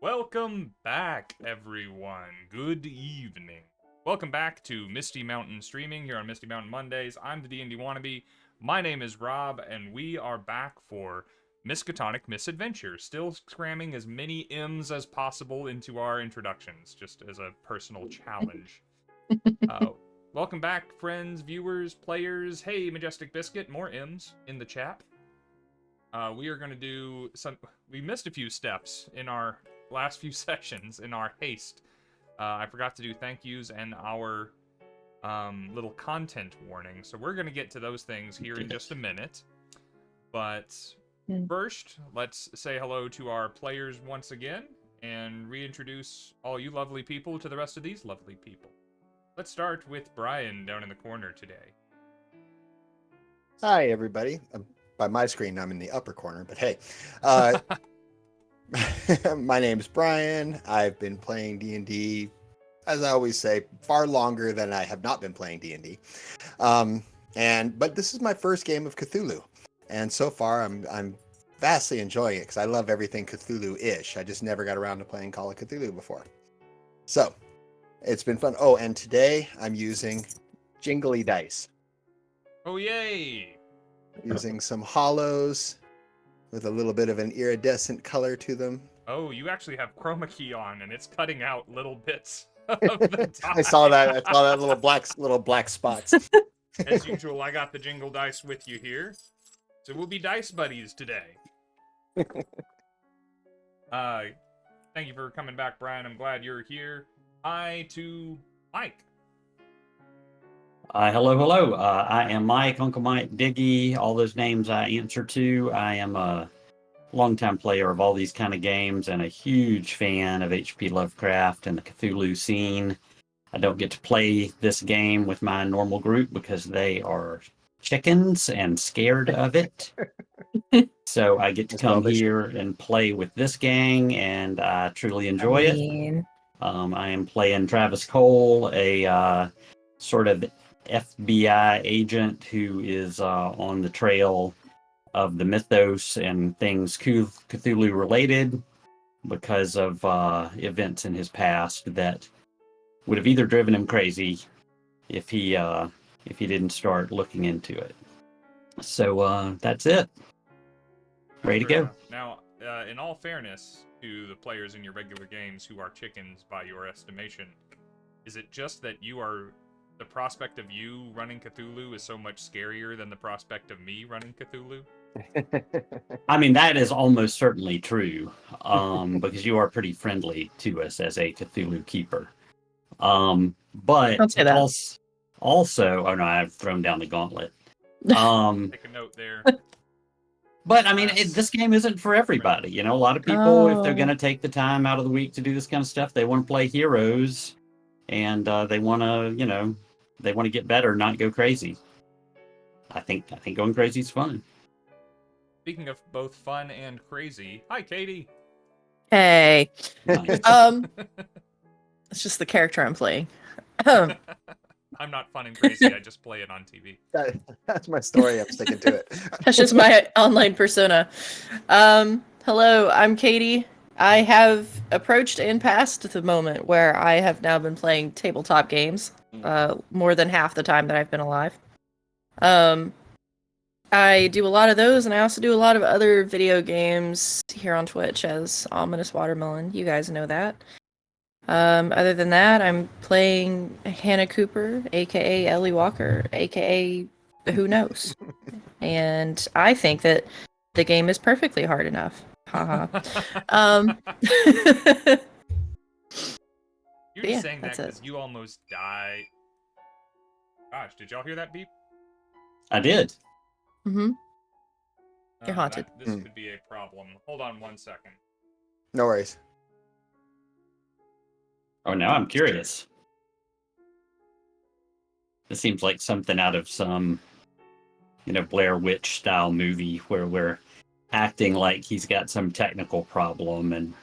Welcome back, everyone. Good evening. Welcome back to Misty Mountain Streaming here on Misty Mountain Mondays. I'm the DNDWannabe. My name is Rob, and we are back for Miskatonic Misadventure. Still cramming as many M's as possible into our introductions, just as a personal challenge. Welcome back, friends, viewers, players. Hey, Majestic Biscuit, more M's in the chat. We are going to do some... We missed a few steps in our last few sessions in our haste. I forgot to do thank yous and our little content warning. So we're going to get to those things here in just a minute. But first, let's say hello to our players once again and reintroduce all you lovely people to the rest of these lovely people. Let's start with Brian down in the corner today. Hi, everybody. By my screen, I'm in the upper corner, but hey. My name's Brian. I've been playing D&D, as I always say, far longer than I have not been playing D&D. But this is my first game of Cthulhu, and so far I'm vastly enjoying it because I love everything Cthulhu-ish. I just never got around to playing Call of Cthulhu before, so it's been fun. Oh, and today I'm using jingly dice. Oh, yay! Using some hollows with a little bit of an iridescent color to them. Oh, you actually have chroma key on, and it's cutting out little bits of the die. I saw that little black spots. As usual, I got the jingle dice with you here, so we'll be dice buddies today. Thank you for coming back, Brian. I'm glad you're here. Hi to Mike. Hello. I am Mike, Uncle Mike, Diggy, all those names I answer to. I am a longtime player of all these kind of games and a huge fan of H.P. Lovecraft and the Cthulhu scene. I don't get to play this game with my normal group because they are chickens and scared of it. So I get to come here and play with this gang, and I truly enjoy it. I am playing Travis Cole, a sort of FBI agent who is on the trail of the mythos and things Cthulhu related because of events in his past that would have either driven him crazy if he didn't start looking into it. So that's it. Ready to go. Now, in all fairness to the players in your regular games who are chickens by your estimation, is it just that the prospect of you running Cthulhu is so much scarier than the prospect of me running Cthulhu? I mean, that is almost certainly true, because you are pretty friendly to us as a Cthulhu keeper. But Don't say that. Also, oh no, I've thrown down the gauntlet. Take a note there. But I mean, this game isn't for everybody. You know, a lot of people, if they're going to take the time out of the week to do this kind of stuff, they want to play heroes, and they want to get better, not go crazy. I think going crazy is fun. Speaking of both fun and crazy, hi Katie. Hey. Nice. It's just the character I'm playing. I'm not fun and crazy. I just play it on TV. That's my story. I'm sticking to it. That's just my online persona. Hello, I'm Katie. I have approached and passed the moment where I have now been playing tabletop games more than half the time that I've been alive. I do a lot of those, and I also do a lot of other video games here on Twitch as Ominous Watermelon. You guys know that. Other than that, I'm playing Hannah Cooper, aka Ellie Walker, aka who knows. And I think that the game is perfectly hard enough. Haha. You're just saying that because you almost died. Gosh, did y'all hear that beep? I did. Mm-hmm. You're haunted. This could be a problem. Hold on 1 second. No worries. Oh, now I'm curious. This seems like something out of some, Blair Witch style movie where we're acting like he's got some technical problem and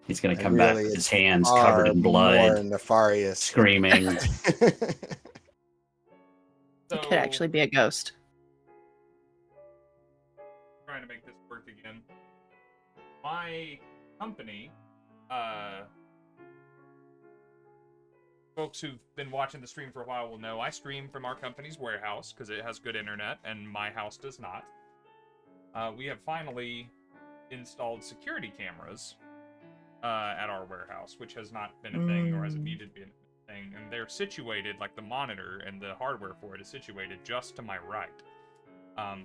he's going to come back with his hands covered in blood, more nefarious, screaming. It could actually be a ghost. Trying to make this work again. my company, folks who've been watching the stream for a while will know I stream from our company's warehouse because it has good internet and my house does not. We have finally installed security cameras at our warehouse, which has not been a thing, or has it needed to be a thing. And they're situated, like the monitor and the hardware for it is situated just to my right.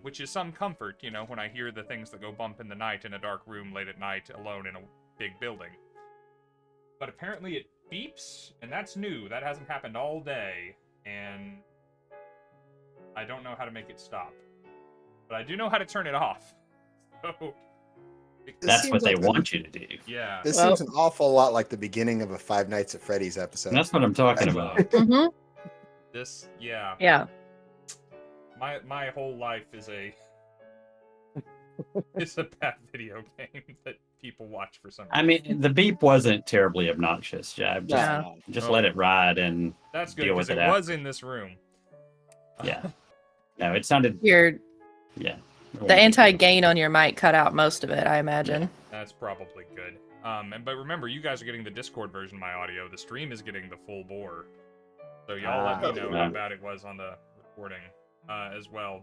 Which is some comfort, you know, when I hear the things that go bump in the night in a dark room late at night alone in a big building. But apparently it beeps, and that's new. That hasn't happened all day, and I don't know how to make it stop. But I do know how to turn it off. So That's what they like want you to do. yeah. This seems an awful lot like the beginning of a Five Nights at Freddy's episode. That's what I'm talking about. Mm-hmm. This, yeah. Yeah. My whole life is a bad video game that people watch for some reason. I mean, the beep wasn't terribly obnoxious. Yeah, just let it ride and That's good deal because with it it was in this room. yeah. No, it sounded Your yeah. the anti-gain on your mic cut out most of it, I imagine. That's probably good. But remember, you guys are getting the Discord version of my audio. The stream is getting the full bore. So y'all let me know how bad it was on the recording as well.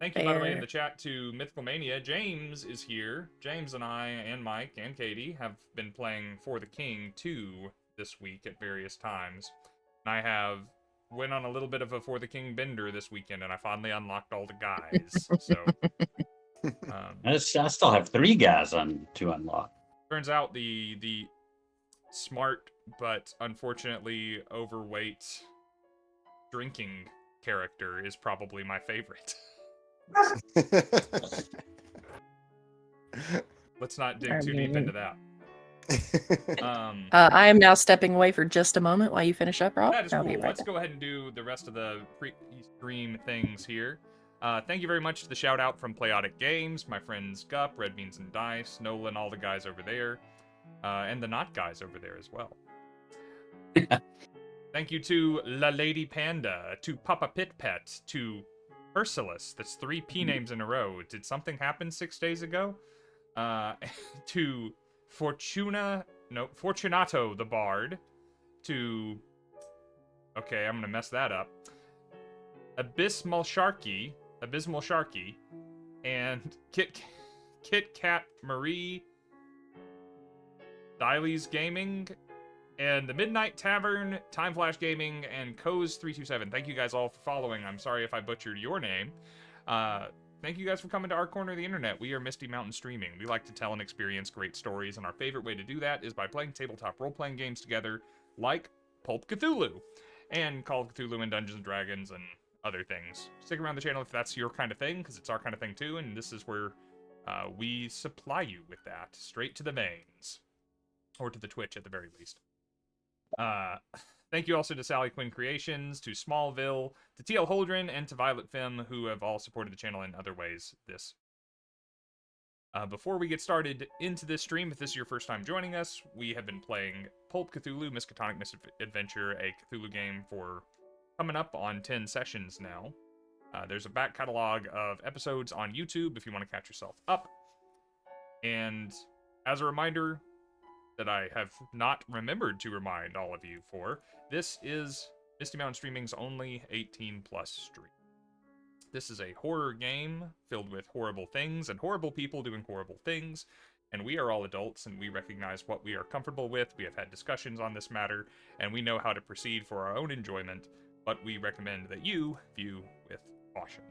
Thank you, by the way, in the chat to Mythical Mania. James is here. James and I and Mike and Katie have been playing For the King 2 this week at various times. And I have went on a little bit of a For the King bender this weekend, and I finally unlocked all the guys. So I still have 3 guys to unlock. turns out the smart but unfortunately overweight drinking character is probably my favorite. Let's not dig too deep into that. I am now stepping away for just a moment while you finish up, Rob. That is I'll cool. be right Let's back. go ahead and do the rest of the pre-stream things here. Thank you very much to the shout out from Playotic Games, my friends Gup, Red Beans and Dice, Nolan, all the guys over there, and the not guys over there as well. Thank you to La Lady Panda, to Papa Pit Pet, to Ursulus. That's 3 P names in a row. Did something happen 6 days ago? To Fortunato the Bard, to... Okay, I'm gonna mess that up. Abysmal Sharky, and Kit Kat Marie, Diley's Gaming, and the Midnight Tavern, Time Flash Gaming, and Coz327. Thank you guys all for following. I'm sorry if I butchered your name. Thank you guys for coming to our corner of the internet. We are Misty Mountain Streaming. We like to tell and experience great stories, and our favorite way to do that is by playing tabletop role-playing games together, like Pulp Cthulhu, and Call of Cthulhu and Dungeons & Dragons, and other things. Stick around the channel if that's your kind of thing, because it's our kind of thing too, and this is where we supply you with that, straight to the veins. Or to the Twitch, at the very least. Thank you also to Sally Quinn Creations, to Smallville, to TL Holdren, and to Violet Fim, who have all supported the channel in other ways this. Before we get started into this stream, if this is your first time joining us, we have been playing Pulp Cthulhu, Miskatonic Misadventure, a Cthulhu game for coming up on 10 sessions now. There's a back catalog of episodes on YouTube if you want to catch yourself up. And as a reminder, that I have not remembered to remind all of you for, this is Misty Mountain Streaming's only 18+ stream. This is a horror game filled with horrible things and horrible people doing horrible things, and we are all adults and we recognize what we are comfortable with. We have had discussions on this matter, and we know how to proceed for our own enjoyment, but we recommend that you view with caution.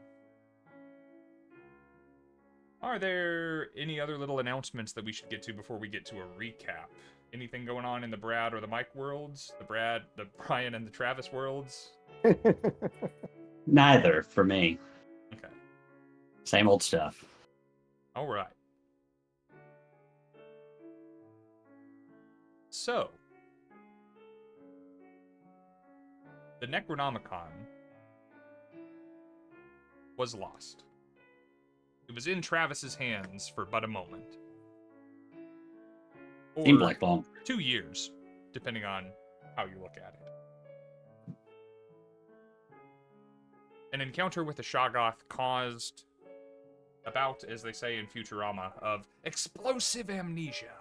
Are there any other little announcements that we should get to before we get to a recap? Anything going on in the Brad or the Mike worlds? The Brian and the Travis worlds? Neither for me. Okay. Same old stuff. All right. So, the Necronomicon was lost. It was in Travis's hands for but a moment. Or Seemed like long. 2 years, depending on how you look at it. An encounter with the Shoggoth caused about, as they say in Futurama, of explosive amnesia.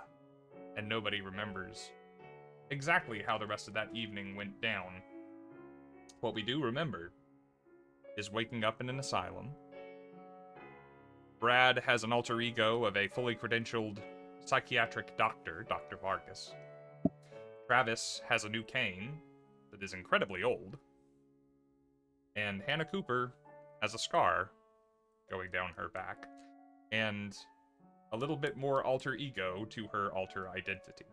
And nobody remembers exactly how the rest of that evening went down. What we do remember is waking up in an asylum. Brad has an alter ego of a fully credentialed psychiatric doctor, Dr. Vargas. Travis has a new cane that is incredibly old. And Hannah Cooper has a scar going down her back. And a little bit more alter ego to her alter identity.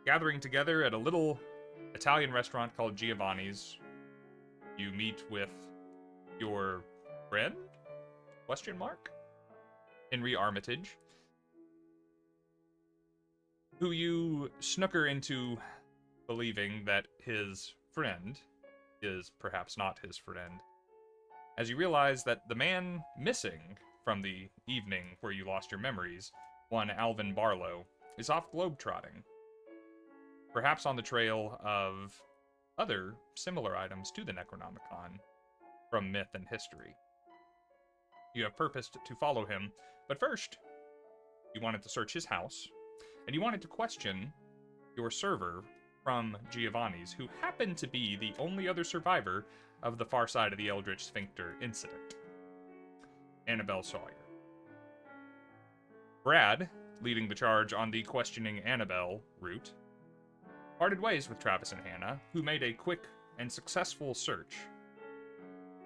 Gathering together at a little Italian restaurant called Giovanni's, you meet with your friend? Question mark? Henry Armitage, who you snooker into believing that his friend is perhaps not his friend, as you realize that the man missing from the evening where you lost your memories, one Alvin Barlow, is off globetrotting, perhaps on the trail of other similar items to the Necronomicon from myth and history. You have purposed to follow him, but first, you wanted to search his house, and you wanted to question your server from Giovanni's, who happened to be the only other survivor of the far side of the Eldritch Sphincter incident. Annabelle Sawyer. Brad, leading the charge on the questioning Annabelle route, parted ways with Travis and Hannah, who made a quick and successful search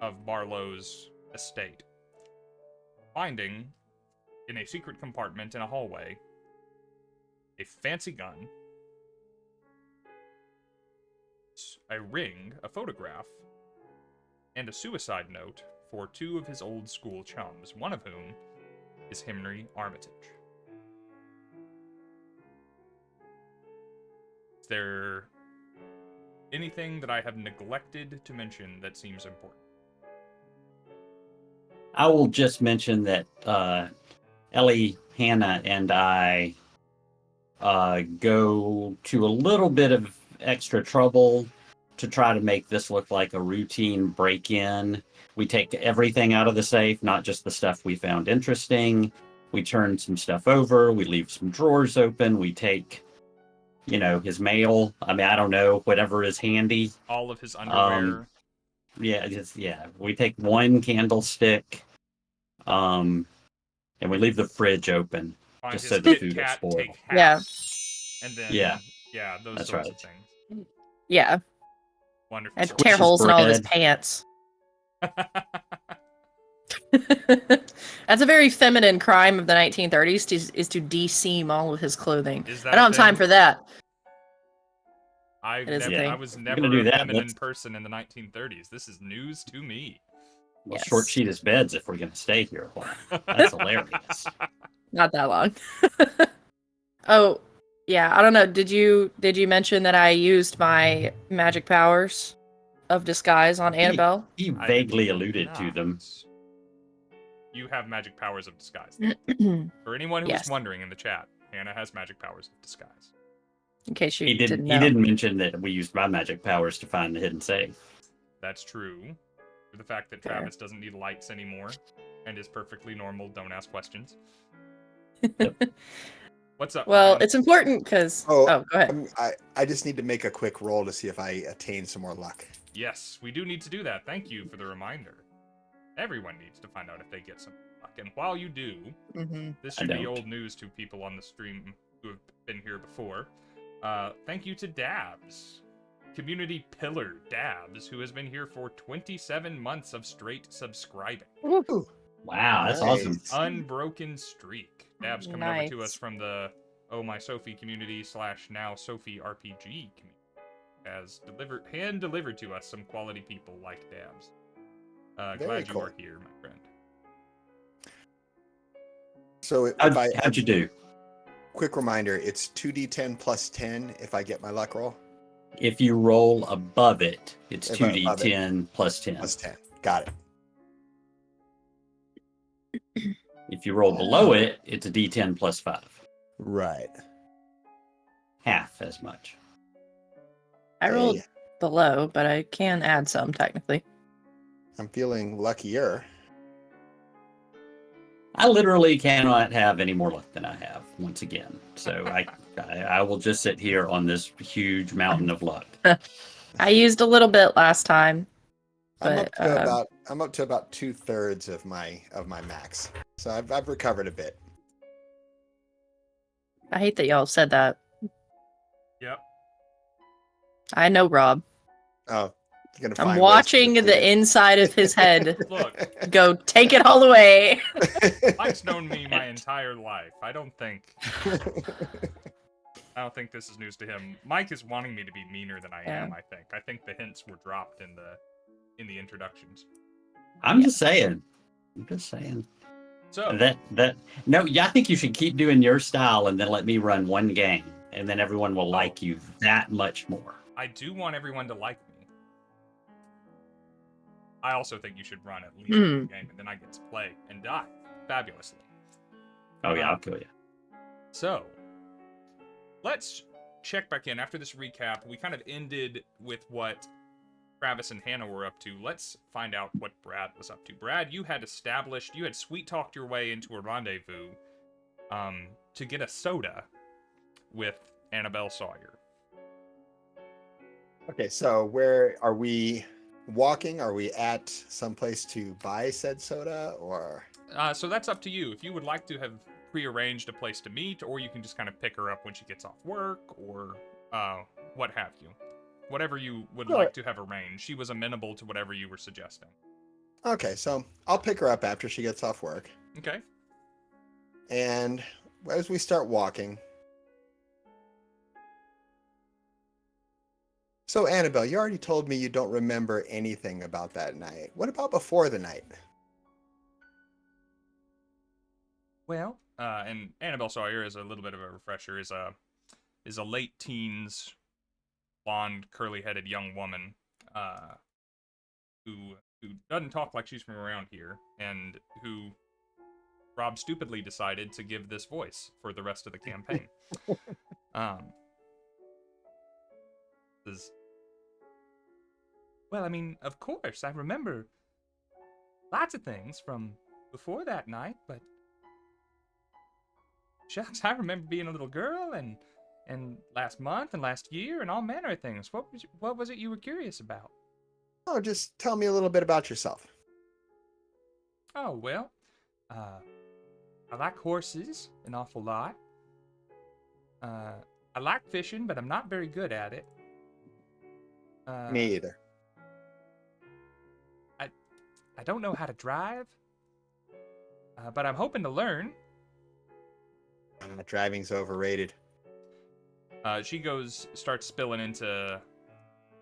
of Barlow's estate, finding, in a secret compartment in a hallway, a fancy gun, a ring, a photograph, and a suicide note for two of his old school chums, one of whom is Henry Armitage. Is there anything that I have neglected to mention that seems important? I will just mention that Ellie, Hannah, and I go to a little bit of extra trouble to try to make this look like a routine break-in. We take everything out of the safe, not just the stuff we found interesting. We turn some stuff over. We leave some drawers open. We take, his mail. I mean, I don't know, whatever is handy. All of his underwear. Yeah. We take one candlestick, and we leave the fridge open. Find just his so the Kit food is Kat, spoiled. take half. Yeah. And then, Yeah. those That's sorts right. of things. Yeah. Wonderful. I'd Squish tear his holes in all of his bread. pants. That's a very feminine crime of the 1930s, is to de-seam all of his clothing. Is that I don't a have time thing? for that. I It is a thing. was If you're never gonna do a that, feminine let's- person in the 1930s. This is news to me. We'll Yes. short sheet his beds if we're going to stay here a while. That's hilarious. Not that long. Oh, yeah. I don't know. Did you mention that I used my magic powers of disguise on Annabelle? He I vaguely did alluded to them. not. You have magic powers of disguise. For anyone who Yes. was wondering in the chat, Hannah has magic powers of disguise. In case you He didn't know. He didn't mention that we used my magic powers to find the hidden safe. That's true. For the fact that Fair. Travis doesn't need lights anymore and is perfectly normal, don't ask questions. What's up? Well, Ryan? it's important because. Oh, Oh, go ahead. I just need to make a quick roll to see if I attain some more luck. Yes, we do need to do that. Thank you for the reminder. Everyone needs to find out if they get some luck. And while you do, Mm-hmm. this I should be don't. old news to people on the stream who have been here before. Thank you to Dabs. Community pillar Dabs, who has been here for 27 months of straight subscribing. Ooh, Wow, that's nice. awesome. Unbroken streak. Dabs coming over to Nice. us from the Oh My Sophie community / now Sophie RPG community. Has hand delivered to us some quality people like Dabs. Very Glad you cool. are here, my friend. So if How'd you do? quick reminder, it's 2d10 plus 10 if I get my luck roll. If you roll above it, it's If I'm above 2d10 plus 10. Plus 10. Got it. If you roll below it, it's a d10 plus 5. Right. Half as much. I rolled Hey, below, but I can add some technically. I'm feeling luckier. I literally cannot have any more luck than I have once again. So I will just sit here on this huge mountain of luck. I used a little bit last time, I'm but up to about 2/3 of my max. So I've recovered a bit. I hate that y'all said that. Yep. I know Rob. Oh, you're gonna I'm find watching ways to the inside of his head Look, go, take it all away. Mike's known me my entire life. I don't think this is news to him. Mike is wanting me to be meaner than I am. I think the hints were dropped in the introductions. I'm just saying. So I think you should keep doing your style and then let me run one game, and then everyone will like you that much more. I do want everyone to like me. I also think you should run at least one game, and then I get to play and die fabulously. Oh yeah, I'll kill you. So, let's check back in. After this recap, we kind of ended with what Travis and Hannah were up to. Let's find out what Brad was up to. Brad, you had sweet-talked your way into a rendezvous to get a soda with Annabelle Sawyer. Okay, so where are we walking? Are we at some place to buy said soda, or? So that's up to you. If you would like to have prearranged a place to meet, or you can just kind of pick her up when she gets off work, or what have you. Whatever you would like to have arranged. She was amenable to whatever you were suggesting. Okay, so I'll pick her up after she gets off work. Okay. And as we start walking... So, Annabelle, you already told me you don't remember anything about that night. What about before the night? Well, and Annabelle Sawyer, is a little bit of a refresher, is a late teens, blonde, curly-headed young woman who doesn't talk like she's from around here, and who Rob stupidly decided to give this voice for the rest of the campaign. Well, I mean, of course, I remember lots of things from before that night, but shucks, I remember being a little girl and last month and last year and all manner of things. What was it you were curious about? Oh, just tell me a little bit about yourself. Oh, well, I like horses an awful lot. I like fishing, but I'm not very good at it. Me either. I don't know how to drive, but I'm hoping to learn. Driving's overrated. She starts spilling into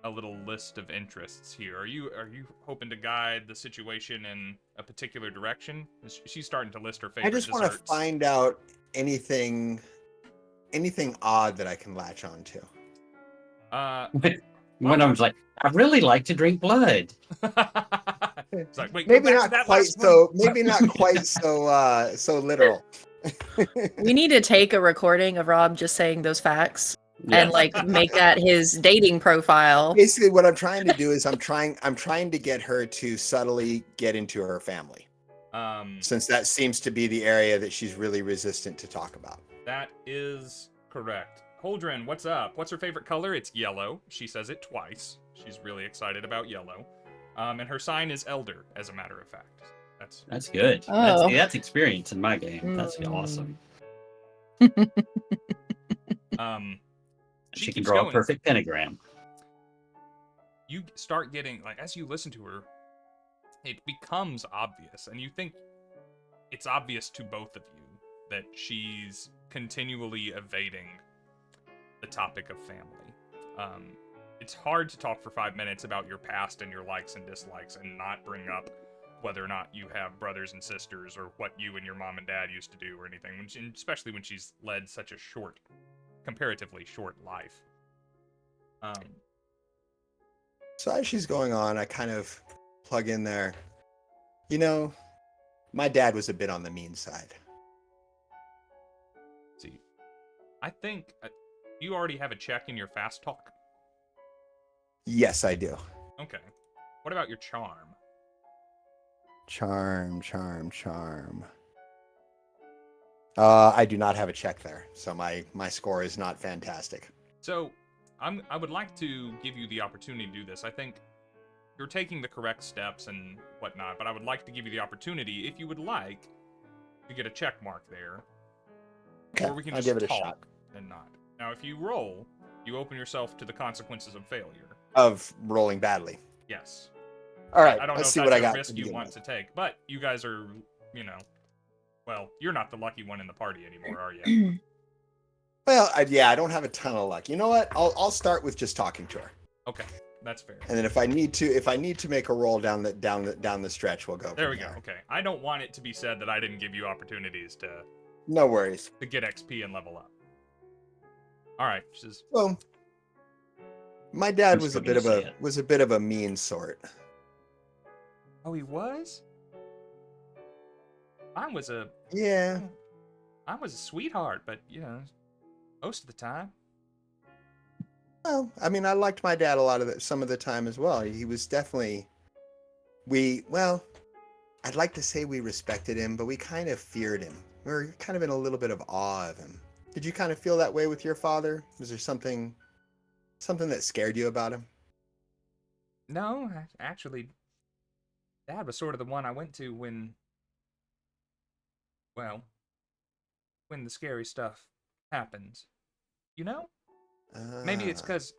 a little list of interests here. Are you hoping to guide the situation in a particular direction? She's starting to list her favorite I just desserts. want to find out anything odd that I can latch on to. One of them's like, I really like to drink blood. It's like, wait, maybe not quite so literal. We need to take a recording of Rob just saying those facts and make that his dating profile. Basically, what I'm trying to do is I'm trying to get her to subtly get into her family. Since that seems to be the area that she's really resistant to talk about. That is correct. Holdren, what's up? What's her favorite color? It's yellow. She says it twice. She's really excited about yellow. And her sign is Elder, as a matter of fact. That's good. Oh. That's experience in my game. That's awesome. She can draw a perfect pentagram. You start getting, as you listen to her, it becomes obvious, and you think it's obvious to both of you that she's continually evading the topic of family. It's hard to talk for 5 minutes about your past and your likes and dislikes and not bring up whether or not you have brothers and sisters or what you and your mom and dad used to do or anything, especially when she's led such a comparatively short life. So as she's going on, I kind of plug in there. My dad was a bit on the mean side. See, I think you already have a check in your fast talk. Yes, I do. Okay. What about your charm? Charm. I do not have a check there, so my score is not fantastic. So, I would like to give you the opportunity to do this. I think you're taking the correct steps and whatnot, but I would like to give you the opportunity, if you would like, to get a check mark there. Okay, Or we can I'll just give it a talk shot. and not. Now, if you roll, you open yourself to the consequences of failure. Of rolling badly. Yes. All right, I don't know let's if see that's what I a got. risk you want to take, but you guys are, well, you're not the lucky one in the party anymore, are you? Well, I don't have a ton of luck. You know what? I'll start with just talking to her. Okay, that's fair. And then if I need to make a roll down the stretch, we'll go. There we go. Okay, I don't want it to be said that I didn't give you opportunities to No worries. get XP and level up. All right, she's Well, my dad I'm was a still bit gonna of say it. was a bit of a mean sort. Oh, he was? Mine was a Yeah. sweetheart, but most of the time. Well, I mean, I liked my dad a lot of some of the time as well. He was definitely I'd like to say we respected him, but we kind of feared him. We were kind of in a little bit of awe of him. Did you kind of feel that way with your father? Was there something that scared you about him? No, actually, Dad was sort of the one I went to when the scary stuff happens. You know? Maybe it's because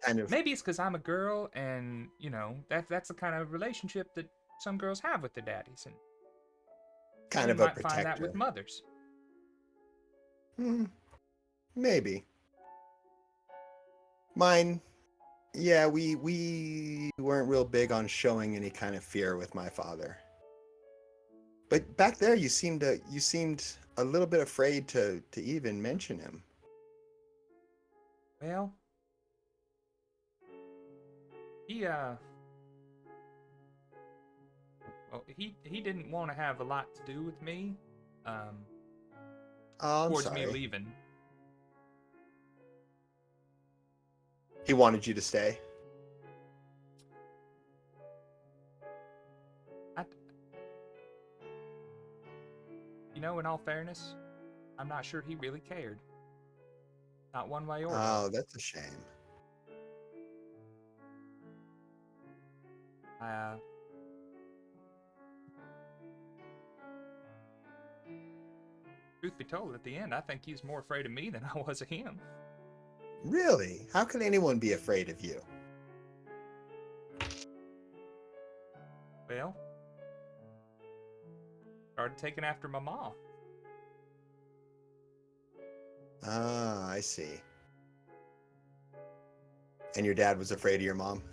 I'm a girl, and that's the kind of relationship that some girls have with their daddies, and kind you of a might find that protector. with mothers. Maybe. Mine, yeah, we weren't real big on showing any kind of fear with my father. But back there, you seemed a little bit afraid to even mention him. Well, he didn't want to have a lot to do with me. Oh, I'm Towards sorry. me leaving. He wanted you to stay. In all fairness, I'm not sure he really cared. Not one way or Oh, another. that's a shame. Truth be told, at the end, I think he's more afraid of me than I was of him. Really? How can anyone be afraid of you? Well, started taking after my mom. Ah, I see. And your dad was afraid of your mom?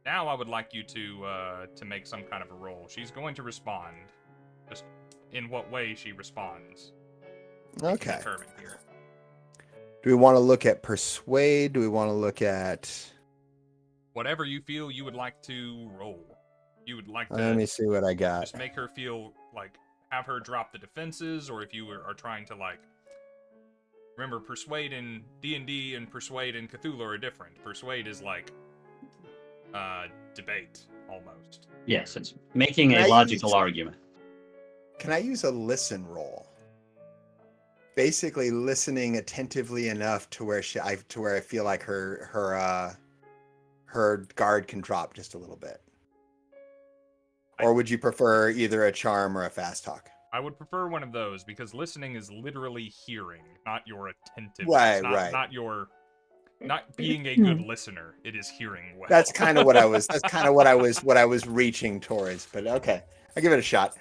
Now I would like you to make some kind of a roll. She's going to respond. Just in what way she responds. Okay. Determine here. Do we want to look at persuade? Do we want to look at... Whatever you feel you would like to roll. You would like to... Let me see what I got. Just make her feel like... Have her drop the defenses, or if you are trying to like... Remember, persuade in D&D and persuade in Cthulhu are different. Persuade is like... debate, almost. Yes, it's making a logical argument. Can I use a listen roll? Basically, listening attentively enough to where I feel like her guard can drop just a little bit. Or would you prefer either a charm or a fast talk? I would prefer one of those, because listening is literally hearing, not your attentiveness. Right. Not being a good listener. It is hearing well. That's kind of what I was. That's kind of what I was reaching towards. But okay, I'll give it a shot.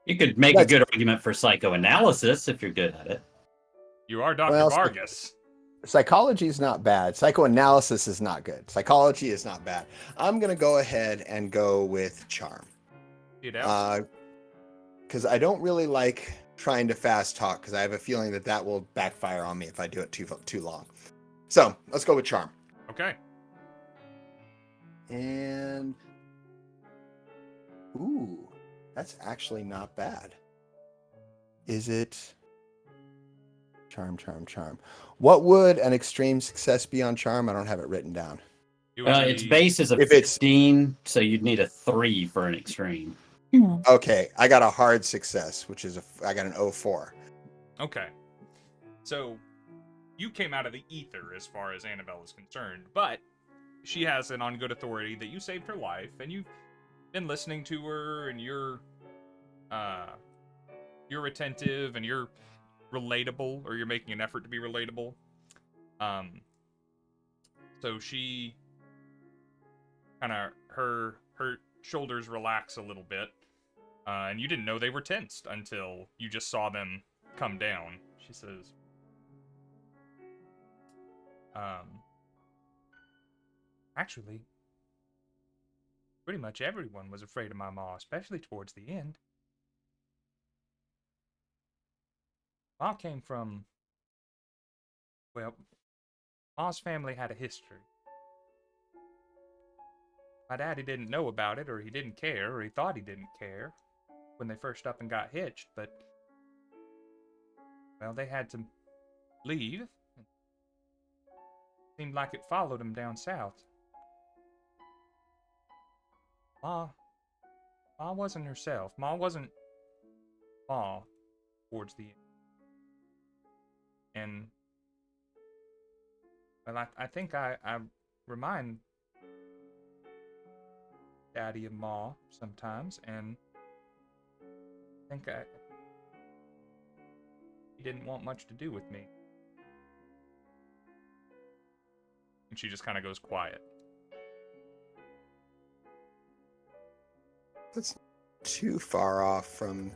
You could make a good argument for psychoanalysis if you're good at it. You are Dr. Vargas. Psychology is not bad. Psychoanalysis is not good. Psychology is not bad. I'm gonna go ahead and go with charm. Because I don't really like trying to fast talk, because I have a feeling that will backfire on me if I do it too long. So let's go with charm. Okay. And ooh, that's actually not bad. Is it Charm. What would an extreme success be on charm? I don't have it written down. It would Its be- base is a If it's- 15, so you'd need a 3 for an extreme. Okay, I got a hard success, which is I got an 04. Okay. So, you came out of the ether as far as Annabelle is concerned, but she has it on good authority that you saved her life, and you've been listening to her, and you're attentive, and you're relatable, or you're making an effort to be relatable. So she kind of, her shoulders relax a little bit, and you didn't know they were tensed until you just saw them come down. She says, actually, pretty much everyone was afraid of my ma, especially towards the end. Ma came from, well, Ma's family had a history. My daddy didn't know about it, or he didn't care, or he thought he didn't care when they first up and got hitched, but, well, they had to leave. Seemed like it followed him down south. Ma wasn't herself. Ma wasn't Ma towards the end. And, well, I think I remind Daddy of Ma sometimes, and I think he didn't want much to do with me. And she just kind of goes quiet. That's too far off from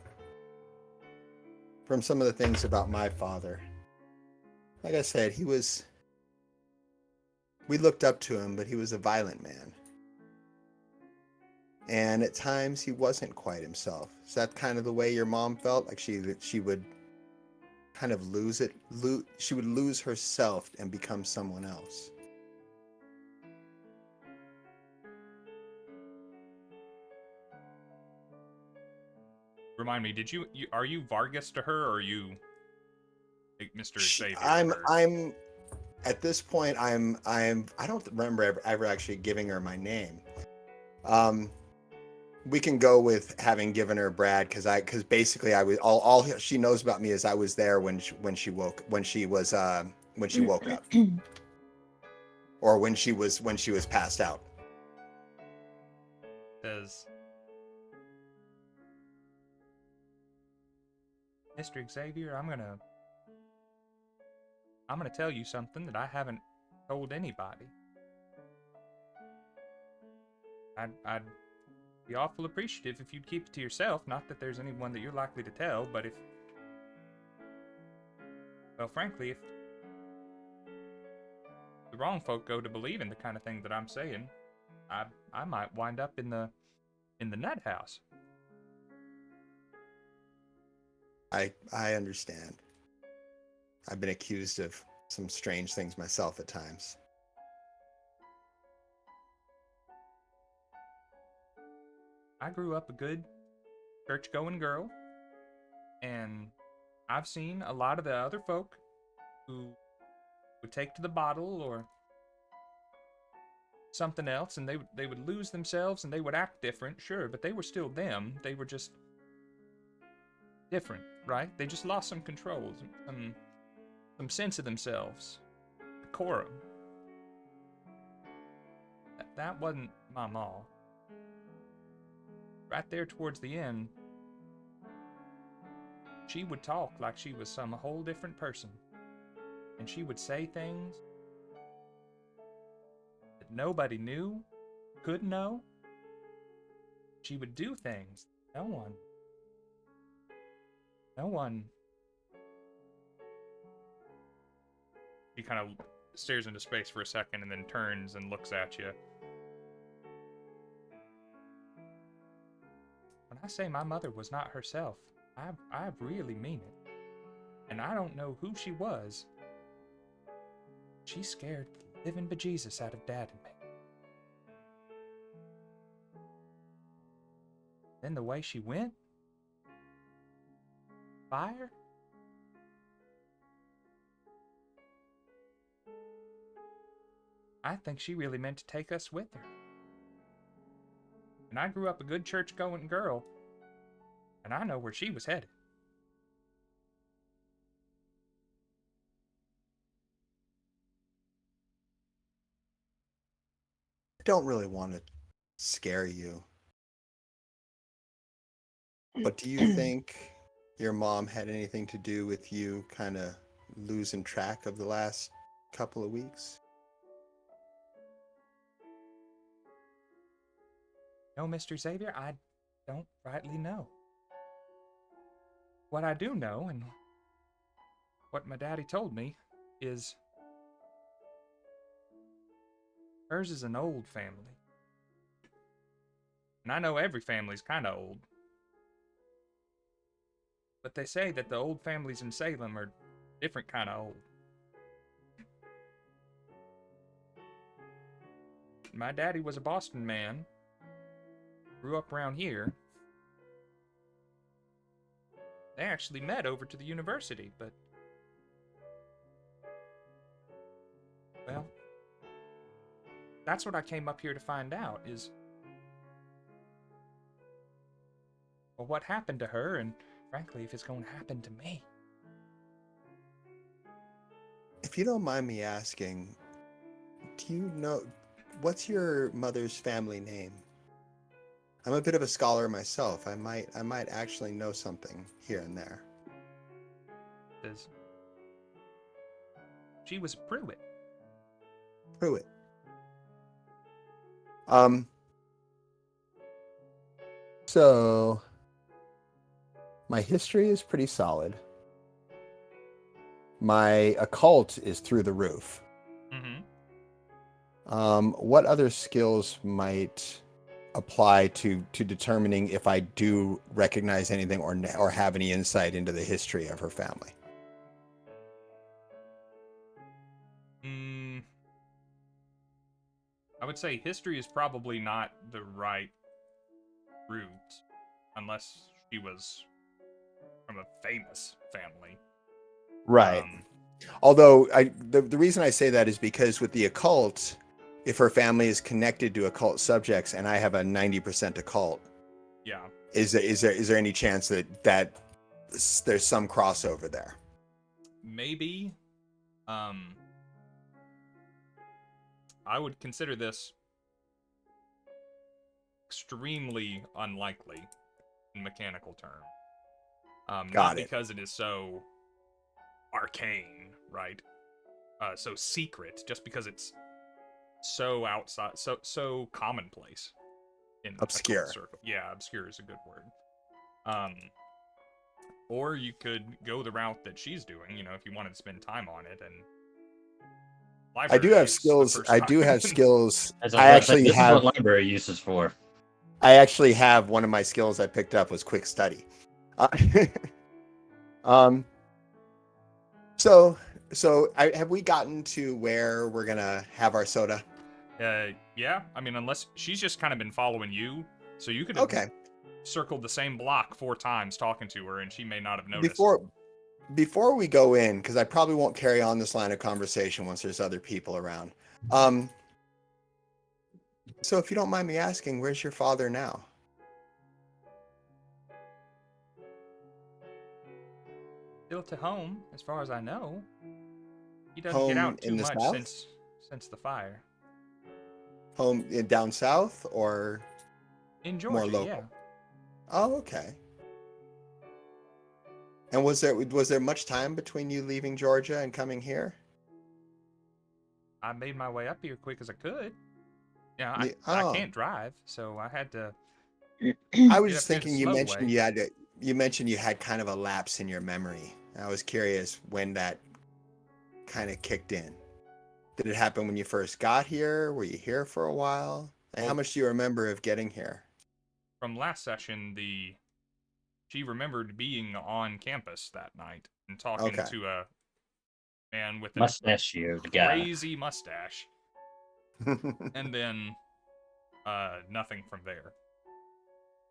some of the things about my father. Like I said, we looked up to him, but he was a violent man. And at times he wasn't quite himself. Is that kind of the way your mom felt? Like she would kind of she would lose herself and become someone else. Remind me, are you Vargas to her, or are you like Mr. Xavier? I'm at this point I don't remember ever actually giving her my name. We can go with having given her Brad, because basically I was all she knows about me is I was there when she woke up, or when she was passed out. Says, Mr. Xavier, I'm gonna tell you something that I haven't told anybody. I'd be awful appreciative if you'd keep it to yourself. Not that there's anyone that you're likely to tell, but frankly, if the wrong folk go to believe in the kind of thing that I'm saying, I might wind up in the nut house. I understand. I've been accused of some strange things myself at times. I grew up a good church-going girl, and I've seen a lot of the other folk who would take to the bottle or something else, and they would lose themselves and they would act different, sure, but they were still them. They were just different, right? They just lost some control, some sense of themselves, decorum. That wasn't my ma. Right there towards the end, she would talk like she was some whole different person. And she would say things that nobody knew, could know. She would do things no one. She kind of stares into space for a second and then turns and looks at you. When I say my mother was not herself, I really mean it. And I don't know who she was. She scared the living bejesus out of Dad and me. Then the way she went, fire, I think she really meant to take us with her. And I grew up a good church-going girl, and I know where she was headed. I don't really want to scare you. But do you think your mom had anything to do with you kind of losing track of the last couple of weeks? No, Mr. Xavier, I don't rightly know. What I do know, and what my daddy told me, is hers is an old family. And I know every family's kind of old. But they say that the old families in Salem are different kind of old. My daddy was a Boston man. Grew up around here. They actually met over to the university, but... well, that's what I came up here to find out, is... well, what happened to her, and frankly, if it's going to happen to me. If you don't mind me asking, do you know, what's your mother's family name? I'm a bit of a scholar myself. I might actually know something here and there. She was Pruitt. Pruitt. So my history is pretty solid. My occult is through the roof. Mm-hmm. What other skills might apply to determining if I do recognize anything or have any insight into the history of her family? I would say history is probably not the right route, unless she was from a famous family. Right. Although the reason I say that is because with the occult, if her family is connected to occult subjects, and I have a 90% occult, yeah, is there any chance that there's some crossover there? Maybe. I would consider this extremely unlikely in mechanical terms. Not because it is so arcane, right? So secret, just because it's so outside, so commonplace in obscure. occult circle. Yeah, obscure is a good word. Or you could go the route that she's doing, you know, if you wanted to spend time on it. And I do have skills. I do have skills. I actually this have. Is what library uses for. I actually have one of my skills I picked up was quick study. So have we gotten to where we're gonna have our soda? Yeah. I mean, unless she's just kind of been following you, so you could have circled the same block 4 times talking to her, and she may not have noticed. Before we go in, because I probably won't carry on this line of conversation once there's other people around. So if you don't mind me asking, where's your father now? Still to home, as far as I know. He doesn't get out too much since the fire. Home down south or in Georgia? More local? Yeah. Oh, okay. And was there much time between you leaving Georgia and coming here? I made my way up here quick as I could. Yeah, I can't drive, so I had to. I was just thinking you mentioned you had kind of a lapse in your memory. I was curious when that kind of kicked in. Did it happen when you first got here? Were you here for a while? And how much do you remember of getting here? From last session, she remembered being on campus that night and talking to a man with a crazy mustache. And then nothing from there.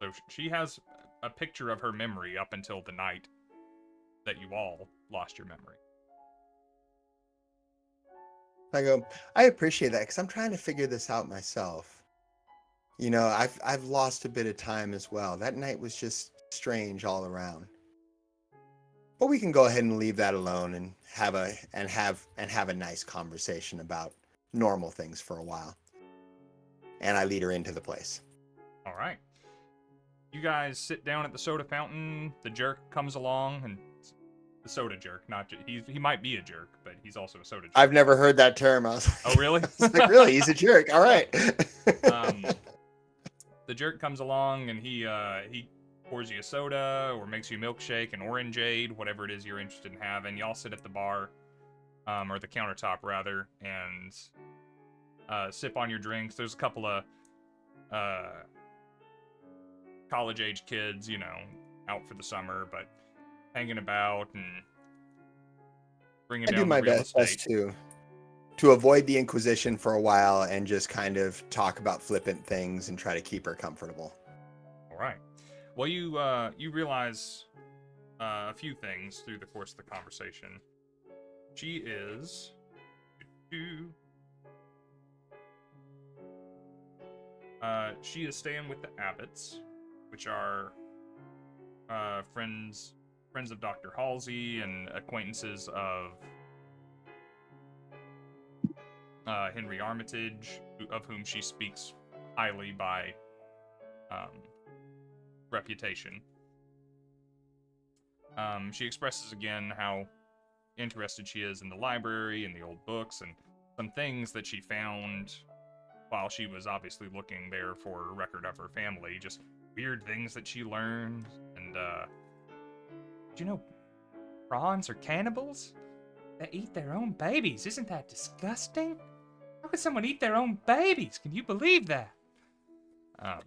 So she has a picture of her memory up until the night that you all lost your memory. I go, I appreciate that because I'm trying to figure this out myself. You know, I've lost a bit of time as well. That night was just strange all around. But we can go ahead and leave that alone and have a nice conversation about normal things for a while. And I lead her into the place. All right. You guys sit down at the soda fountain. The jerk comes along, and the soda jerk, not he might be a jerk, but he's also a soda jerk. I've never heard that term. I was Oh, really? like, really? He's a jerk. All right. The jerk comes along, and he pours you a soda or makes you a milkshake, an orangeade, whatever it is you're interested in having. Y'all sit at the bar, or the countertop rather, and sip on your drinks. There's a couple of college-age kids, you know, out for the summer, but hanging about and bringing down the real estate. To avoid the Inquisition for a while and just kind of talk about flippant things and try to keep her comfortable. All right. Well, you realize a few things through the course of the conversation. She is staying with the Abbotts, which are friends of Dr. Halsey and acquaintances of Henry Armitage, of whom she speaks highly by reputation. She expresses again how interested she is in the library and the old books and some things that she found while she was obviously looking there for a record of her family, just weird things that she learned. And do you know prawns are cannibals? They eat their own babies. Isn't that disgusting? How could someone eat their own babies? Can you believe that? A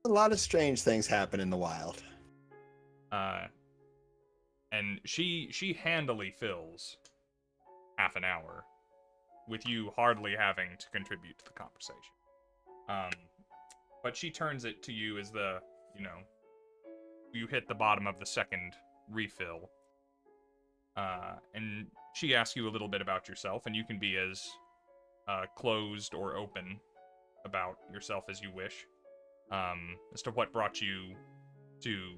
lot of strange things happen in the wild. And she handily fills half an hour with you hardly having to contribute to the conversation. But she turns it to you as you hit the bottom of the second refill. And she asks you a little bit about yourself, and you can be as closed or open about yourself as you wish. As to what brought you to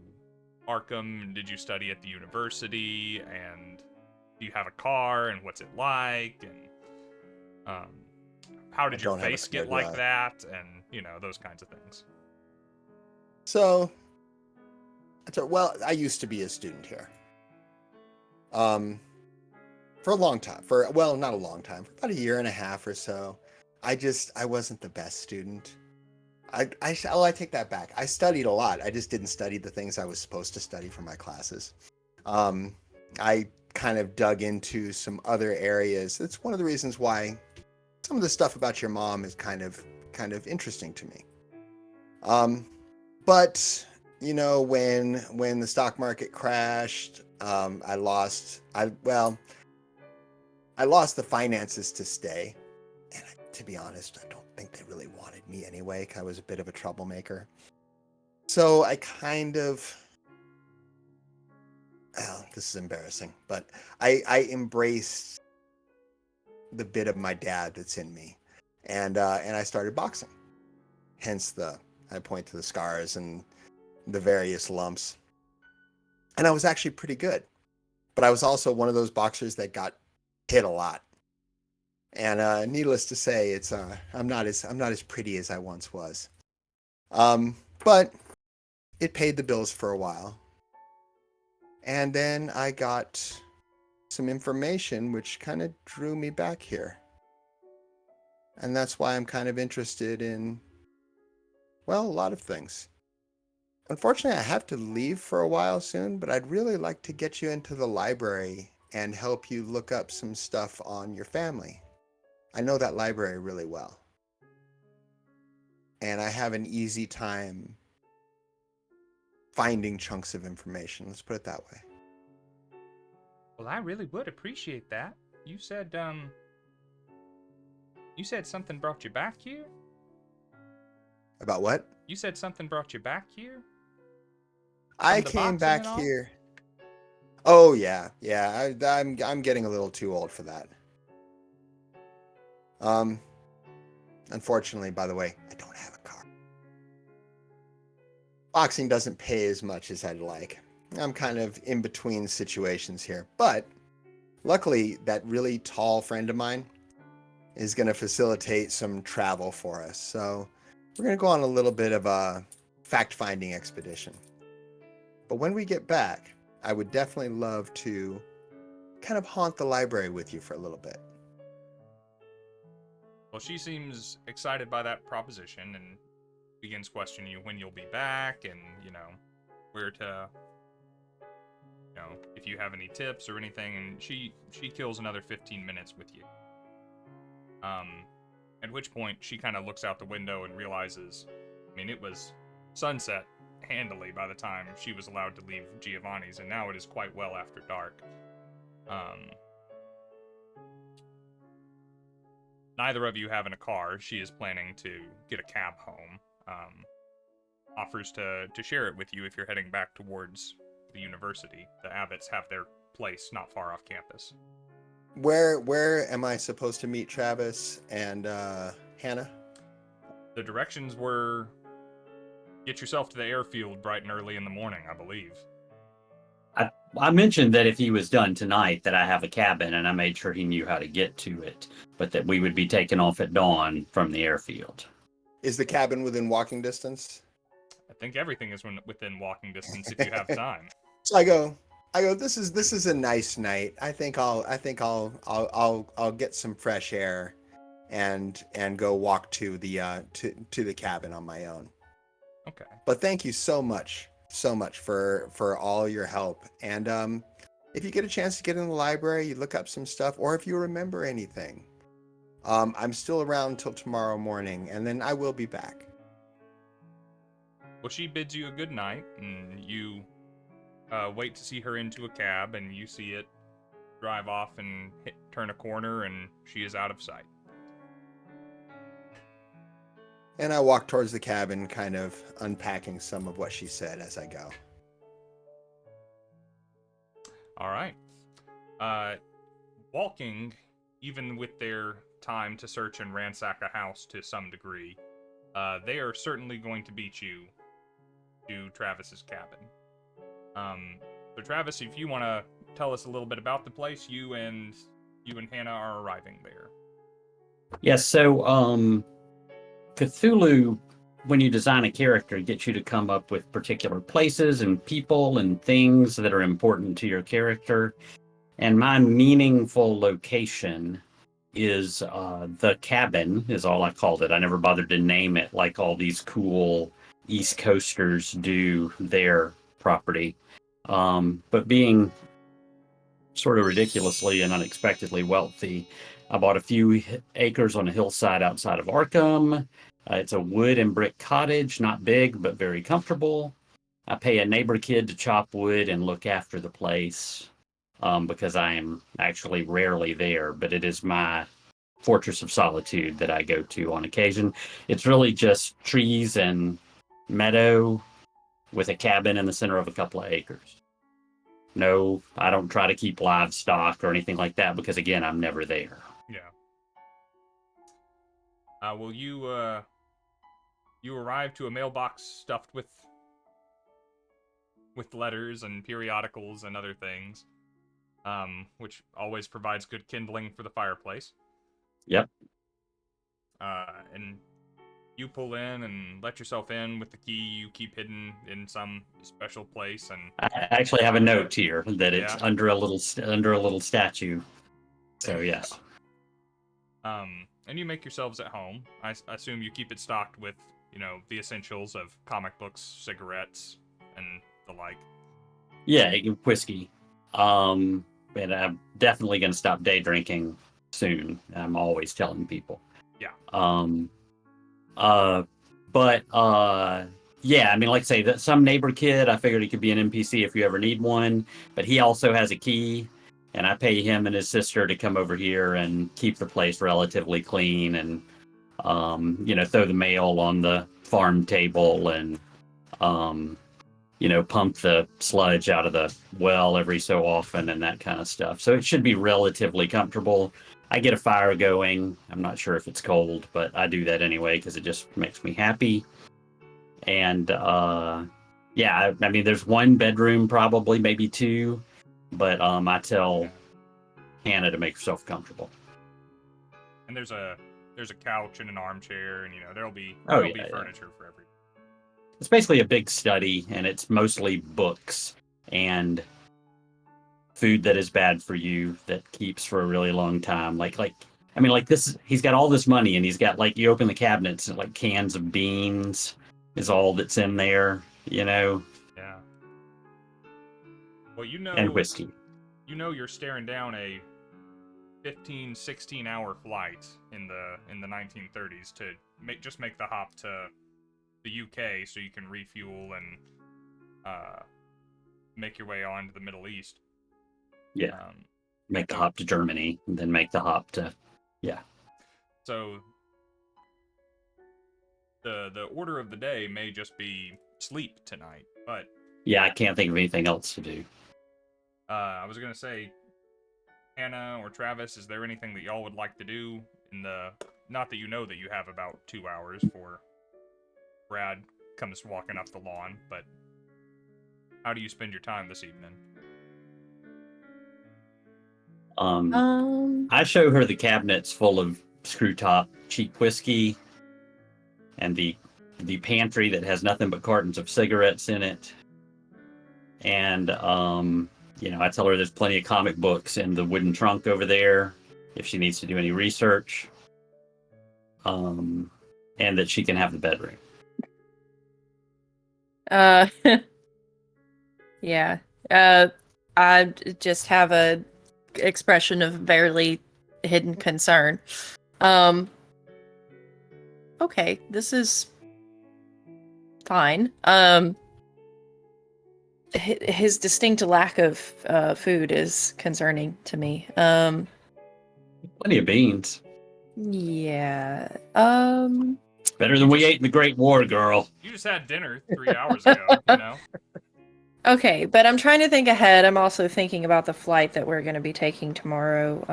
Arkham, did you study at the university, and do you have a car, and what's it like, and how did your face get like that, and those kinds of things. So, well, I used to be a student here. For a long time, not a long time, for about a year and a half or so. I wasn't the best student. I take that back. I studied a lot. I just didn't study the things I was supposed to study for my classes. I kind of dug into some other areas. That's one of the reasons why some of the stuff about your mom is kind of interesting to me. But when the stock market crashed, I lost the finances to stay. And to be honest, I don't think they really wanted me anyway, because I was a bit of a troublemaker. So I this is embarrassing, but I embraced the bit of my dad that's in me. And I started boxing. Hence I point to the scars and the various lumps. And I was actually pretty good. But I was also one of those boxers that got hit a lot. And needless to say, I'm not as pretty as I once was. But it paid the bills for a while. And then I got some information which kind of drew me back here. And that's why I'm kind of interested in, a lot of things. Unfortunately, I have to leave for a while soon, but I'd really like to get you into the library and help you look up some stuff on your family. I know that library really well. And I have an easy time finding chunks of information. Let's put it that way. Well, I really would appreciate that. You said something brought you back here? About what? You said something brought you back here? I came back here. Oh yeah. I'm getting a little too old for that. Unfortunately, by the way, I don't have a car. Boxing doesn't pay as much as I'd like. I'm kind of in between situations here, but luckily that really tall friend of mine is going to facilitate some travel for us. So we're going to go on a little bit of a fact-finding expedition. But when we get back, I would definitely love to kind of haunt the library with you for a little bit. Well, she seems excited by that proposition and begins questioning you when you'll be back and, where to, if you have any tips or anything. And she kills another 15 minutes with you. At which point she kind of looks out the window and realizes, it was sunset handily by the time she was allowed to leave Giovanni's, and now it is quite well after dark. Neither of you having a car. She is planning to get a cab home. Offers to share it with you if you're heading back towards the university. The Abbotts have their place not far off campus. Where am I supposed to meet Travis and Hannah? The directions were get yourself to the airfield bright and early in the morning, I believe. I mentioned that if he was done tonight, that I have a cabin, and I made sure he knew how to get to it, but that we would be taking off at dawn from the airfield. Is the cabin within walking distance? I think everything is within walking distance if you have time. So I go. This is a nice night. I think I'll get some fresh air, and go walk to the to the cabin on my own. Okay. But thank you so much for all your help. And if you get a chance to get in the library, you look up some stuff, or if you remember anything, I'm still around till tomorrow morning, and then I will be back. Well, she bids you a good night, and you wait to see her into a cab, and you see it drive off and turn a corner, and she is out of sight. And I walk towards the cabin, kind of unpacking some of what she said as I go. All right. Walking, even with their time to search and ransack a house to some degree, they are certainly going to beat you to Travis's cabin. So Travis, if you want to tell us a little bit about the place, you and Hannah are arriving there. Yes, so Cthulhu, when you design a character, gets you to come up with particular places and people and things that are important to your character. And my meaningful location is the cabin, is all I called it. I never bothered to name it like all these cool East Coasters do their property. But being sort of ridiculously and unexpectedly wealthy, I bought a few acres on a hillside outside of Arkham. It's a wood and brick cottage, not big, but very comfortable. I pay a neighbor kid to chop wood and look after the place because I am actually rarely there, but it is my fortress of solitude that I go to on occasion. It's really just trees and meadow with a cabin in the center of a couple of acres. No, I don't try to keep livestock or anything like that because, again, I'm never there. Yeah. Well, you arrive to a mailbox stuffed with letters and periodicals and other things, which always provides good kindling for the fireplace. Yep. And you pull in and let yourself in with the key you keep hidden in some special place. And I actually have a note here that it's Yeah. under a little statue. So yes. And you make yourselves at home. I assume you keep it stocked with, the essentials of comic books, cigarettes, and the like. Yeah, whiskey. And I'm definitely going to stop day drinking soon. I'm always telling people. Yeah. Yeah, I mean, like I say, that some neighbor kid, I figured he could be an NPC if you ever need one, but he also has a key, and I pay him and his sister to come over here and keep the place relatively clean and, throw the mail on the farm table and, pump the sludge out of the well every so often and that kind of stuff. So it should be relatively comfortable. I get a fire going. I'm not sure if it's cold, but I do that anyway because it just makes me happy. And yeah, I mean, there's one bedroom, probably maybe two, but I tell Hannah to make herself comfortable. And there's a couch and an armchair, and there'll be furniture for everyone. It's basically a big study, and it's mostly books and food that is bad for you that keeps for a really long time. Like this, he's got all this money, and he's got you open the cabinets and cans of beans is all that's in there, Yeah. Well, and whiskey. You're staring down a 15, 16-hour flight in the 1930s to make the hop to the UK so you can refuel and make your way on to the Middle East. Yeah. Make the hop to Germany, and then make the hop to So the order of the day may just be sleep tonight, but yeah, I can't think of anything else to do. I was gonna say, Hannah or Travis, is there anything that y'all would like to do not that you know that you have about 2 hours for Brad comes walking up the lawn, but how do you spend your time this evening? I show her the cabinets full of screw top cheap whiskey and the pantry that has nothing but cartons of cigarettes in it. And I tell her there's plenty of comic books in the wooden trunk over there if she needs to do any research. And that she can have the bedroom. Yeah. I just have a expression of barely hidden concern. Okay, this is fine. His distinct lack of food is concerning to me. Plenty of beans. Yeah. Better than we ate in the Great War, girl. You just had dinner 3 hours ago, Okay, but I'm trying to think ahead. I'm also thinking about the flight that we're going to be taking tomorrow.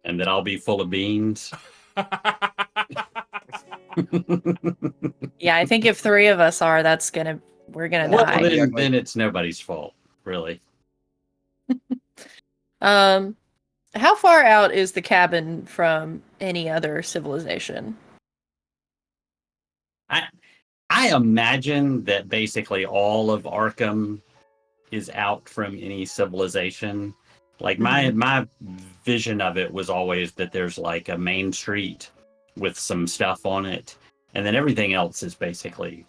And that I'll be full of beans. Yeah, I think if 3 of us are, we're gonna Well, die. then it's nobody's fault, really. How far out is the cabin from any other civilization? I imagine that basically all of Arkham is out from any civilization. My vision of it was always that there's a main street with some stuff on it, and then everything else is basically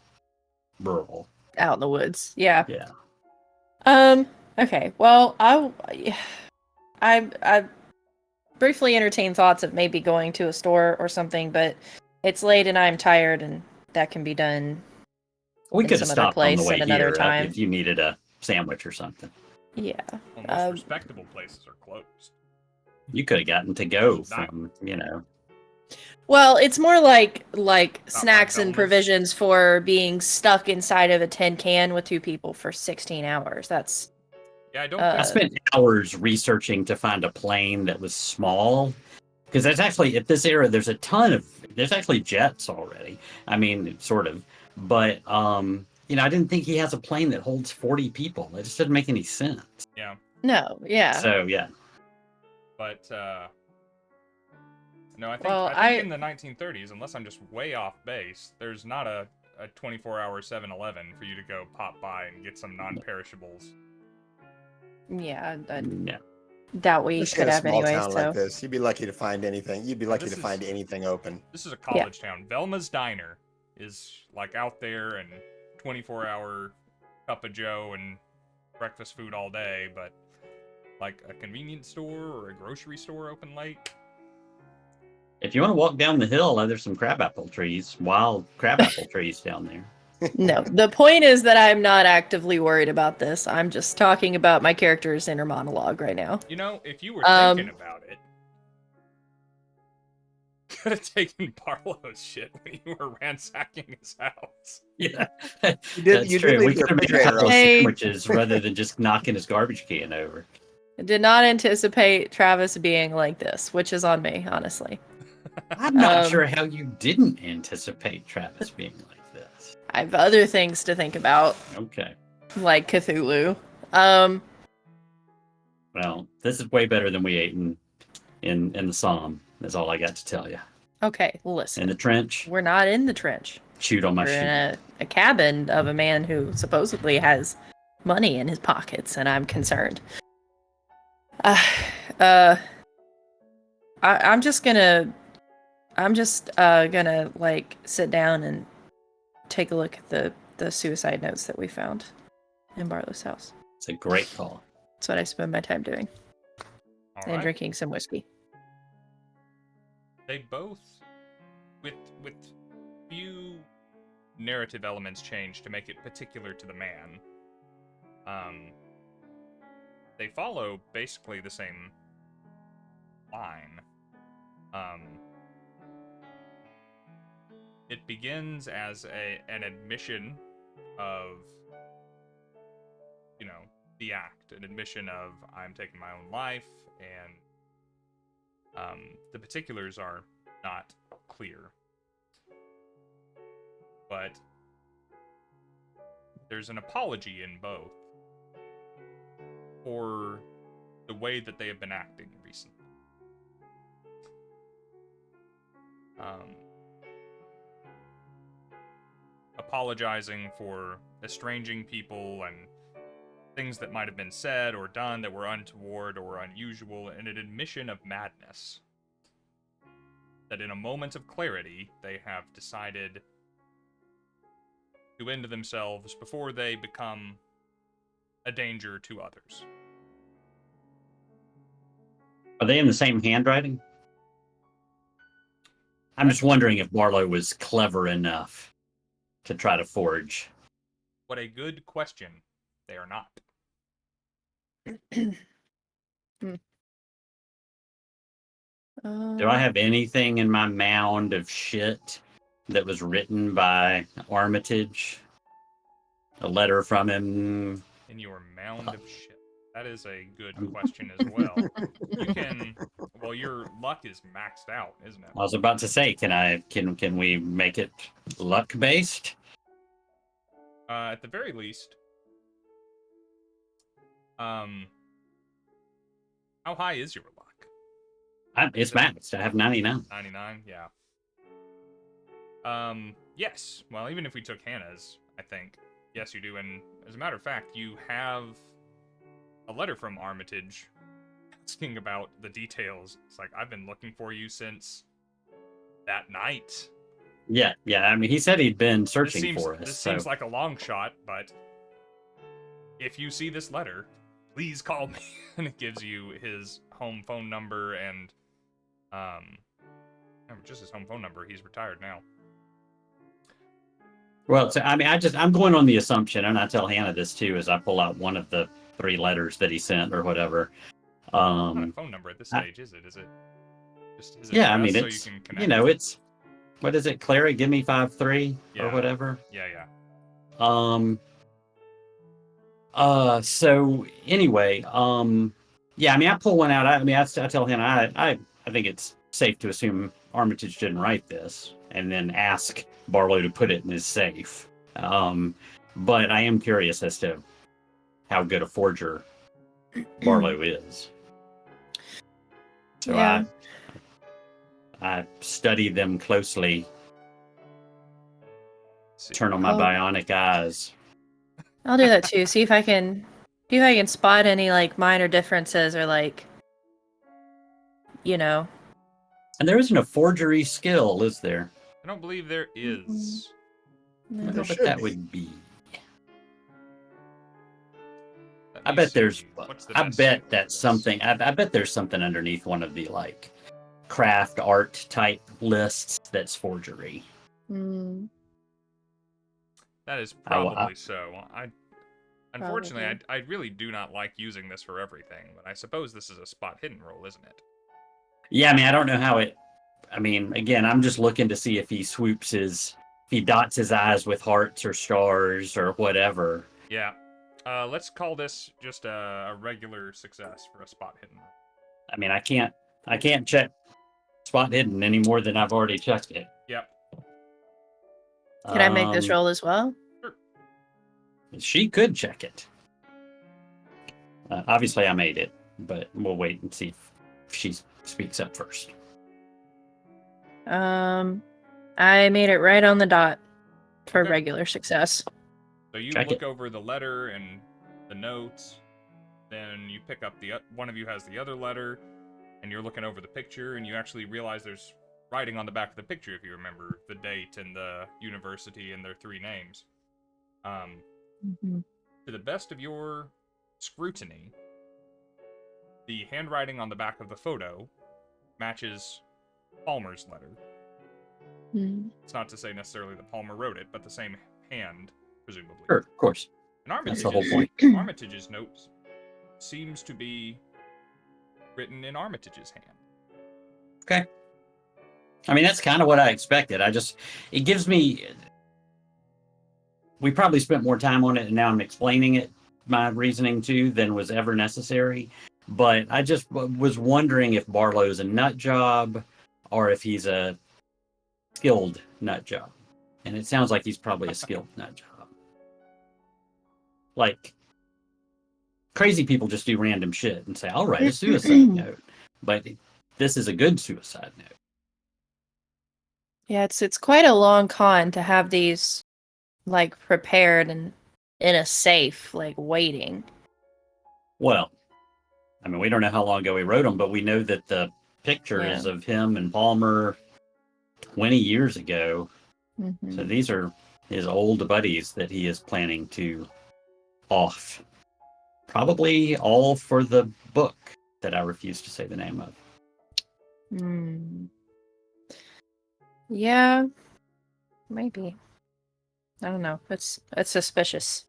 rural. Out in the woods. Yeah. Yeah. Okay. Well, I briefly entertained thoughts of maybe going to a store or something, but it's late and I'm tired, and that can be done. We could have stopped on the way at another here time. if you needed a sandwich or something. Yeah. Well, most respectable places are closed. You could have gotten to go from, Well, it's more like snacks and Velma's. provisions for being stuck inside of a tin can with 2 people for 16 hours. That's Yeah, I don't I think spent hours researching to find a plane that was small. Because there's actually, at this era, there's actually jets already. I mean, sort of. But, I didn't think he has a plane that holds 40 people. It just doesn't make any sense. Yeah. No, yeah. So, yeah. But no, I think in the 1930s, unless I'm just way off base, there's not a 24-hour 7-Eleven for you to go pop by and get some non-perishables. Yeah, Yeah. that we Especially could in a have small anyway. town So like this, you'd be lucky to find anything. You'd be lucky This to is- find anything open. This is a college town. Velma's Diner is out there and 24-hour cup of joe and breakfast food all day, but a convenience store or a grocery store open late. If you want to walk down the hill, there's some crabapple trees, wild crabapple trees down there. no, the point is that I'm not actively worried about this. I'm just talking about my character's inner monologue right now. If you were thinking about it, you could have taken Barlow's shit when you were ransacking his house. Yeah, You did that's true. leave We the could have made a refrigerator couple of open. sandwiches rather than just knocking his garbage can over. Did not anticipate Travis being like this, which is on me, honestly. I'm not sure how you didn't anticipate Travis being like this. I have other things to think about, Okay. like Cthulhu. Well, this is way better than we ate in the Somme. That's all I got to tell you. Okay, listen. In the trench, We're not in the trench. chewed on my We're shoe. in a cabin of a man who supposedly has money in his pockets, and I'm concerned. I'm just gonna like sit down and take a look at the suicide notes that we found in Barlow's house. It's a great call. That's what I spend my time doing. All And right. drinking some whiskey. They both, with few narrative elements changed to make it particular to the man. They follow basically the same line. It begins as an admission of, the act, an admission of I'm taking my own life, and the particulars are not clear. But there's an apology in both for the way that they have been acting recently. Apologizing for estranging people and things that might have been said or done that were untoward or unusual, and an admission of madness. That in a moment of clarity, they have decided to end themselves before they become a danger to others. Are they in the same handwriting? I'm just wondering if Barlow was clever enough to try to forge. What a good question. They are not. Do I have anything in my mound of shit that was written by Armitage? A letter from him? In your mound of shit. That is a good question as well. You can... Well, your luck is maxed out, isn't it? I was about to say, can we make it luck-based? At the very least... How high is your luck? It's maxed. I have 99. 99, yeah. Yes. Well, even if we took Hannah's, I think. Yes, you do. And as a matter of fact, you have a letter from Armitage asking about the details. It's like, I've been looking for you since that night. Yeah. I mean, he said he'd been searching for us. This seems like a long shot, but if you see this letter, please call me. And it gives you his home phone number and, just his home phone number. He's retired now. Well, so, I mean, I'm going on the assumption, and I tell Hannah this too, as I pull out one of the 3 letters that he sent or whatever. Not a phone number at this stage, is it? Is it just his yeah, I mean, so it's, you can connect? It's, what is it, Clara, give me 5-3 or whatever? Yeah. So anyway, yeah, I mean, I pull one out. I tell Hannah, I think it's safe to assume Armitage didn't write this, and then ask Barlow to put it in his safe. But I am curious as to how good a forger Barlow is. So Yeah. I study them closely, See. turn on my bionic eyes. I'll do that too. See if I can spot any like minor differences or like, And there isn't a forgery skill, is there? I don't believe there is. I There don't know should what that be. would be. Let I me bet see. there's. What's the I best bet name for that's this? something. I bet there's something underneath one of the like craft art type lists that's forgery. Mm, That is I will- probably so. Unfortunately, I really do not like using this for everything, but I suppose this is a spot hidden roll, isn't it? Yeah, I mean, I don't know how it. I mean, again, I'm just looking to see if he if he dots his I's with hearts or stars or whatever. Yeah. Let's call this just a regular success for a spot hidden. I mean, I can't check spot hidden any more than I've already checked it. Yep. Can I make this roll as well? She could check it. Obviously, I made it, but we'll wait and see if she speaks up first. I made it right on the dot for Okay. regular success. So you Check look it. over the letter and the notes, then you pick up one of you has the other letter, and you're looking over the picture, and you actually realize there's writing on the back of the picture, if you remember the date and the university and their 3 names. To the best of your scrutiny, the handwriting on the back of the photo matches Palmer's letter. It's not to say necessarily that Palmer wrote it, but the same hand, presumably. Sure, of course. And That's the whole point. Armitage's note seems to be written in Armitage's hand. Okay. I mean, that's kind of what I expected. It gives me. We probably spent more time on it, and now I'm explaining it, my reasoning too, than was ever necessary. But I just was wondering if Barlow's a nut job, or if he's a skilled nut job. And it sounds like he's probably a skilled nut job. Like, crazy people just do random shit and say, I'll write a suicide note. But this is a good suicide note. Yeah, it's quite a long con to have these like prepared and in a safe, like waiting. Well, I mean, we don't know how long ago he wrote them, but we know that the picture is of him and Palmer 20 years ago. So these are his old buddies that he is planning to off. Probably all for the book that I refuse to say the name of. Yeah, maybe. I don't know. It's suspicious.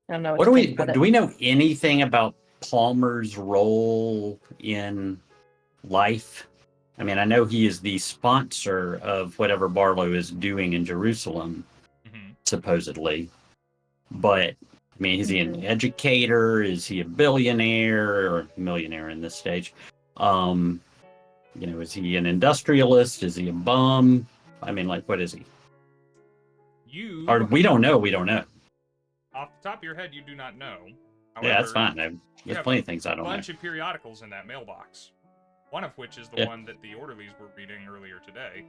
I don't know. What do we know anything about Palmer's role in life? I mean, I know he is the sponsor of whatever Barlow is doing in Jerusalem, supposedly. But, I mean, is he an educator? Is he a billionaire or millionaire in this stage? Is he an industrialist? Is he a bum? I mean, like, what is he? Or we don't know. We don't know. Off the top of your head, you do not know. However, yeah, that's fine. There's plenty of things I don't know. A bunch of periodicals in that mailbox. One of which is the one that the orderlies were reading earlier today.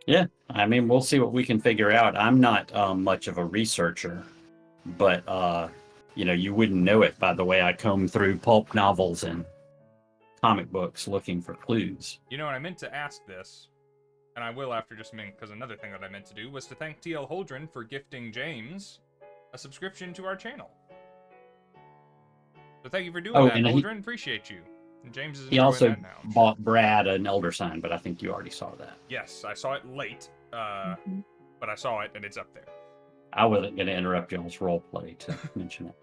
Yeah, I mean, we'll see what we can figure out. I'm not much of a researcher, but, you wouldn't know it by the way I comb through pulp novels and comic books looking for clues. And I meant to ask this, and I will after just a minute, because another thing that I meant to do was to thank TL Holdren for gifting James a subscription to our channel. So thank you for doing that, Holdren. Appreciate you. And James is he also that now. bought Brad an elder sign, but I think you already saw that. Yes, I saw it late, but I saw it and it's up there. I wasn't going to interrupt y'all's role play to mention it.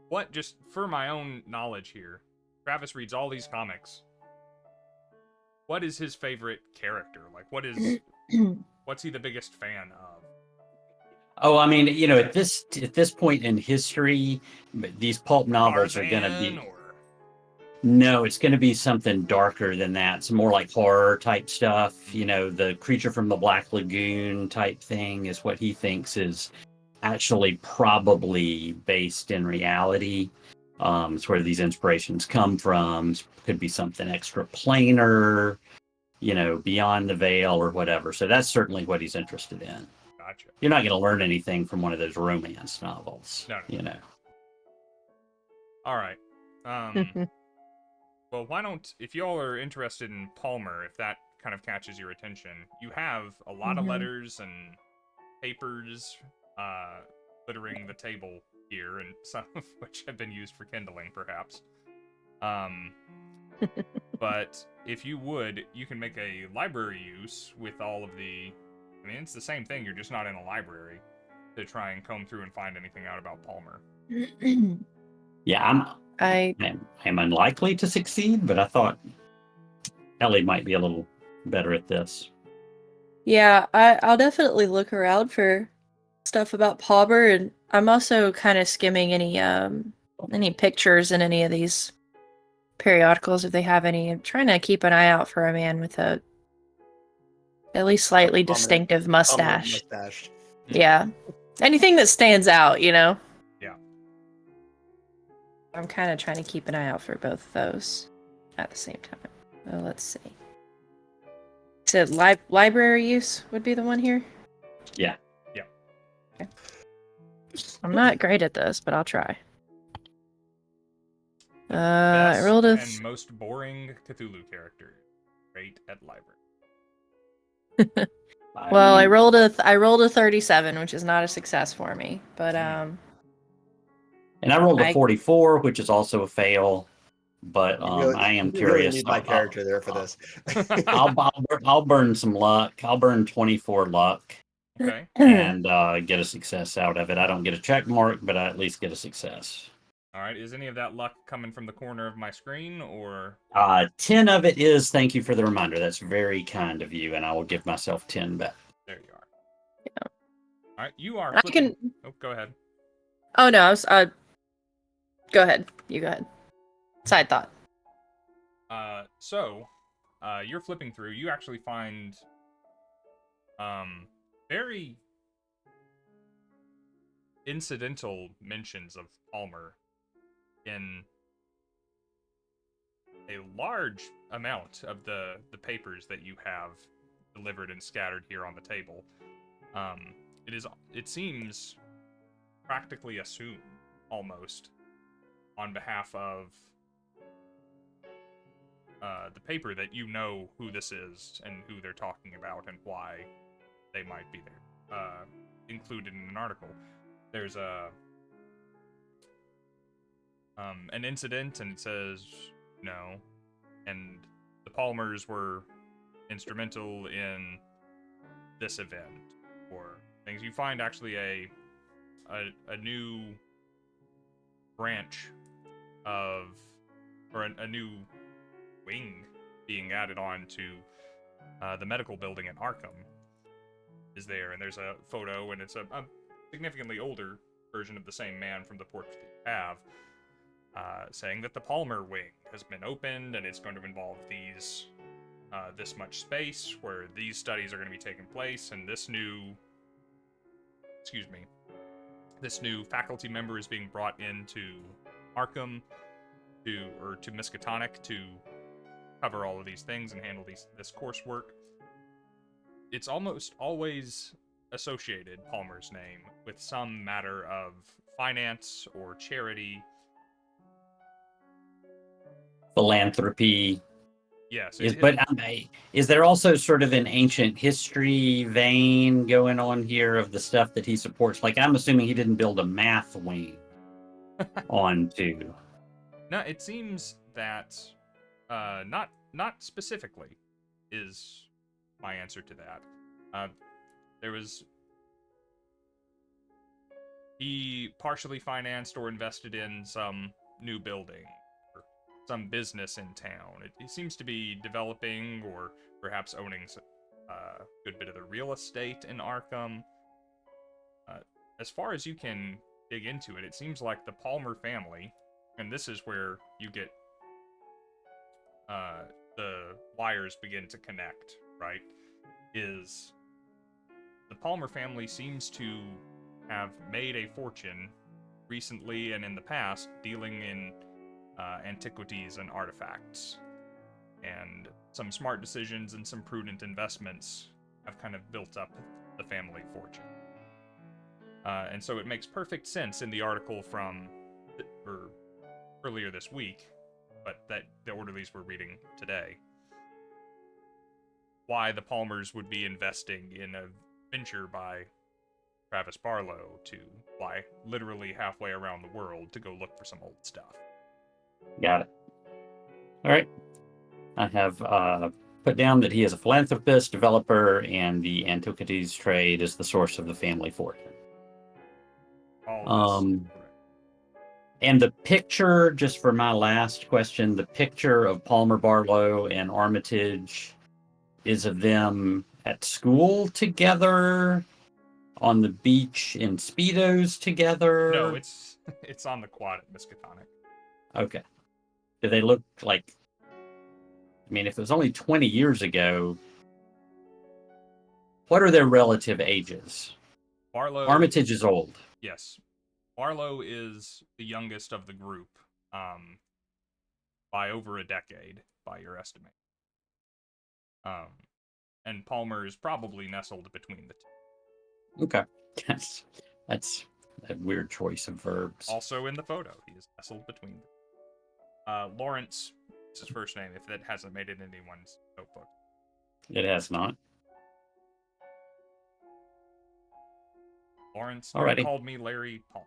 What, just for my own knowledge here, Travis reads all these comics. What is his favorite character? Like, what's he the biggest fan of? Oh, I mean, at this point in history, these pulp novels are going to be... No, it's going to be something darker than that. It's more like horror type stuff. The Creature from the Black Lagoon type thing is what he thinks is actually probably based in reality. It's where these inspirations come from. Could be something extra planar, beyond the veil or whatever. So that's certainly what he's interested in. Gotcha. You're not going to learn anything from one of those romance novels. No. All right. Well, why don't, if y'all are interested in Palmer, if that kind of catches your attention, you have a lot of letters and papers littering the table here, and some of which have been used for kindling, perhaps. But if you would, you can make a library use with all of the... I mean, it's the same thing, you're just not in a library, to try and comb through and find anything out about Palmer. Yeah, I'm unlikely to succeed, but I thought Ellie might be a little better at this. Yeah, I'll definitely look around for stuff about Palmer, and I'm also kind of skimming any pictures in any of these periodicals if they have any. I'm trying to keep an eye out for a man with a at least slightly Prominent- distinctive prominent mustache. mustache. Yeah. Anything that stands out, you know? Yeah. I'm kind of trying to keep an eye out for both of those at the same time. Well, let's see. So library use would be the one here? Yeah. Yeah. Okay. I'm not great at this, but I'll try. I Best rolled a and most boring Cthulhu character. Great at library. well, I mean, rolled a 37, which is not a success for me. But and I rolled a I 44, which is also a fail. But I am You really curious. need my character there for this. I'll burn some luck. I'll burn 24 luck Okay. and get a success out of it. I don't get a check mark, but I at least get a success. All right. Is any of that luck coming from the corner of my screen, or 10 of it is thank you for the reminder. That's very kind of you, and I will give myself 10 back. there you are? Yeah. All right. You are. I Flipping... can. Oh, go ahead. Oh no, I was. Go ahead. You go ahead. Side thought. So, you're flipping through. You actually find, very incidental mentions of Palmer in a large amount of the papers that you have delivered and scattered here on the table. It seems practically assumed, almost, on behalf of the paper that you know who this is and who they're talking about and why they might be there. Included in an article. There's an incident, and it says, and the Palmers were instrumental in this event, or things. You find actually a new branch of, or a new wing being added on to the medical building at Arkham is there, and there's a photo, and it's a significantly older version of the same man from the portrait that you have, saying that the Palmer wing has been opened, and it's going to involve this much space where these studies are going to be taking place, and this new faculty member is being brought into Arkham to Miskatonic to cover all of these things and handle this coursework. It's almost always associated, Palmer's name, with some matter of finance or charity. Philanthropy. Yes. Is there also sort of an ancient history vein going on here of the stuff that he supports? Like, I'm assuming he didn't build a math wing onto. No, it seems that not specifically is my answer to that. He partially financed or invested in some new building or some business in town. It seems to be developing or perhaps owning a good bit of the real estate in Arkham. As far as you can dig into it, it seems like the Palmer family, and this is where you get the wires begin to connect, right? Is the Palmer family seems to have made a fortune recently and in the past dealing in antiquities and artifacts. And some smart decisions and some prudent investments have kind of built up the family fortune. And so it makes perfect sense in the article from earlier this week, but that the orderlies were reading today, why the Palmers would be investing in a venture by Travis Barlow to fly literally halfway around the world to go look for some old stuff. Got it. All right. I have put down that he is a philanthropist, developer, and the antiquities trade is the source of the family fortune. And the picture, just for my last question, the picture of Palmer Barlow and Armitage is of them at school together, on the beach in Speedos together? No, it's on the quad at Miskatonic. Okay. Do they look like... I mean, if it was only 20 years ago, what are their relative ages? Barlow. Armitage is old. Yes. Barlow is the youngest of the group, by over a decade, by your estimate. And Palmer is probably nestled between the two. Okay. That's a weird choice of verbs. Also in the photo, he is nestled between them. Lawrence is his first name, if that hasn't made it in anyone's notebook. It has not. Lawrence Alrighty. called me Larry Palmer.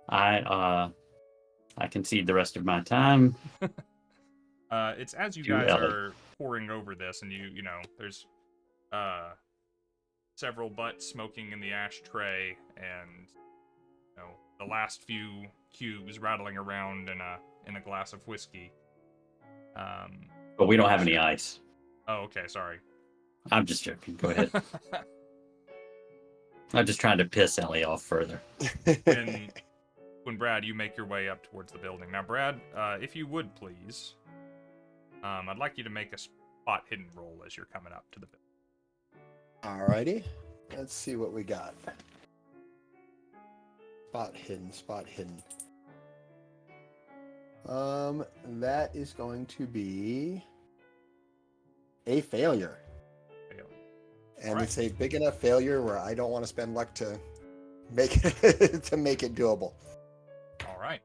I concede the rest of my time. It's as you To guys Ellie. are poring over this, and you know, there's several butts smoking in the ashtray, and you know, the last few cubes rattling around in a glass of whiskey. But we don't have any ice. Oh, okay, sorry. I'm just joking. Go ahead. I'm just trying to piss Ellie off further. When Brad, you make your way up towards the building. Now, Brad, if you would please, I'd like you to make a spot hidden roll as you're coming up to the building. Alrighty. Let's see what we got. Spot hidden, spot hidden. That is going to be a failure. And Alright. it's a big enough failure where I don't want to spend luck to make it doable. All right.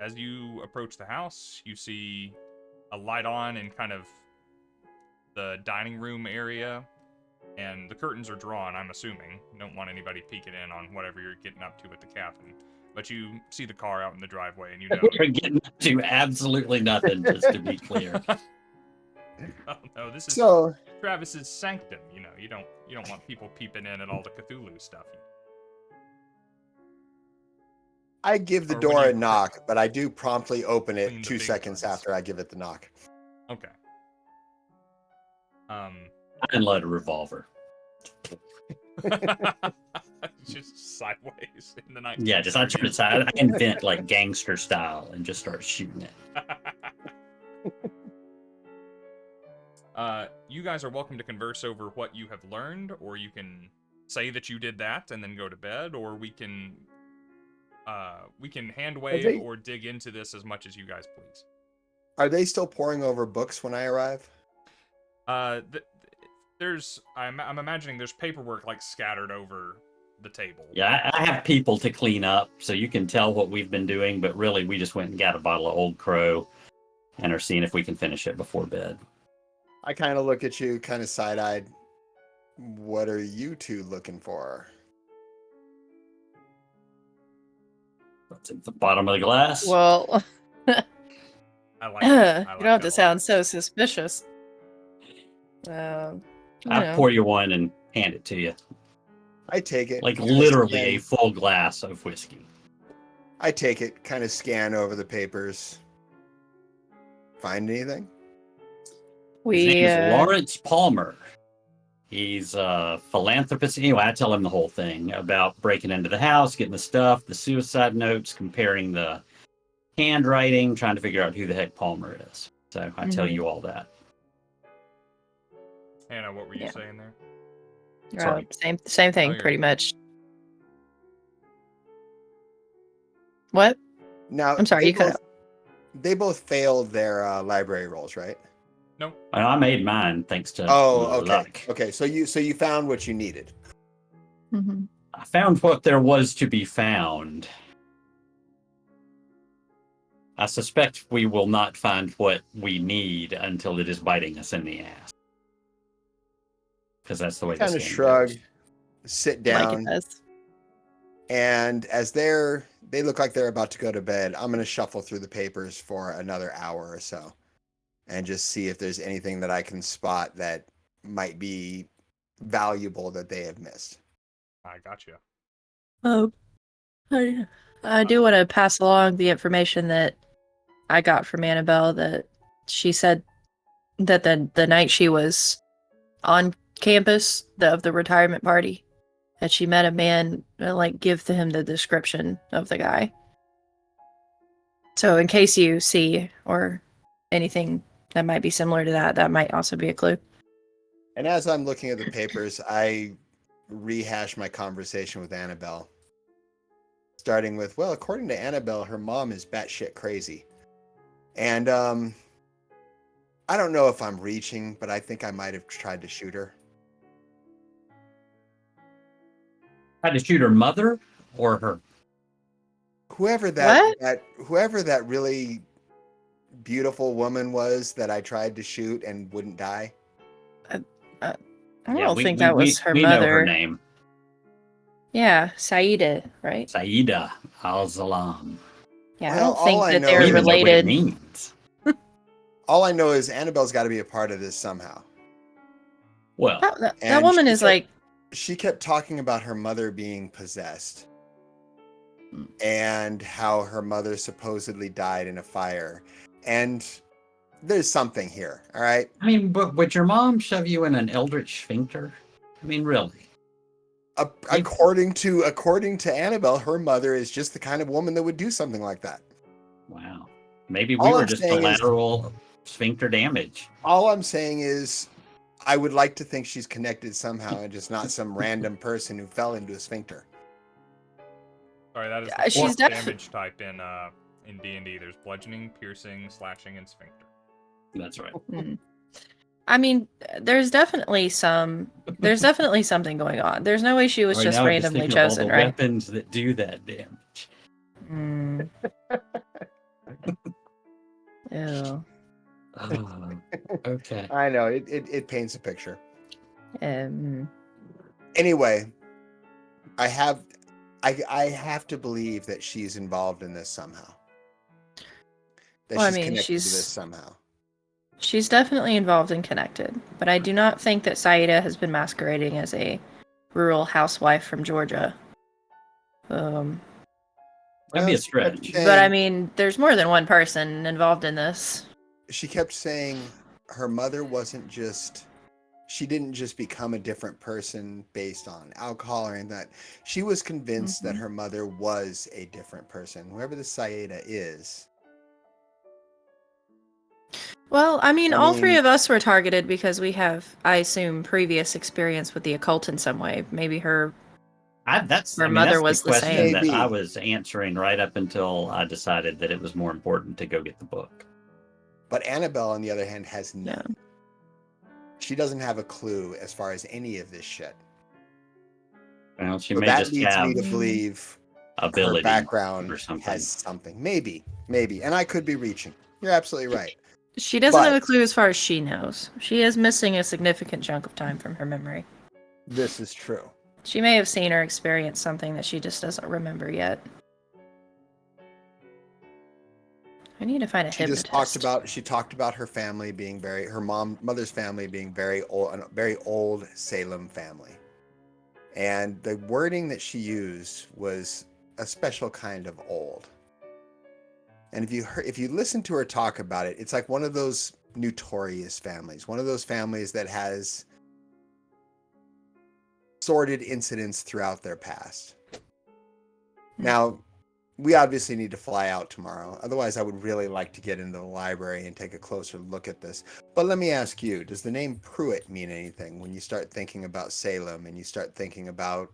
As you approach the house, you see a light on in kind of the dining room area, and the curtains are drawn, I'm assuming. You don't want anybody peeking in on whatever you're getting up to at the cabin. But you see the car out in the driveway, and you know... We're getting to absolutely nothing, just to be clear. Oh, no, this is So Travis's sanctum, you know. You don't want people peeping in at all the Cthulhu stuff. I give the Or when door you- a knock, but I do promptly open Clean it the 2 big seconds ones. after I give it the knock. Okay. I didn't load a revolver. Just sideways in the night. Yeah, just I try to I invent like gangster style and just start shooting it. You guys are welcome to converse over what you have learned, or you can say that you did that and then go to bed, or we can hand wave they- or dig into this as much as you guys please. Are they still poring over books when I arrive? There's I'm imagining there's paperwork like scattered over the table. Yeah, I have people to clean up, so you can tell what we've been doing, but really we just went and got a bottle of Old Crow and are seeing if we can finish it before bed. I kind of look at you, kind of side-eyed. What are you two looking for? What's at the bottom of the glass? Well, I like you that. don't have to sound so suspicious. I'll know. pour you one and hand it to you. I take it. Like kinda literally a scan- full glass of whiskey. I take it, kind of scan over the papers. Find anything? His We name is Lawrence Palmer. He's a philanthropist. Anyway, I tell him the whole thing about breaking into the house, getting the stuff, the suicide notes, comparing the handwriting, trying to figure out who the heck Palmer is. So I tell you all that. Hannah, what were you Yeah. saying there? Sorry. same thing, you're pretty good. much. What? Now, I'm sorry, they you cut both- They both failed their library rolls, right? Nope. Well, I made mine thanks to Oh, okay. luck. Okay, so you found what you needed. Mm-hmm. I found what there was to be found. I suspect we will not find what we need until it is biting us in the ass. Because that's the way Kind this of game shrug, goes. sit Like down, it does. and as they look like they're about to go to bed, I'm going to shuffle through the papers for another hour or so and just see if there's anything that I can spot that might be valuable that they have missed. I got you. Oh, I do want to pass along the information that I got from Annabelle, that she said that the night she was on campus of the retirement party, that she met a man like give to him the description of the guy. So in case you see or anything that might be similar to that, that might also be a clue. And as I'm looking at the papers, I rehash my conversation with Annabelle. Starting with, well, according to Annabelle, her mom is batshit crazy. And I don't know if I'm reaching, but I think I might have tried to shoot her. Tried to shoot her mother or her? Whoever that really beautiful woman was that I tried to shoot and wouldn't die. I don't think that was her we mother. know her name. Yeah, Saida, right? Saida al-Salam. Yeah, Well, I don't think that We they're even know what it related. means. All I know is Annabelle's got to be a part of this somehow. Well, That And woman is like, she kept talking about her mother being possessed Hmm. and how her mother supposedly died in a fire. And there's something here, all right? I mean, but would your mom shove you in an eldritch sphincter? I mean, really? According to Annabelle, her mother is just the kind of woman that would do something like that. Wow. Maybe we All were I'm just saying is- collateral sphincter damage. All I'm saying is I would like to think she's connected somehow and just not some random person who fell into a sphincter. Sorry, that is Yeah, the she's fourth def- damage type in D&D. There's bludgeoning, piercing, slashing, and sphincter. That's right. I mean, there's definitely something going on. There's no way she was Right just now, I'm just randomly thinking of all chosen, the right? weapons that do that damage. Mm. Ew. Oh, okay. I know, it paints a picture. Um, Anyway, I have to believe that she's involved in this somehow. That Well, I she's mean, connected to she's- this somehow. she's definitely involved and connected, but I do not think that Saida has been masquerading as a rural housewife from Georgia. That'd be a She kept stretch. saying- But I mean, there's more than one person involved in this. she kept saying her mother wasn't just, she didn't just become a different person based on alcohol or anything like that. She was convinced that her mother was a different person, whoever the Saida is. Well, I mean, I all three mean- of us were targeted because we have, I assume, previous experience with the occult in some way. Maybe her. That's Her mother that's was the the question same. that I Maybe. was answering right up until I decided that it was more important to go get the book. But Annabelle, on the other hand, has Yeah. none. She doesn't have a clue as far as any of this shit. Well, she So may that just leads have me to believe her ability background or something. has something. Maybe. And I could be reaching. You're absolutely right. She doesn't have a But- clue as far as she knows. She is missing a significant chunk of time from her memory. This is true. She may have seen or experienced something that she just doesn't remember yet. I need to find a She hypnotist. just talked about her family being her mother's family being very old Salem family. And the wording that she used was a special kind of old. And if you listen to her talk about it, it's like one of those notorious families, one of those families that has sordid incidents throughout their past. Now, we obviously need to fly out tomorrow. Otherwise, I would really like to get into the library and take a closer look at this. But let me ask you, does the name Pruitt mean anything when you start thinking about Salem and you start thinking about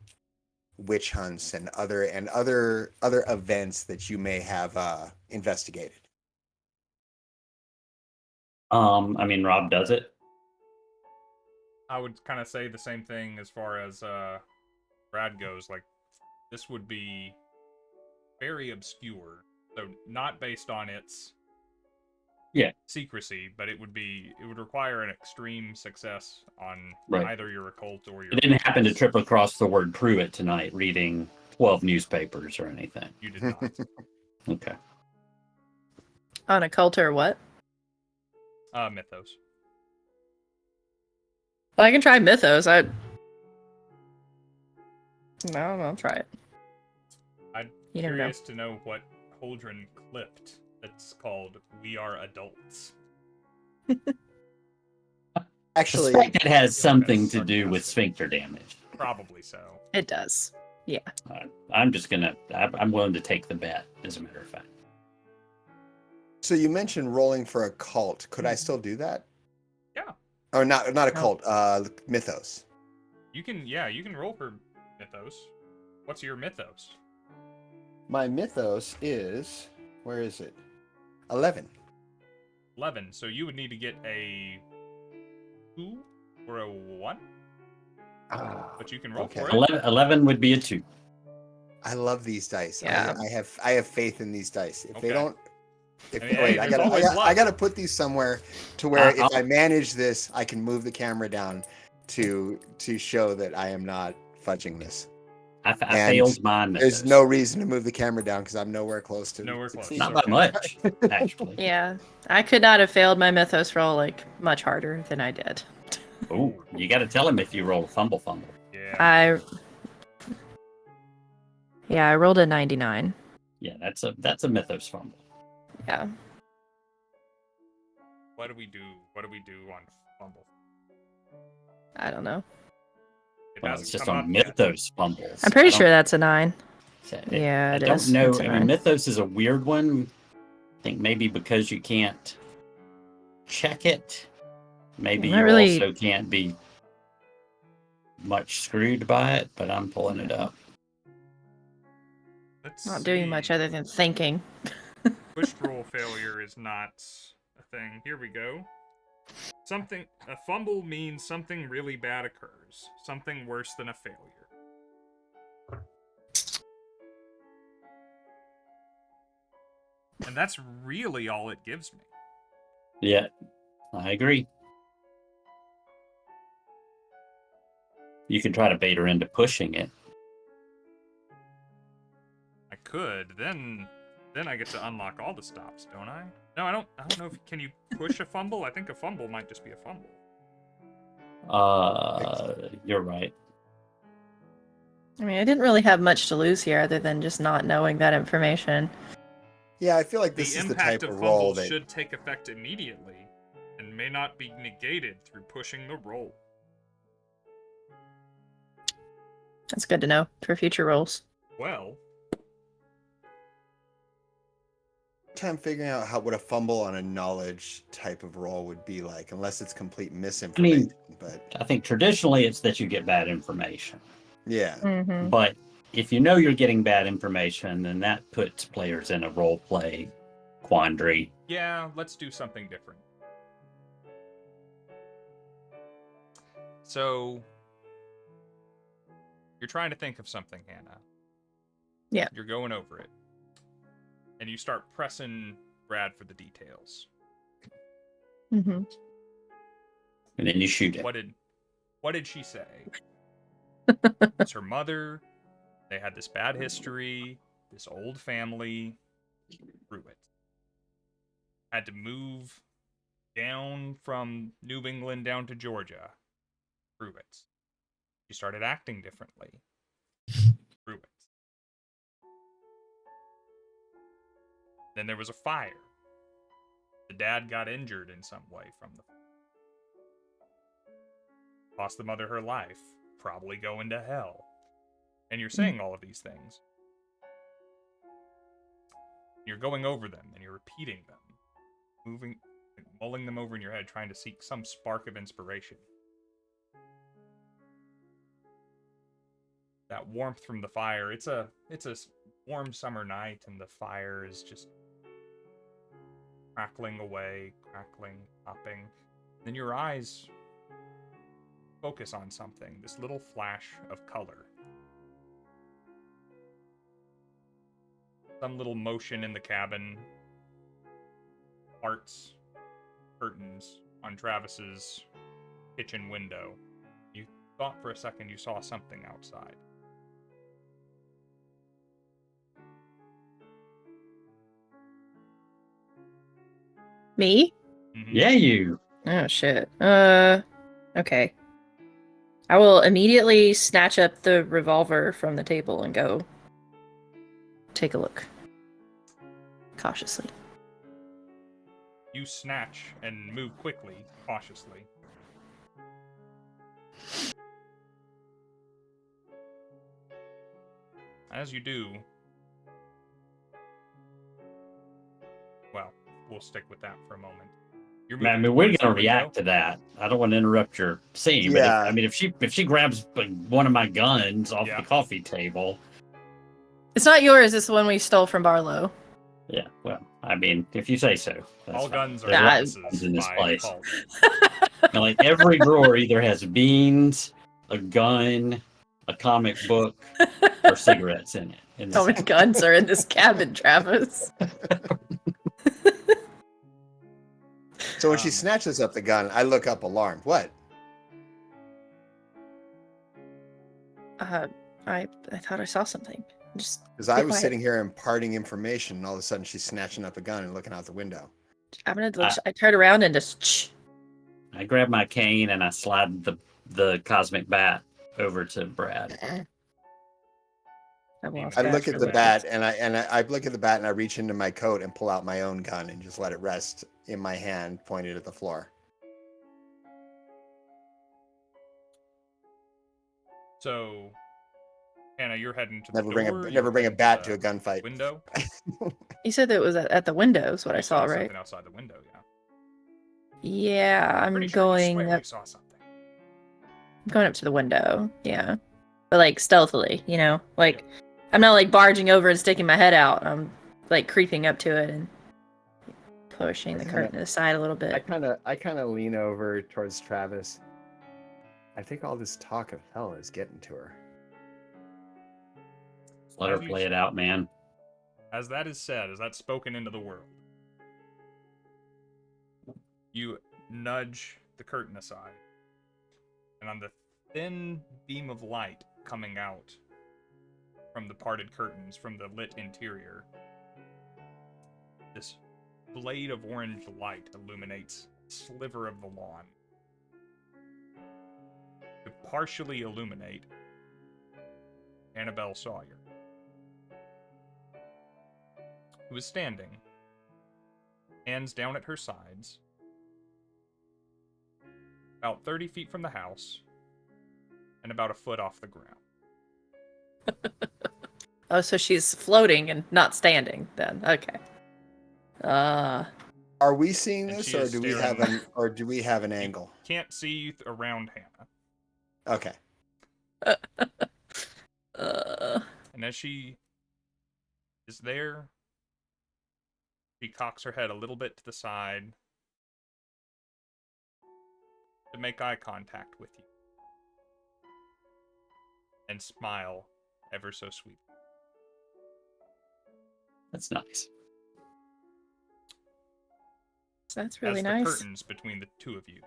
witch hunts and other events that you may have investigated? I mean, Rob does it. I would kind of say the same thing as far as Brad goes. Like, this would be very obscure, so not based on its secrecy, but it would require an extreme success on Right. either your occult or your. It didn't happen to trip across the word Pruitt tonight reading 12 newspapers or anything. You did not. Okay. On occult or what? Mythos. Well, I can try Mythos. No, I'll try it. I'm You never know. curious to know what Holdren clipped that's called "We Are Adults." Actually, suspect it has like something that's to do with sarcastic. sphincter damage. Probably so. It does. Yeah. I'm just gonna. I'm willing to take the bet. As a matter of fact. so you mentioned rolling for a cult. Could I still do that? Yeah. Or not a No. cult, mythos. You can roll for mythos. What's your mythos? My mythos is, where is it? 11. 11. So you would need to get a 2 or a 1, but you can roll okay. for it. 11 would be a 2. I love these dice. Yeah. I have faith in these dice. If they Okay. don't, if I mean, hey, wait, there's always I luck. gotta put these somewhere to where if I'll- I manage this, I can move the camera down to show that I am not fudging this. I And failed mine. There's no reason to move the camera down because I'm nowhere close to Nowhere close. succeeding. Not by Okay. much, actually. Yeah. I could not have failed my mythos roll like much harder than I did. Oh, you got to tell him if you roll a fumble. Yeah. I rolled a 99. Yeah, that's a mythos fumble. Yeah. What do we do? What do we do on fumble? I don't know. It Well, hasn't it's just come on up yet. mythos fumbles. I'm pretty sure that's a 9. I Yeah, it don't is. know. It's a I mean, 9. mythos is a weird one. I think maybe because you can't check it. Maybe Not you really- also can't be much screwed by it. But I'm pulling it up. Let's Not doing see. much other than thinking. Pushed roll failure is not a thing. Here we go. A fumble means something really bad occurs. Something worse than a failure. And that's really all it gives me. Yeah, I agree. You can try to bait her into pushing it. I could. Then I get to unlock all the stops, don't I? No, I don't know if can you push a fumble? I think a fumble might just be a fumble. You're right. I mean, I didn't really have much to lose here other than just not knowing that information. Yeah, I feel like this The is the impact type of of roll fumbles that should take effect immediately and may not be negated through pushing the roll. That's good to know for future rolls. Well, time figuring out what a fumble on a knowledge type of roll would be like, unless it's complete misinformation. But I think traditionally it's that you get bad information. yeah, Mm-hmm. But if you know you're getting bad information, then that puts players in a role play quandary. yeah, let's do something different. So, you're trying to think of something, Hannah. Yeah. You're going over it. And you start pressing Brad for the details. Mm-hmm. And then you shoot it. What did she say? It's her mother. They had this bad history, this old family. Through it. Had to move down from New England down to Georgia. Through it. She started acting differently. Through it. Then there was a fire. The dad got injured in some way from the fire. Cost the mother her life. Probably going to hell. And you're saying all of these things. You're going over them and you're repeating them. Mulling them over in your head, trying to seek some spark of inspiration. That warmth from the fire. It's a warm summer night and the fire is just crackling away, crackling, popping. Then your eyes focus on something, this little flash of color. Some little motion in the cabin. Arts, curtains on Travis's kitchen window. You thought for a second you saw something outside. Me? Mhm. Yeah, you. Oh, shit. Okay. I will immediately snatch up the revolver from the table and go take a look. Cautiously. You snatch and move quickly, cautiously. as you do, well, we'll stick with that for a moment. You're I moving mean, we're towards gonna the react to that. I don't want to interrupt your scene, but Yeah. if she grabs like, one of my guns off Yeah. the coffee table, It's not yours. It's the one we stole from Barlow. yeah. Well, I mean, if you say so. That's All fine. guns are There's lots of glasses guns in this by place. default. And, like every drawer either has beans, a gun, a comic book, or cigarettes in it. In How this many guns are in this cabin, Travis? So when she Um, snatches up the gun, I look up alarmed. What? I thought I saw something. Just Because I be was quiet. sitting here imparting information, and all of a sudden she's snatching up a gun and looking out the window. I'm gonna. I turned around and just. Shh. I grab my cane and I slide the cosmic bat over to Brad. I've lost I That's look track at of the it. bat I look at the bat and I reach into my coat and pull out my own gun and just let it rest in my hand, pointed at the floor. So, Hannah, you're heading to the Never door. bring you're a heading bat to the a gunfight. window. You said that it was at the window. Is what I You saw, right? Something outside the window, yeah. Yeah, I'm Pretty sure you going swear up. you saw something. I'm going up to the window. Yeah, but like stealthily, you know, like I'm not like barging over and sticking my head out. I'm like creeping up to it and pushing the curtain to the side a little bit. I kind of lean over towards Travis. I think all this talk of hell is getting to her. Let her As you- play it out, man. As that is said, as that's spoken into the world, you nudge the curtain aside, and on the thin beam of light coming out from the parted curtains, from the lit interior, this blade of orange light illuminates a sliver of the lawn. To partially illuminate Annabelle Sawyer, who is standing, hands down at her sides, about 30 feet from the house, and about a foot off the ground. Oh, so she's floating and not standing then. Okay. Are we seeing And this, she or is do we have an angle? Can't see around Hannah. Okay. And as she is there, she cocks her head a little bit to the side to make eye contact with you. And smile ever so sweetly. That's nice. That's really as nice. the curtains between the two of you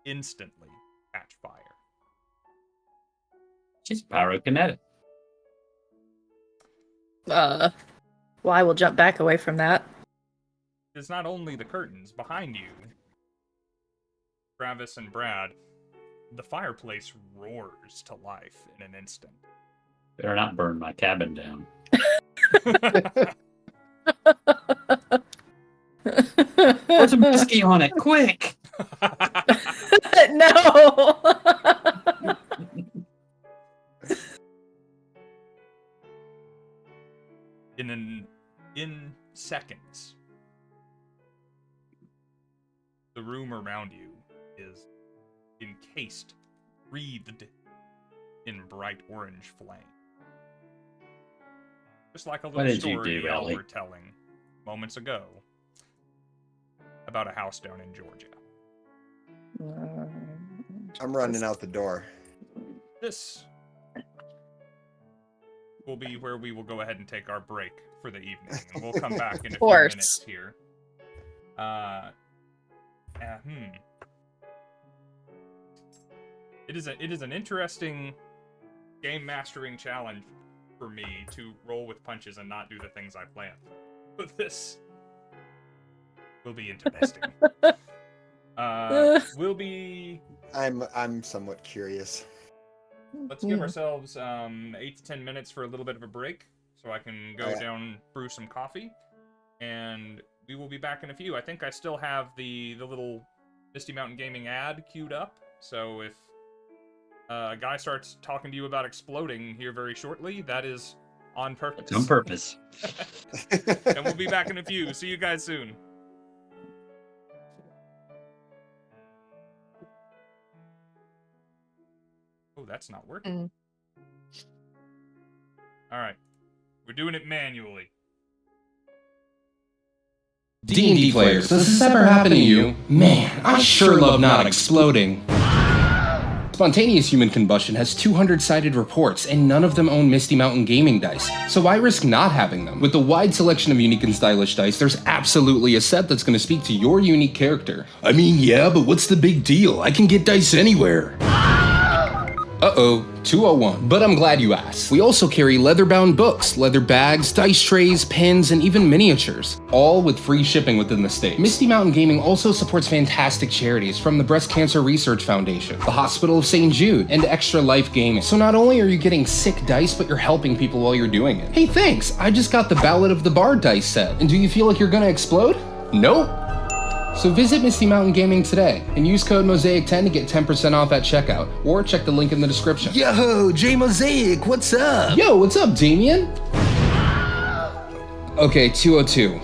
instantly catch fire. She's pyrokinetic. Well, I will jump back away from that. It's not only the curtains behind you, Travis and Brad. The fireplace roars to life in an instant. Better not burn my cabin down. Put some whiskey on it, quick! No. In seconds, the room around you is encased, wreathed in bright orange flame. Just like a What little did you story do, y'all Ellie? were telling moments ago about a house down in Georgia. I'm running out the door. This will be where we will go ahead and take our break for the evening, and we'll come back in a few course. minutes here. It is an interesting game mastering challenge for me to roll with punches and not do the things I planned. But this will be interesting. We'll be. I'm somewhat curious. Let's give ourselves 8 to 10 minutes for a little bit of a break, so I can go Okay. down, brew some coffee, and we will be back in a few. I think I still have the little Misty Mountain Gaming ad queued up, so if a guy starts talking to you about exploding here very shortly. That is on purpose. It's on purpose. And we'll be back in a few. See you guys soon. Oh, that's not working. All right. We're doing it manually. D&D players, does this ever happen to you? Man, I sure love not exploding. Spontaneous human combustion has 200-sided reports, and none of them own Misty Mountain gaming dice, so why risk not having them? With the wide selection of unique and stylish dice, there's absolutely a set that's going to speak to your unique character. I mean, yeah, but what's the big deal? I can get dice anywhere. Uh-oh, 201. But I'm glad you asked. We also carry leather-bound books, leather bags, dice trays, pins, and even miniatures, all with free shipping within the state. Misty Mountain Gaming also supports fantastic charities from the Breast Cancer Research Foundation, the Hospital of St. Jude, and Extra Life Gaming. So not only are you getting sick dice, but you're helping people while you're doing it. Hey, thanks! I just got the Ballad of the Bard dice set. And do you feel like you're gonna explode? Nope. So visit Misty Mountain Gaming today and use code MOSAIC10 to get 10% off at checkout, or check the link in the description. Yo, J Mosaic, what's up? Yo, what's up, Damien? Okay, 202.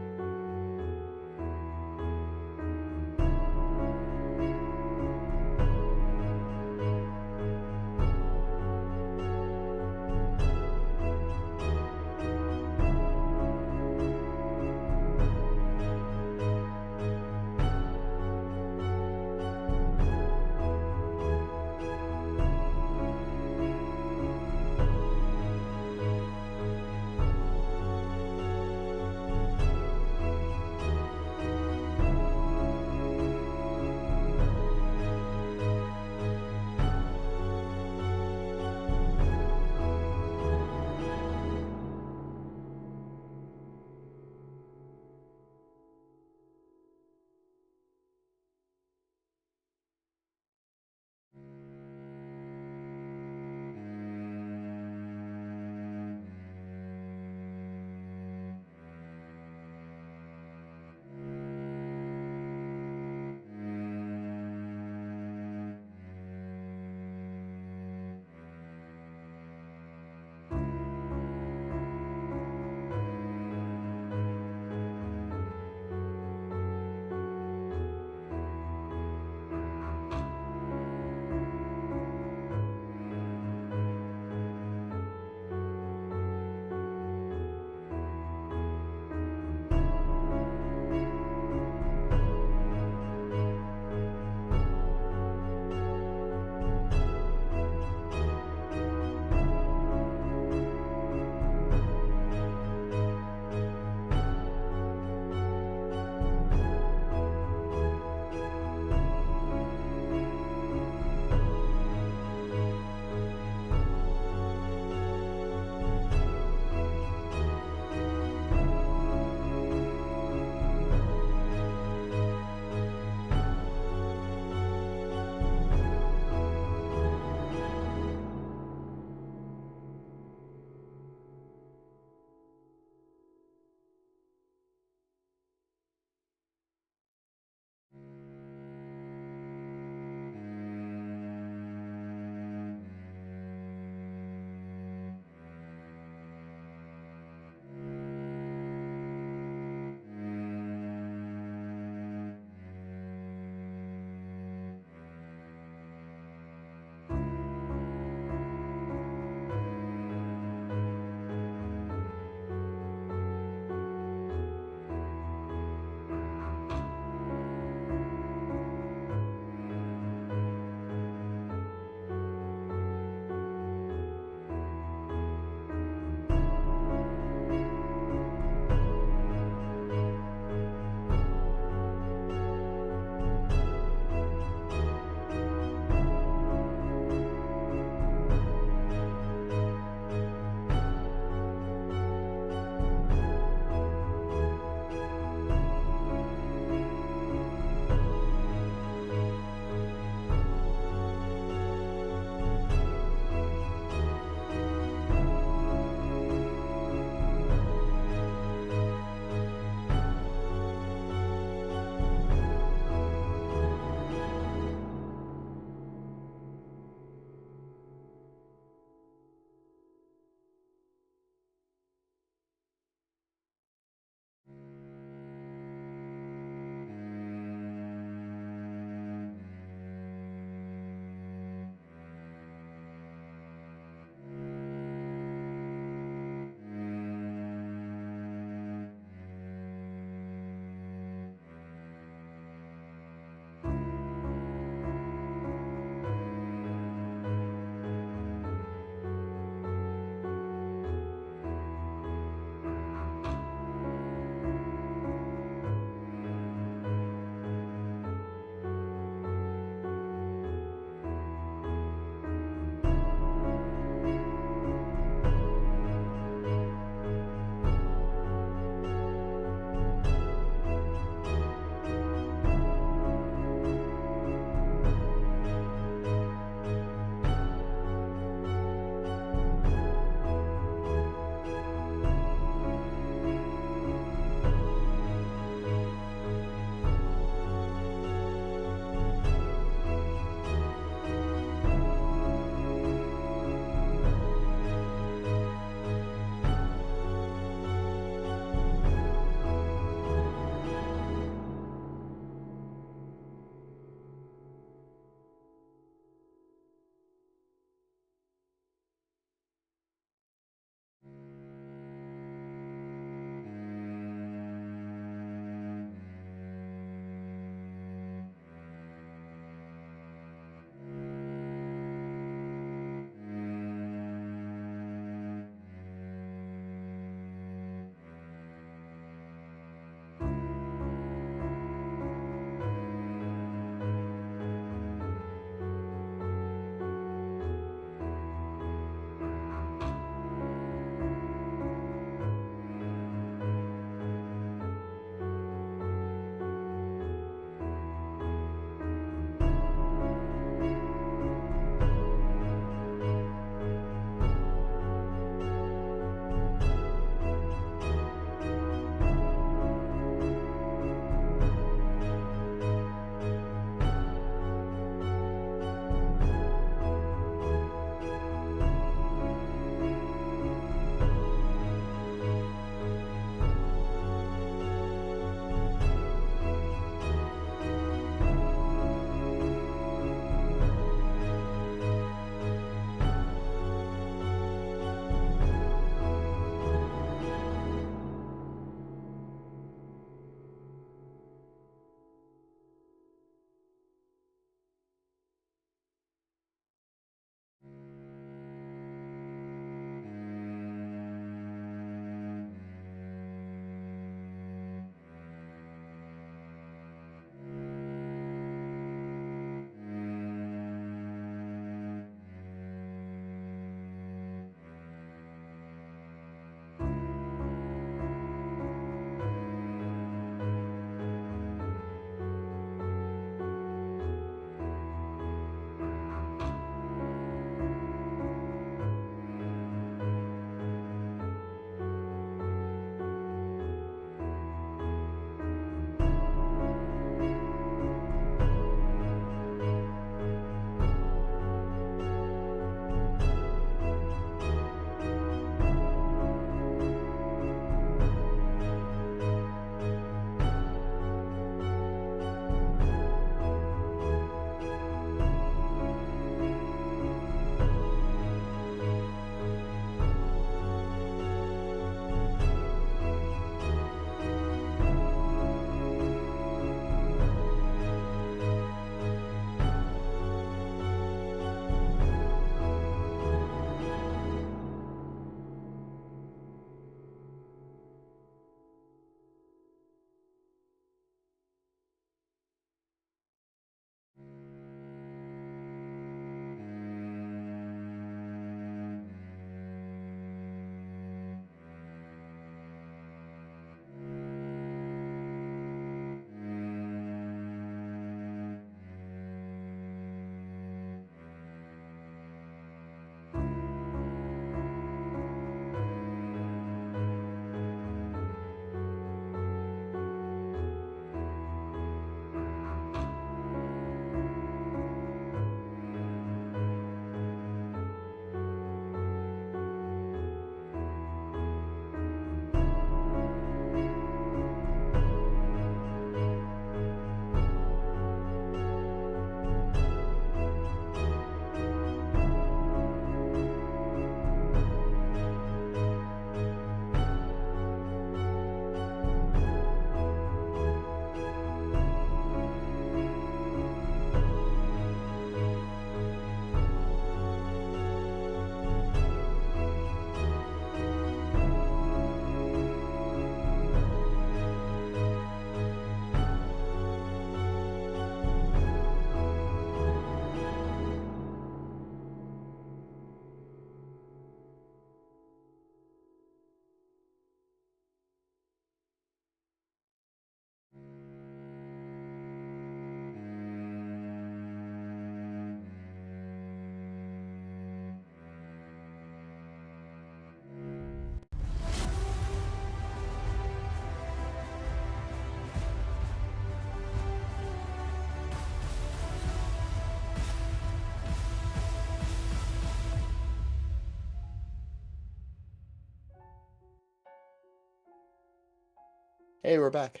Hey, we're back.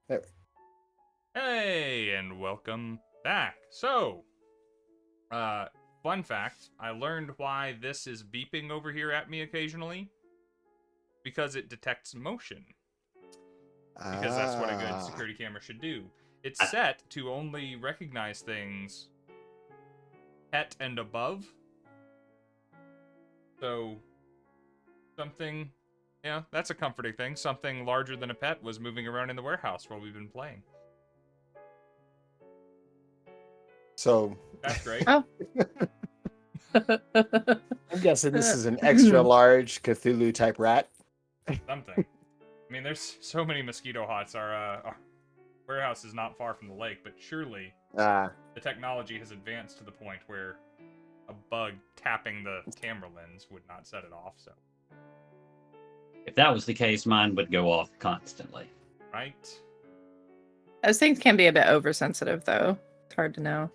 There. Hey, and welcome back. So, fun fact, I learned why this is beeping over here at me occasionally. Because it detects motion. Because that's what a good security camera should do. It's set to only recognize things pet and above. So, something, yeah, that's a comforting thing. Something larger than a pet was moving around in the warehouse while we've been playing. So That's great. Oh. I'm guessing this is an extra large Cthulhu type rat. Something. I mean, there's so many mosquito hots. Our warehouse is not far from the lake, but surely the technology has advanced to the point where a bug tapping the camera lens would not set it off. So, If that was the case, mine would go off constantly. right? Those things can be a bit oversensitive, though. It's hard to know.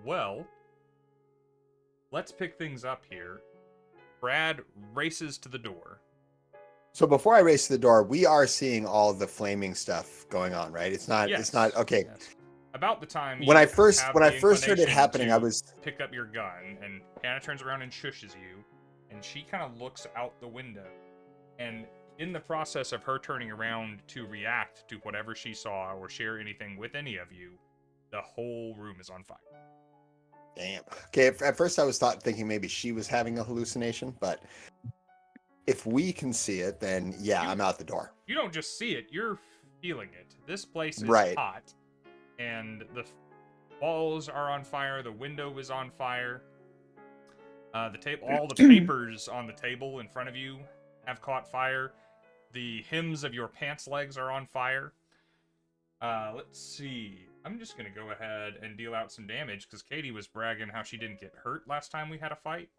Well, let's pick things up here. Brad races to the door. So before I race to the door, we are seeing all the flaming stuff going on, right? It's not. Yes. It's not okay. Yes. About the time When I you first have when I the first heard it inclination happening, I to was pick up your gun, and Hannah turns around and shushes you, and she kind of looks out the window, and in the process of her turning around to react to whatever she saw or share anything with any of you, the whole room is on fire. damn. Okay, at first I was thinking maybe she was having a hallucination, but if we can see it, then yeah, I'm out the door. You don't just see it, you're feeling it. This place is Right. hot, and the walls are on fire, the window is on fire. All the papers on the table in front of you have caught fire. The hems of your pants legs are on fire. Let's see. I'm just gonna go ahead and deal out some damage, because Katie was bragging how she didn't get hurt last time we had a fight.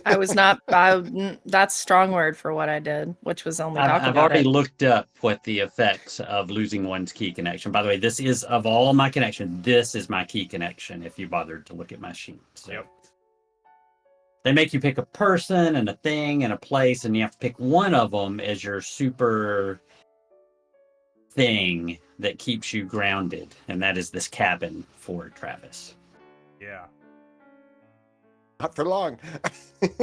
I was not. That's a strong word for what I did, which was only talk I've about already it. looked up what the effects of losing one's key connection. By the way, this is of all my connection. This is my key connection. If you bothered to look at my sheet, so. Yep. They make you pick a person and a thing and a place, and you have to pick one of them as your super thing that keeps you grounded, and that is this cabin for Travis. Yeah. Not for long. Mike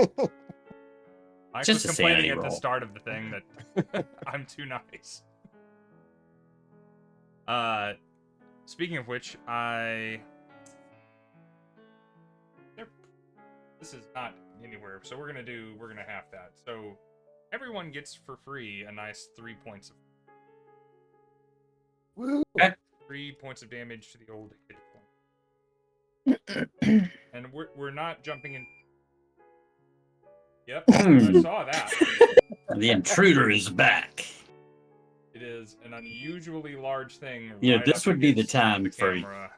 Just was a complaining sanity at the roll. start of the thing that I'm too nice. Speaking of which, this is not anywhere, so we're gonna have that. So everyone gets for free a nice 3 points of Woo. 3 points of damage to the old hit point. And we're not jumping in. Yep, I saw that. The intruder is back. It is an unusually large thing. You know, right this up would be the against time the for camera.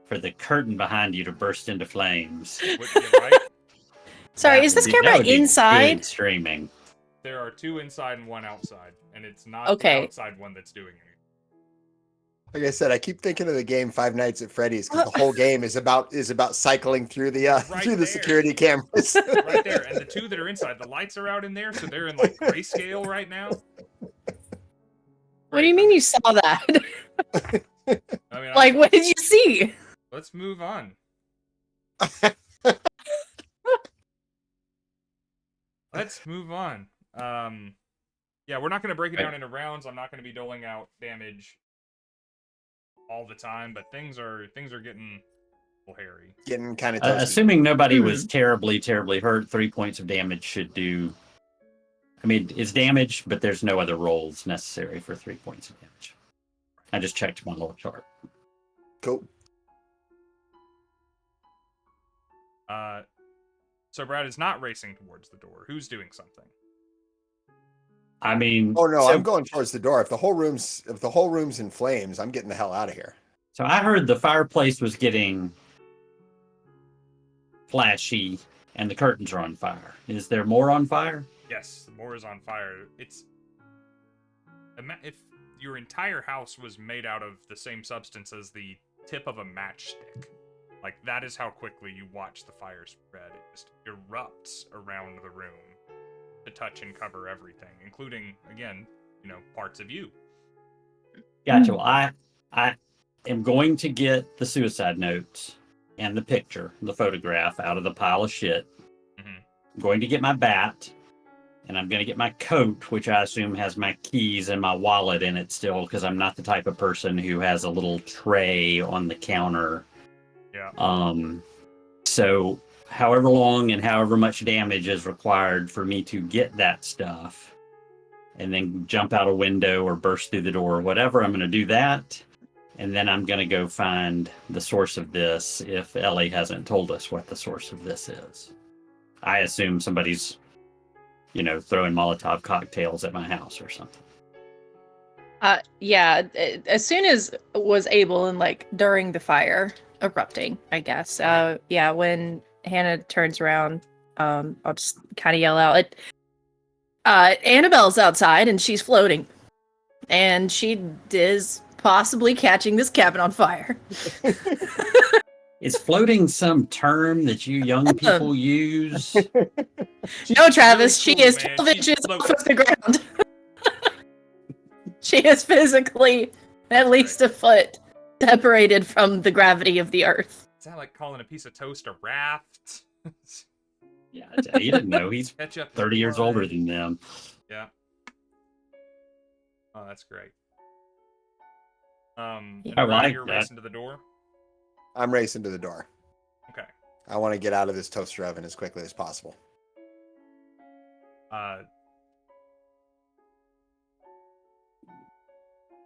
for the curtain behind you to burst into flames. What, yeah, right? Sorry, That is this would be- that camera would be inside? good streaming. There are 2 inside and 1 outside, and it's not Okay. the outside one that's doing it. Like I said, I keep thinking of the game Five Nights at Freddy's because the whole game is about cycling through the Right through the there. security cameras. Right there, and the 2 that are inside, the lights are out in there, so they're in like grayscale right now. What do you mean you saw that? I mean, Like, what did you see? let's move on. Let's move on. Yeah, we're not going to break it down into rounds. I'm not going to be doling out damage all the time, but things are getting a little hairy. Getting kind of toasty. Assuming nobody was terribly, terribly hurt, 3 points of damage should do. I mean, it's damage, but there's no other rolls necessary for 3 points of damage. I just checked my little chart. Cool. So Brad is not racing towards the door. Who's doing something? I mean, Oh no, so, I'm going towards the door. If the whole room's in flames, I'm getting the hell out of here. so I heard the fireplace was getting flashy and the curtains are on fire. Is there more on fire? Yes, more is on fire. It's if your entire house was made out of the same substance as the tip of a matchstick. Like, that is how quickly you watch the fire spread. It just erupts around the room. to touch and cover everything, including, again, parts of you. Gotcha. Well, I am going to get the suicide notes and the picture, the photograph out of the pile of shit. Mhm. I'm going to get my bat, and I'm going to get my coat, which I assume has my keys and my wallet in it still, because I'm not the type of person who has a little tray on the counter. Yeah. So however long and however much damage is required for me to get that stuff and then jump out a window or burst through the door or whatever, I'm going to do that. And then I'm going to go find the source of this if Ellie hasn't told us what the source of this is. I assume somebody's, throwing Molotov cocktails at my house or something. Yeah, as soon as was able and during the fire erupting, I guess. Yeah, when Hannah turns around, I'll just kind of yell out, Annabelle's outside and she's floating. And she is possibly catching this cabin on fire. Is floating some term that you young people use? No, Travis, really she is cool, 12 man. inches She's off of the ground. She is physically at least a foot separated from the gravity of the earth. Is that like calling a piece of toast a raft? Yeah, you didn't know. He's Catch up 30 years blood. older than them. Yeah. Oh, that's great. I Brad, like you're that. racing to the door. I'm racing to the door. Okay. I want to get out of this toaster oven as quickly as possible.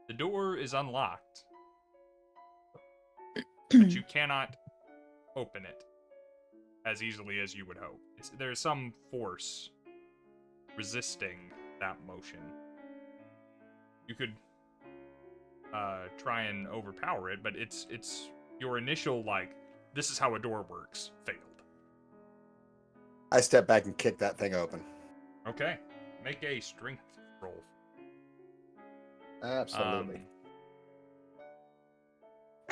The door is unlocked, but you cannot open it as easily as you would hope. There's some force resisting that motion. You could try and overpower it, but it's your initial this is how a door works failed. I step back and kick that thing open. Okay, make a strength roll. Absolutely.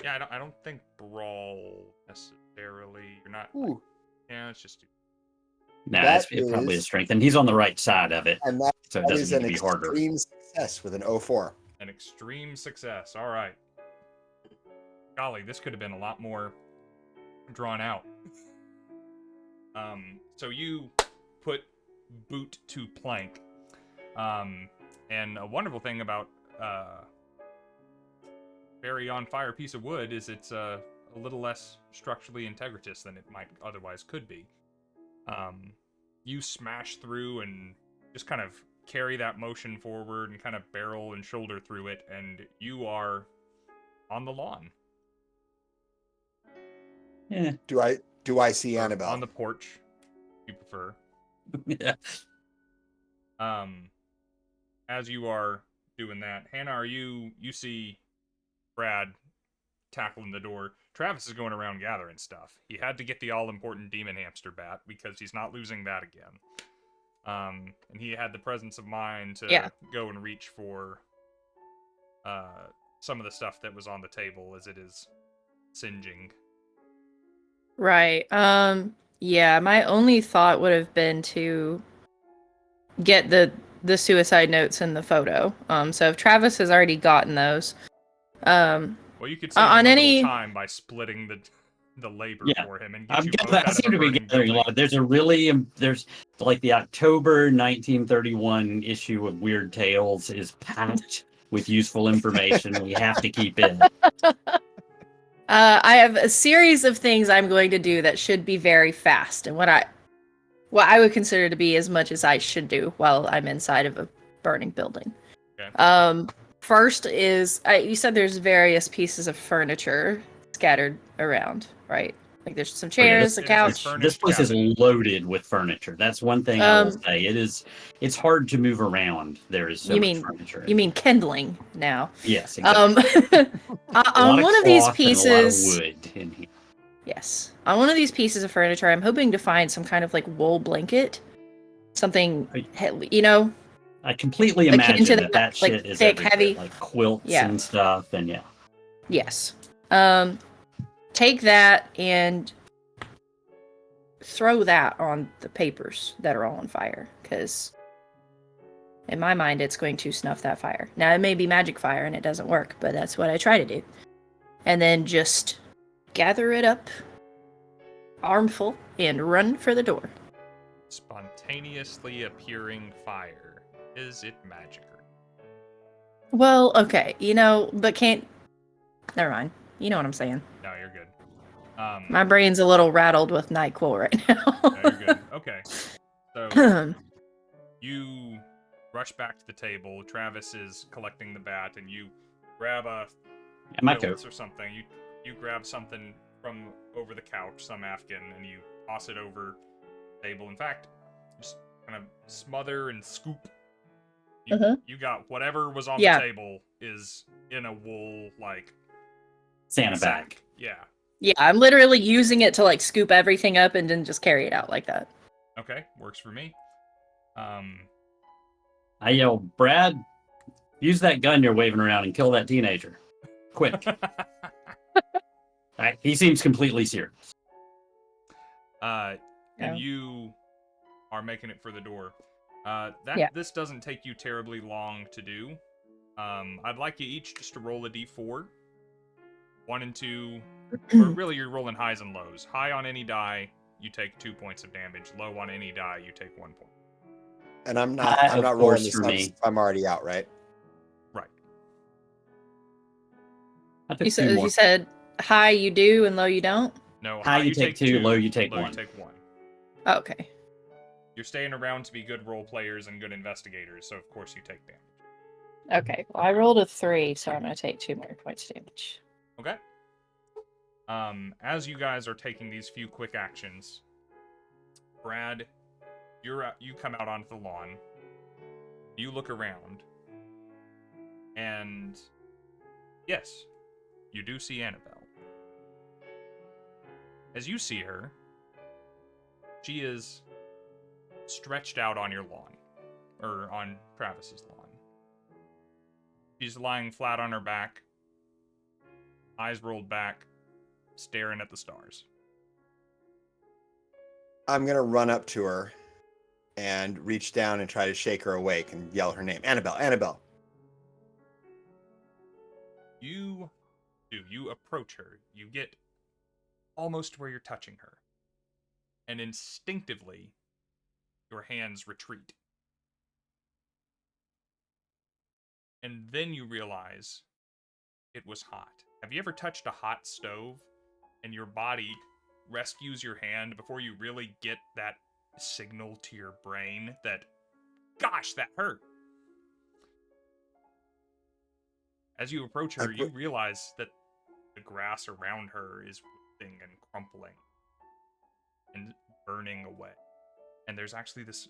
Yeah, I don't think brawl necessarily. You're not. Ooh. Yeah, it's just. Nah, That it probably is- is strength. And he's on the right side of it, And that so it is doesn't an need to be harder. extreme success with an 04. An extreme success. All right. Golly, this could have been a lot more drawn out. So you put boot to plank. And a wonderful thing about very on fire piece of wood is it's a little less structurally integritous than it might otherwise could be. You smash through and just kind of carry that motion forward and kind of barrel and shoulder through it, and you are on the lawn. Yeah. Do I see Or Annabelle? on the porch, if you prefer. Yeah. As you are doing that, Hannah, you see Brad tackling the door. Travis is going around gathering stuff. He had to get the all-important demon hamster bat because he's not losing that again. And he had the presence of mind to go and reach for some of the stuff that was on the table as it is singeing. Right. Yeah, my only thought would have been to get the suicide notes and the photo. So if Travis has already gotten those, well, you could save on him a any little time by splitting the labor for him and get you both I out of seem a to be burning gathering a building. lot. There's like the October 1931 issue of Weird Tales is packed with useful information. We have to keep it. I have a series of things I'm going to do that should be very fast, and what I would consider to be as much as I should do while I'm inside of a burning building. Okay. First is you said there's various pieces of furniture scattered around, right? Like there's some chairs, a couch. This place is loaded with furniture. That's one thing I will say. It's hard to move around. There is so much furniture. You mean kindling now? Yes, exactly. On one of these pieces, a lot of wood in here. Yes. On one of these pieces of furniture, I'm hoping to find some kind of wool blanket. Something, I completely akin to imagine that shit is thick, everywhere, heavy. like quilts and stuff, and yeah. Yes. Take that and throw that on the papers that are all on fire, because In my mind, it's going to snuff that fire. Now, it may be magic fire and it doesn't work, but that's what I try to do. And then just gather it up, armful, and run for the door. Spontaneously appearing fire. Is it magic? Well, okay, but can't... Never mind. You know what I'm saying. No, you're good. My brain's a little rattled with NyQuil right now. No, you're good. Okay. So, you rush back to the table. Travis is collecting the bat, and you grab a my pills coat or something. You grab something from over the couch, some Afghan, and you toss it over the table. In fact, just kind of smother and scoop. You got whatever was on the table is in a wool, like, Santa sack. bag. Yeah. Yeah, I'm literally using it to, like, scoop everything up and then just carry it out like that. Okay, works for me. I yell, Brad, use that gun you're waving around and kill that teenager. Quick. He seems completely serious. And you are making it for the door. This doesn't take you terribly long to do. I'd like you each just to roll a d4. 1 and 2, or really you're rolling highs and lows. High on any die, you take 2 points of damage. Low on any die, you take 1 point. And I'm not rolling this. I'm already out, right? Right. You said high you do and low you don't? No, high you take 2, low you take 1. You take 1. Oh, okay. You're staying around to be good role players and good investigators, so of course you take damage. Okay, well I rolled a 3, so I'm going to take 2 more points of damage. Okay. As you guys are taking these few quick actions, Brad, you come out onto the lawn. You look around, and yes, you do see Annabelle. As you see her, she is stretched out on your lawn, or on Travis's lawn. She's lying flat on her back, eyes rolled back, staring at the stars. I'm going to run up to her and reach down and try to shake her awake and yell her name. Annabelle, Annabelle. You approach her. You get almost where you're touching her. And instinctively, your hands retreat. And then you realize it was hot. Have you ever touched a hot stove and your body rescues your hand before you really get that signal to your brain that, gosh, that hurt? As you approach her, you realize that the grass around her is wilting and crumpling and burning away. And there's actually this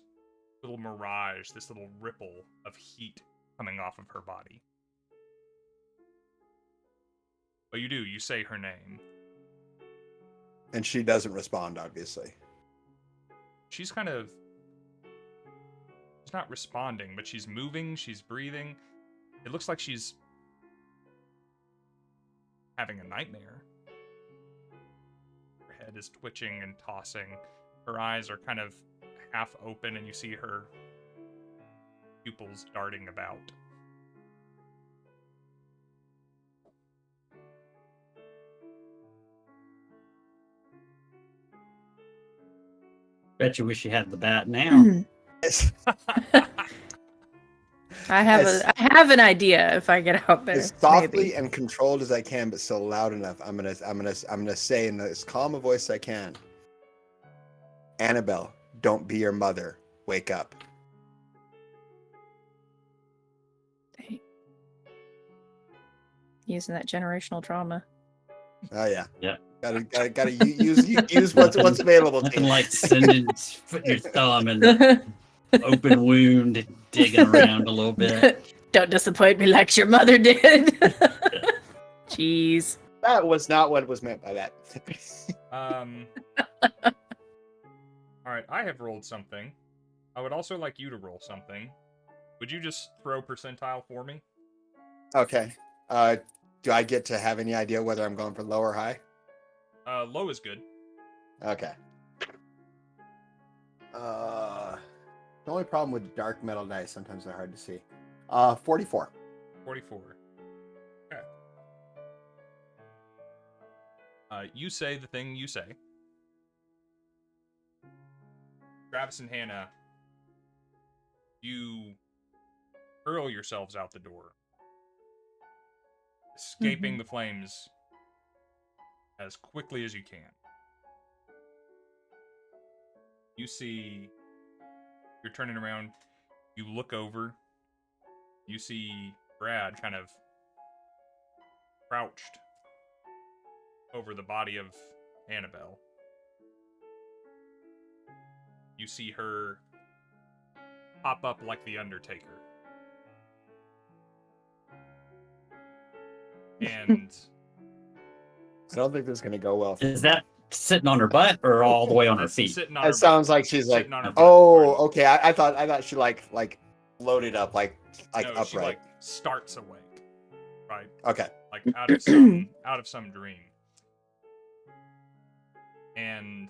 little mirage, this little ripple of heat coming off of her body. But you say her name. And she doesn't respond, obviously. She's not responding, but she's moving, she's breathing. It looks like she's having a nightmare. Her head is twitching and tossing. Her eyes are kind of half open, and you see her pupils darting about. Bet you wish you had the bat now. I have an idea if I get out there. As softly and controlled as I can, but still loud enough. I'm gonna say in as calm a voice as I can. Annabelle, don't be your mother. Wake up. Using that generational trauma. Oh yeah. Yeah. Gotta use what's available. Nothing like putting your thumb in the open wound, digging around a little bit. Don't disappoint me like your mother did. Jeez. That was not what was meant by that. Alright, I have rolled something. I would also like you to roll something. Would you just throw percentile for me? Okay. Do I get to have any idea whether I'm going for low or high? Low is good. Okay. The only problem with dark metal dice, sometimes they're hard to see. 44. 44. Okay. You say the thing you say. Travis and Hannah, you hurl yourselves out the door, escaping the flames as quickly as you can. You see, you're turning around, you look over, you see Brad kind of crouched over the body of Annabelle. You see her pop up like the Undertaker. And I don't think this is going to go well. Is that sitting on her butt or all the way on her that's feet? sitting on her It sounds butt. like she's like, Sitting on her butt. oh, okay. I thought she like loaded up, like No, upright. she like starts awake, right? Okay. Like out of some dream. And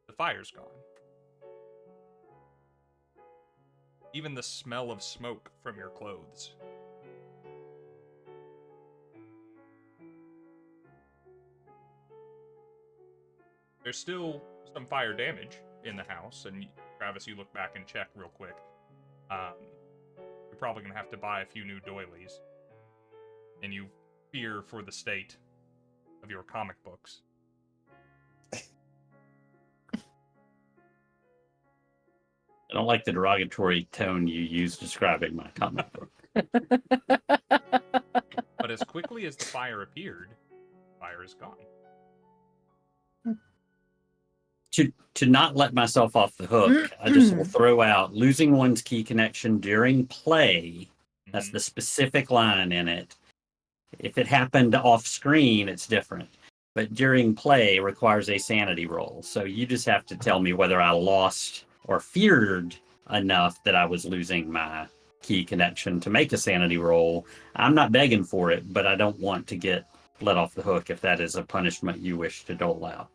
the fire's gone. Even the smell of smoke from your clothes. There's still some fire damage in the house, and Travis, you look back and check real quick. You're probably gonna have to buy a few new doilies, and you fear for the state of your comic books. I don't like the derogatory tone you use describing my comic book. But as quickly as the fire appeared, fire is gone. To not let myself off the hook, I just will throw out losing one's key connection during play. That's the specific line in it. If it happened off screen, it's different. But during play requires a sanity roll. So you just have to tell me whether I lost or feared enough that I was losing my key connection to make a sanity roll. I'm not begging for it, but I don't want to get let off the hook if that is a punishment you wish to dole out.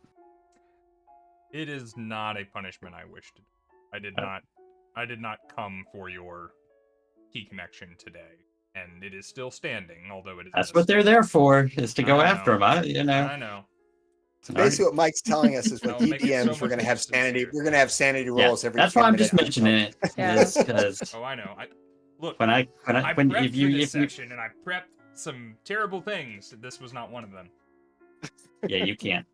It is not a punishment I wished. I did not come for your key connection today, and it is still standing, although it is. That's what they're there for, is to go I after know. them. I know. So basically, what Mike's telling us is with That'll make it so DDMs, we're much going to more have sanity. sincere. We're going to have sanity rolls every. That's 10 why I'm minutes. just mentioning it. Yeah. Because Oh, I know. Look. when I prepped if you for this session, and I prepped some terrible things. This was not one of them. yeah, you can't.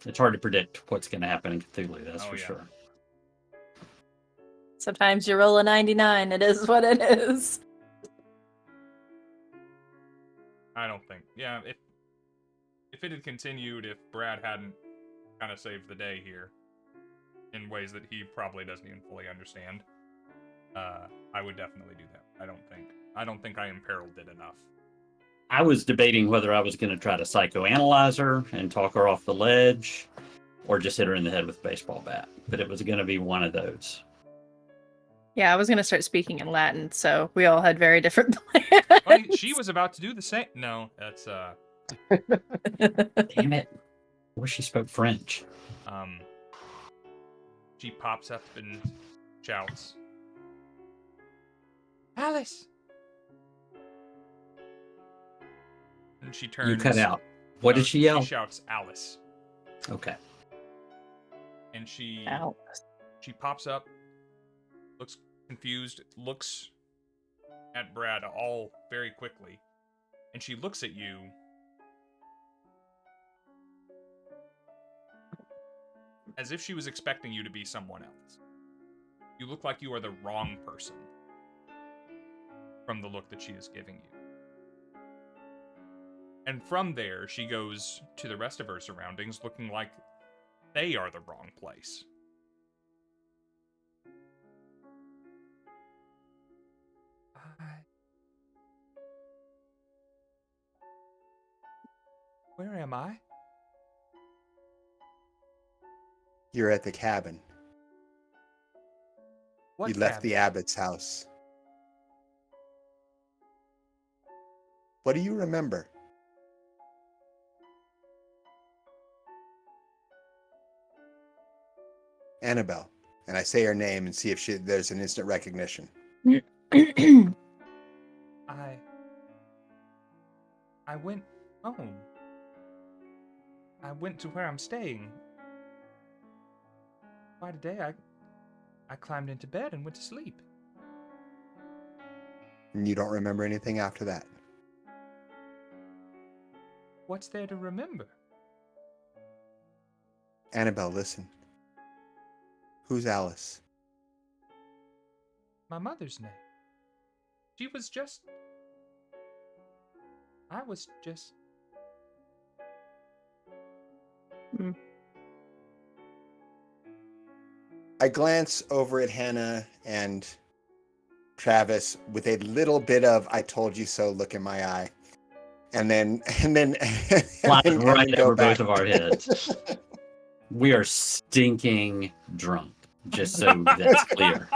It's hard to predict what's going to happen in Cthulhu. That's for sure. Sometimes you roll a 99. It is what it is. I don't think. Yeah, if it had continued, if Brad hadn't kind of saved the day here in ways that he probably doesn't even fully understand, I would definitely do that. I don't think I imperiled it enough. I was debating whether I was going to try to psychoanalyze her and talk her off the ledge or just hit her in the head with a baseball bat. But it was going to be one of those. Yeah, I was going to start speaking in Latin, so we all had very different plans. Funny, she was about to do the same. No, that's Damn it. I wish she spoke French. She pops up and shouts, Alice! And she turns. You cut out. What did she yell? She shouts, Alice. Okay. And she Alice. She pops up, looks confused, looks at Brad all very quickly, and she looks at you. As if she was expecting you to be someone else. You look like you are the wrong person from the look that she is giving you. And from there, she goes to the rest of her surroundings looking like they are the wrong place. Where am I? You're at the cabin. What You left cabin? the abbot's house. What do you remember? Annabelle. And I say her name and see if there's an instant recognition. I went home. I went to where I'm staying. By today, I climbed into bed and went to sleep. And you don't remember anything after that? What's there to remember? Annabelle, listen. Who's Alice? My mother's name. She was just... I was just... I glance over at Hannah and Travis with a little bit of "I told you so" look in my eye, and then Flies right over both of our heads. We are stinking drunk, just so that's clear.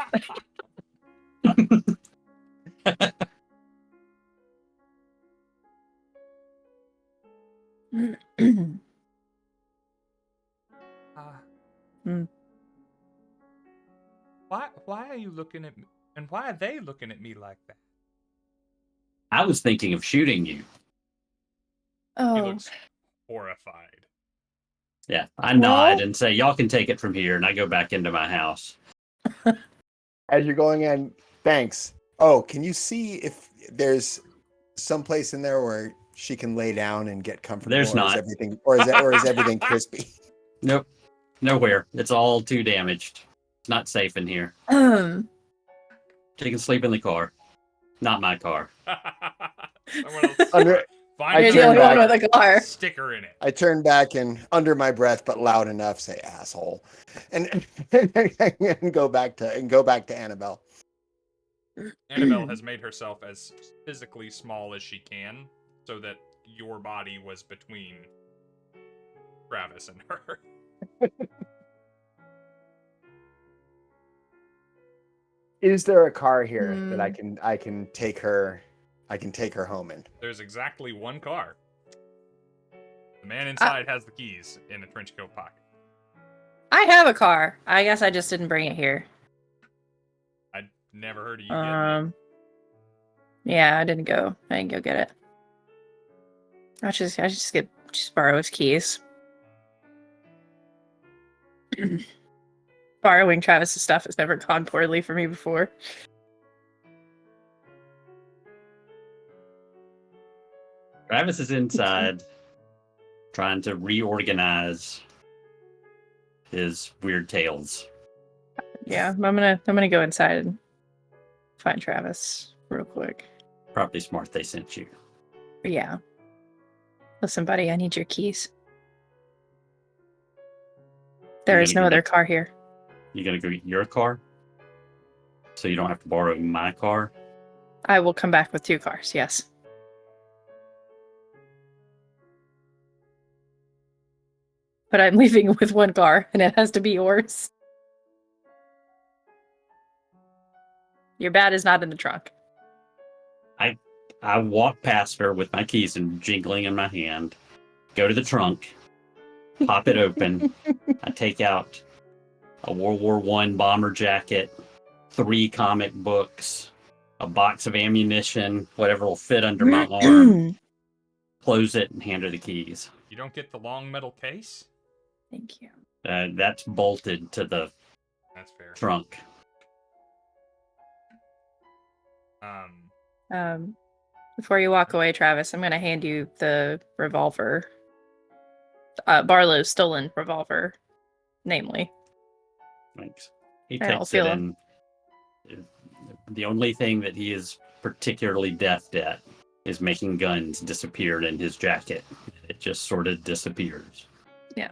Why are you looking at me? And why are they looking at me like that? I was thinking of shooting you. He Oh, looks horrified. Yeah, I nod and say, y'all can take it from here, and I go back into my house. As you're going in, thanks. Oh, can you see if there's some place in there where she can lay down and get comfortable? There's not. Is everything crispy? Nope, nowhere. It's all too damaged. It's not safe in here. She can sleep in the car. Not my car. Someone else. Find you're the only one with a car. Sticker in it. I turn back and, under my breath, but loud enough, say "asshole," and go back to Annabelle. Annabelle has made herself as physically small as she can, so that your body was between Travis and her. Is there a car here that I can take her home in? There's exactly one car. The man inside has the keys in a trench coat pocket. I have a car. I guess I just didn't bring it here. I never heard of you getting it. Yeah, I didn't go get it. I just borrow his keys. Borrowing Travis's stuff has never gone poorly for me before. Travis is inside, trying to reorganize his weird tales. Yeah, I'm gonna go inside and find Travis real quick. Probably smart they sent you. Yeah. Listen, buddy, I need your keys. There is no other car here. You gonna go get your car? So you don't have to borrow my car? I will come back with 2 cars, yes. But I'm leaving with 1 car, and it has to be yours. Your bat is not in the trunk. I walk past her with my keys and jingling in my hand, go to the trunk, pop it open. I take out a World War I bomber jacket, 3 comic books, a box of ammunition, whatever will fit under my arm, close it, and hand her the keys. You don't get the long metal case? Thank you. That's bolted to the That's fair. trunk. Before you walk away, Travis, I'm going to hand you the revolver. Barlow's stolen revolver, namely. Thanks. He I don't takes feel it, and the only thing that he is particularly deft at is making guns disappear in his jacket. It just sort of disappears. Yeah.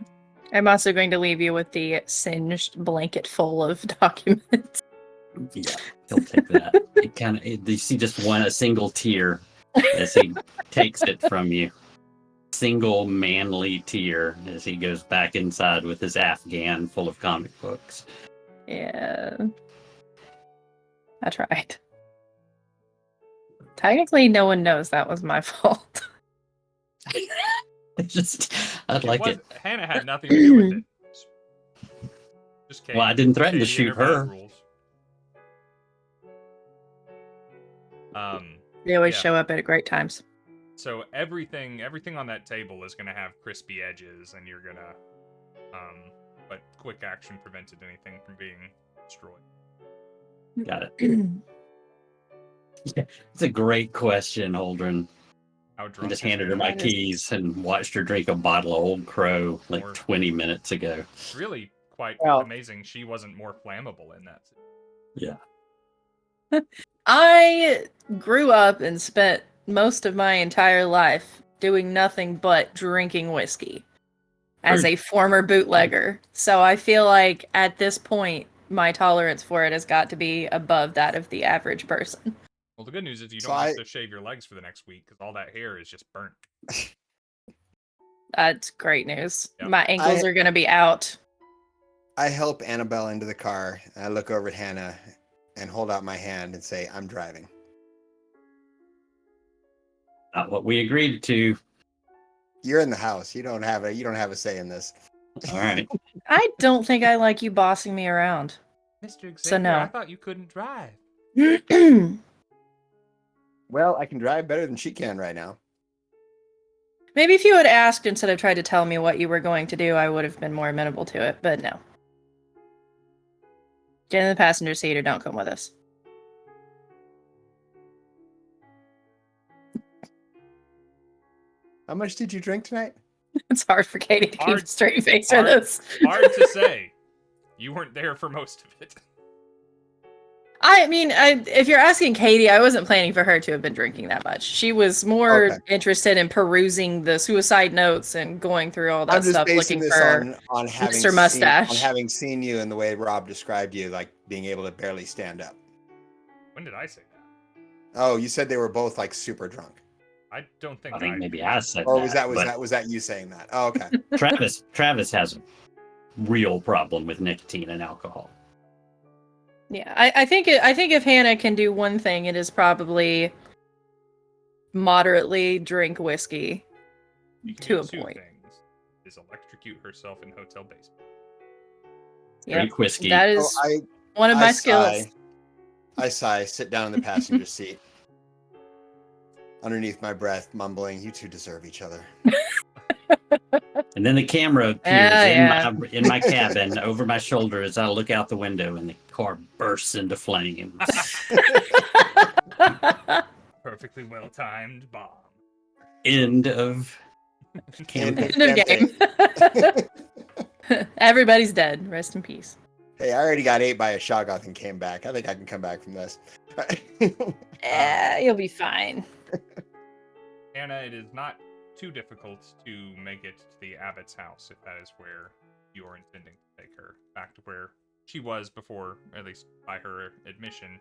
I'm also going to leave you with the singed blanket full of documents. Yeah, he'll take that. It kind of, you see just a single tear as he takes it from you. Single manly tear as he goes back inside with his Afghan full of comic books. Yeah. I tried. Technically, no one knows that was my fault. I'd like it. Hannah had nothing to do with it. Just Well, I didn't threaten to Katie and shoot bad her. rules. They always Yeah. show up at great times. So everything on that table is gonna have crispy edges, and you're gonna, but quick action prevented anything from being destroyed. Got it. It's a great question, Holdren. How I drunk? just is handed her Hannah? my keys and watched her drink a bottle of Old Crow like Or- 20 minutes ago. Really quite Well- amazing. She wasn't more flammable in that. Yeah. I grew up and spent most of my entire life doing nothing but drinking whiskey as a former bootlegger. So I feel like at this point, my tolerance for it has got to be above that of the average person. Well, the good news is you So don't have to shave your legs for the next week because all that hair is just burnt. That's great news. Yep. My ankles are going to be out. I help Annabelle into the car. And I look over at Hannah and hold out my hand and say, "I'm driving." Not what we agreed to. You're in the house. You don't have a say in this. All right. I don't think I like you bossing me around. Mr. Xavier, So no. I thought you couldn't drive. Well, I can drive better than she can right now. Maybe if you had asked instead of tried to tell me what you were going to do, I would have been more amenable to it, but no. Get in the passenger seat or don't come with us. How much did you drink tonight? It's hard for Katie to keep Hard- a straight face for hard- this. Hard to say. You weren't there for most of it. I mean, if you're asking Katie, I wasn't planning for her to have been drinking that much. She was more Okay. interested in perusing the suicide notes and going through all that I'm just stuff, basing looking this for on having Mr. Mustache. on having seen you and the way Rob described you, like being able to barely stand up. When did I say that? Oh, you said they were both like super drunk. I don't think I think maybe I said Or that. was that you saying that? Oh, okay. Travis has a real problem with nicotine and alcohol. Yeah, I think if Hannah can do one thing, it is probably moderately drink whiskey You can to do a two point. things. Is electrocute herself in hotel basement. Yep, Drink whiskey. that So is I one of I my skills. sigh. I sigh, sit down in the passenger seat. Underneath my breath, mumbling, "You two deserve each other." And then the camera appears Yeah. in my cabin over my shoulder as I look out the window and the car bursts into flames. Perfectly well timed bomb. End of End campaign. End of game. Everybody's dead. Rest in peace. Hey, I already got ate by a shoggoth and came back. I think I can come back from this. You'll be fine. Anna, it is not too difficult to make it to the abbot's house if that is where you're intending to take her. Back to where she was before, at least by her admission,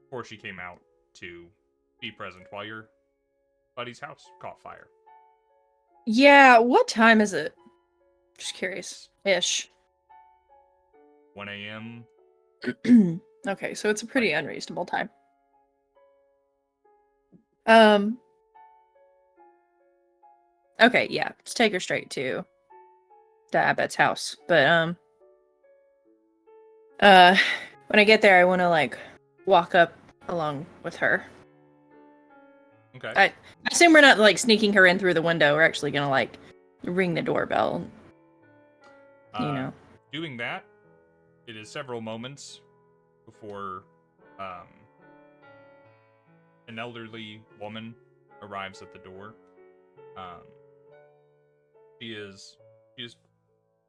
before she came out to be present while your buddy's house caught fire. Yeah, what time is it? Just curious. Ish. 1 a.m. Okay, so it's a pretty unreasonable time. Okay, yeah, let's take her straight to the abbot's house. But when I get there, I want to like walk up along with her. Okay. I assume we're not like sneaking her in through the window. We're actually gonna like ring the doorbell. You know. Doing that, it is several moments before an elderly woman arrives at the door. She is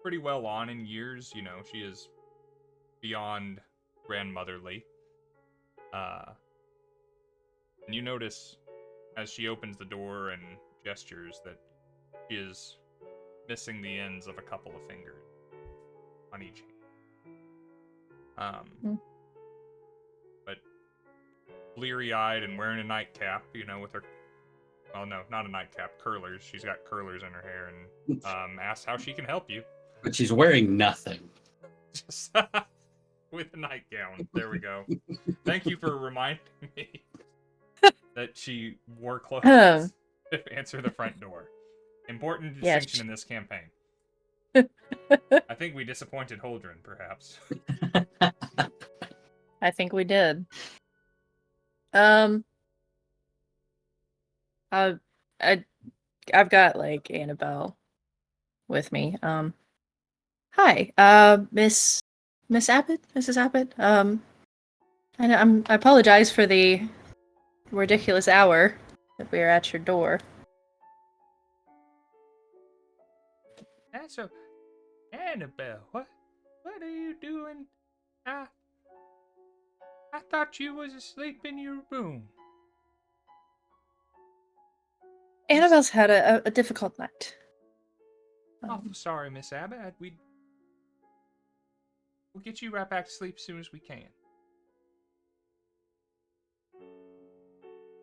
pretty well on in years, you know, she is beyond grandmotherly. And you notice as she opens the door and gestures that she is missing the ends of a couple of fingers on each hand. But bleary-eyed and wearing a nightcap, you know, with her, well, no, not a nightcap, curlers. She's got curlers in her hair, and asks how she can help you. But she's wearing nothing. Just with a nightgown. There we go. Thank you for reminding me that she wore clothes to answer the front door. Important Yeah, distinction in this campaign. I think we disappointed Holdren, perhaps. I think we did. I I've got like Annabelle with me. Hi, Miss Abbott, Mrs. Abbott. I apologize for the ridiculous hour that we are at your door. That's so, Annabelle, what are you doing? I thought you was asleep in your room. Annabelle's had a difficult night. I'm sorry, Miss Abbott. We'll get you right back to sleep as soon as we can.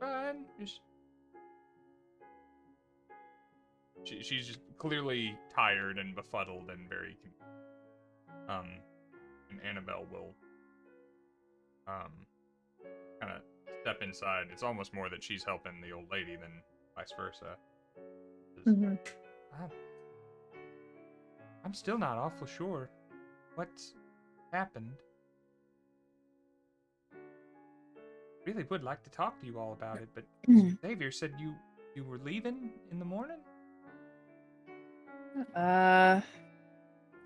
Fine. She's just clearly tired and befuddled and very and Annabelle will kind of step inside. It's almost more that she's helping the old lady than vice versa. Mm-hmm. I'm still not awful sure what's happened. Really would like to talk to you all about it, but Xavier said you were leaving in the morning? That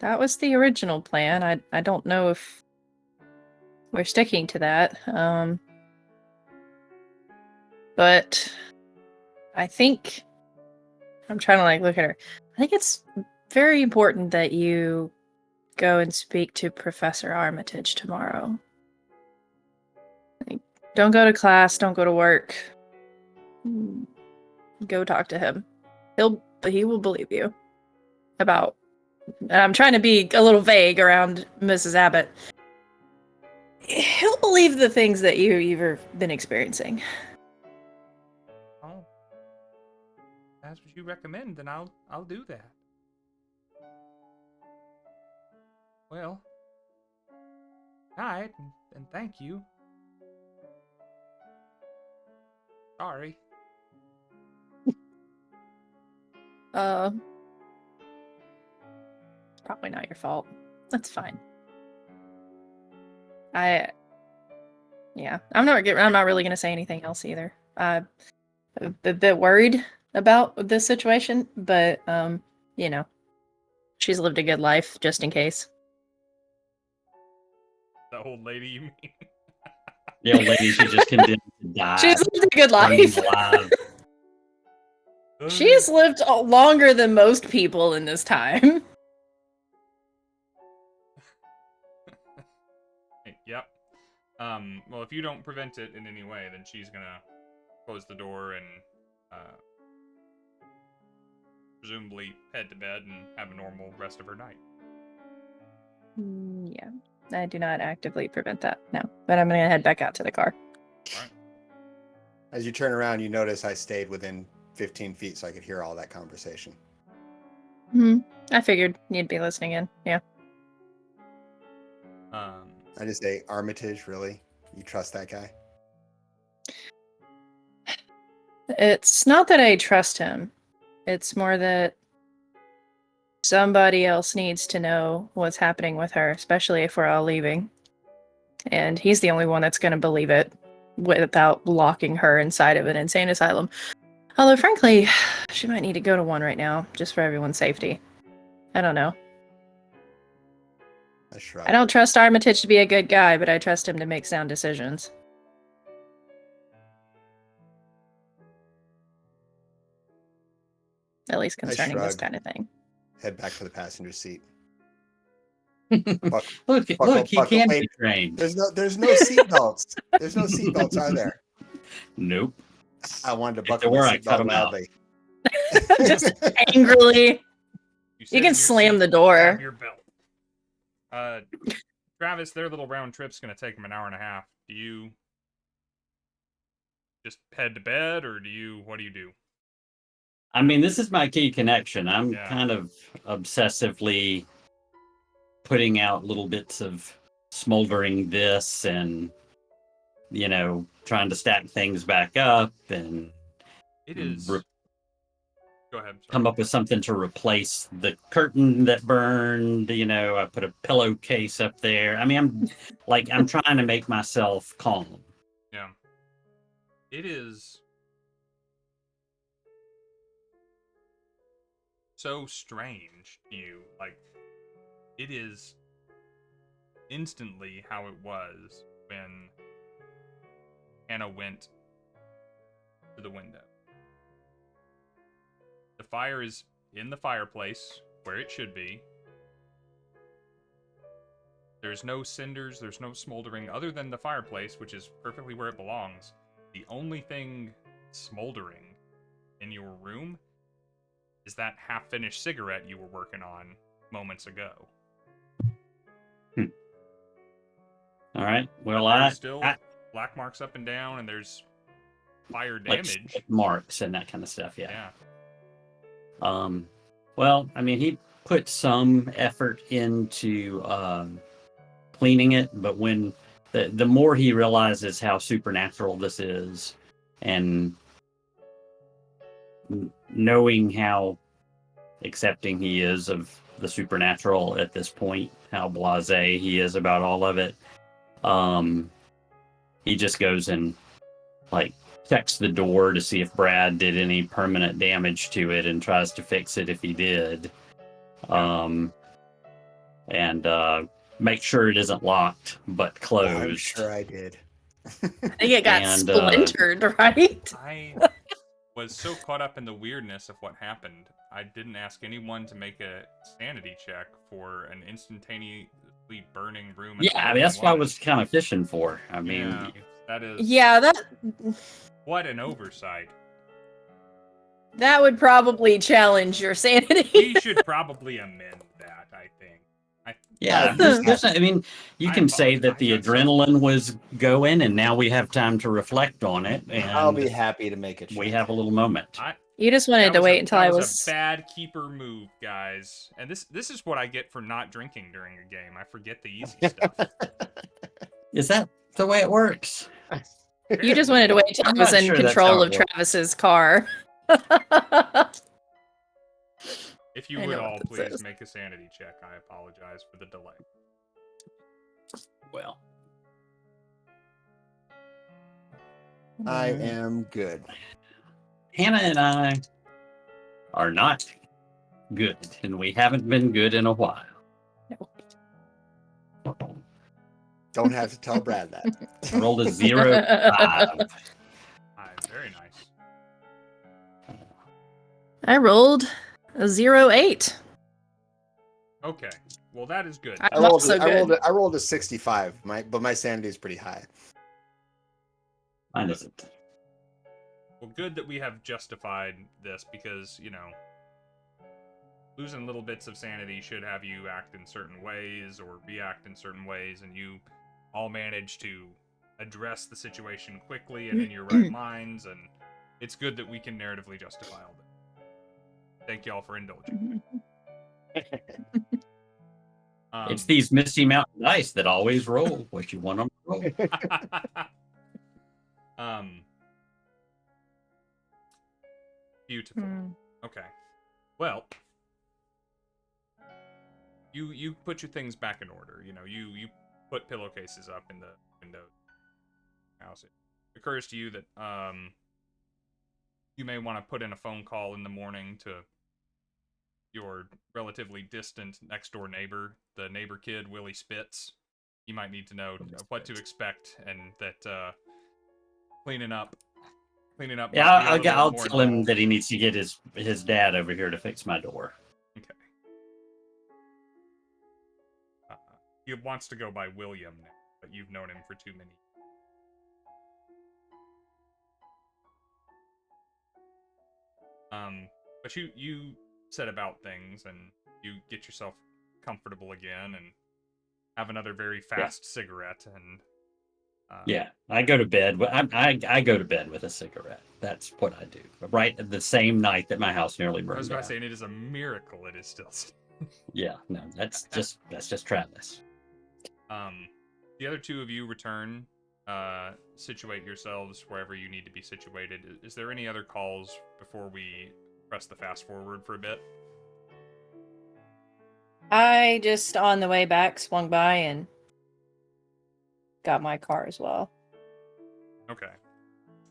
was the original plan. I don't know if we're sticking to that. But I think I'm trying to like look at her. I think it's very important that you go and speak to Professor Armitage tomorrow. Like, don't go to class, don't go to work. Go talk to him. He will believe you about. And I'm trying to be a little vague around Mrs. Abbott. He'll believe the things that you've been experiencing. Oh, that's what you recommend, then I'll do that. Well, night, and thank you. Sorry. It's probably not your fault. That's fine. I'm not really gonna say anything else either. I'm a bit worried about this situation, but she's lived a good life just in case. The old lady, you mean? The old lady, she just condemned to die. She's lived a good Remains life. alive. She's lived longer than most people in this time. Yep. Well, if you don't prevent it in any way, then she's gonna close the door and presumably head to bed and have a normal rest of her night. Yeah, I do not actively prevent that, no. But I'm gonna head back out to the car. All right. As you turn around, you notice I stayed within 15 feet so I could hear all that conversation. I figured you'd be listening in, yeah. I just say, Armitage, really? You trust that guy? It's not that I trust him. It's more that somebody else needs to know what's happening with her, especially if we're all leaving. And he's the only one that's going to believe it without locking her inside of an insane asylum. Although, frankly, she might need to go to one right now, just for everyone's safety. I don't know. I shrug. I don't trust Armitage to be a good guy, but I trust him to make sound decisions. At least concerning this kind of thing. Head back to the passenger seat. Look, he can be trained. There's no seatbelts. There's no seatbelts, are there? Nope. I wanted to buckle Don't my worry, cut seatbelt him out. badly. Just angrily. You You can slam the door. Your belt. Travis, their little round trip's gonna take them an hour and a half. Do you just head to bed, or what do you do? I mean, this is my key connection. I'm Yeah. kind of obsessively putting out little bits of smoldering this and, trying to stack things back up. And It is Go ahead. Sorry. come up with something to replace the curtain that burned. I put a pillowcase up there. I mean, I'm trying to make myself calm. Yeah. It is so strange to you. Like, it is instantly how it was when Hannah went to the window. The fire is in the fireplace where it should be. There's no cinders, there's no smoldering other than the fireplace, which is perfectly where it belongs. The only thing smoldering in your room is that half-finished cigarette you were working on moments ago. All right. Well, There's still black marks up and down, and there's fire damage. like marks and that kind of stuff. Yeah. Yeah. Well, I mean, he put some effort into cleaning it, but when the more he realizes how supernatural this is, and knowing how accepting he is of the supernatural at this point, how blasé he is about all of it, he just goes and checks the door to see if Brad did any permanent damage to it and tries to fix it if he did. And make sure it isn't locked but closed. I'm sure I did. I think it got And, splintered, right? I was so caught up in the weirdness of what happened, I didn't ask anyone to make a sanity check for an instantaneously burning room. Yeah, I mean, that's what I was kind of fishing for. I mean, Yeah, that is... Yeah, What an oversight. that would probably challenge your sanity. We should probably amend that, I think. yeah, I mean, you can say that the adrenaline was going, and now we have time to reflect on it, and I'll be happy to make it. we have a little moment. You just wanted to wait until I was a bad keeper move, guys. And this is what I get for not drinking during a game. I forget the easy stuff. Is that the way it works? You just wanted to wait until I I'm was not in sure that's control how of it works. Travis's car. If you I would know all what this please is. make a sanity check, I apologize for the delay. Well, I am good. Hannah and I are not good, and we haven't been good in a while. Don't have to tell Brad that. Rolled a 0-5. Very nice. I rolled a 0-8. Okay, well that is good. I'm also good. I rolled a 65. But my sanity is pretty high. Mine isn't. Well, good that we have justified this because, losing little bits of sanity should have you act in certain ways or react in certain ways, and you all managed to address the situation quickly and in your right minds, and it's good that we can narratively justify all that. Thank you all for indulging. It's these Misty Mountain dice that always roll what you want them to roll. Beautiful. Okay. Well, you put your things back in order. You put pillowcases up in the window house. It occurs to you that you may want to put in a phone call in the morning to your relatively distant next door neighbor, the neighbor kid Willie Spitz. You might need to know what to expect, and that cleaning up. Yeah, I'll tell him that he needs to get his dad over here to fix my door. Okay. He wants to go by William now, but you've known him for too many. But you set about things, and you get yourself comfortable again, and have another very fast cigarette, and yeah, I go to bed. I go to bed with a cigarette. That's what I do. Right at the same night that my house nearly burned I was about down. to say, and it is a miracle it is still. Yeah, no, that's just Travis. The other two of you return, situate yourselves wherever you need to be situated. Is there any other calls before we press the fast forward for a bit? I just on the way back swung by and got my car as well. Okay.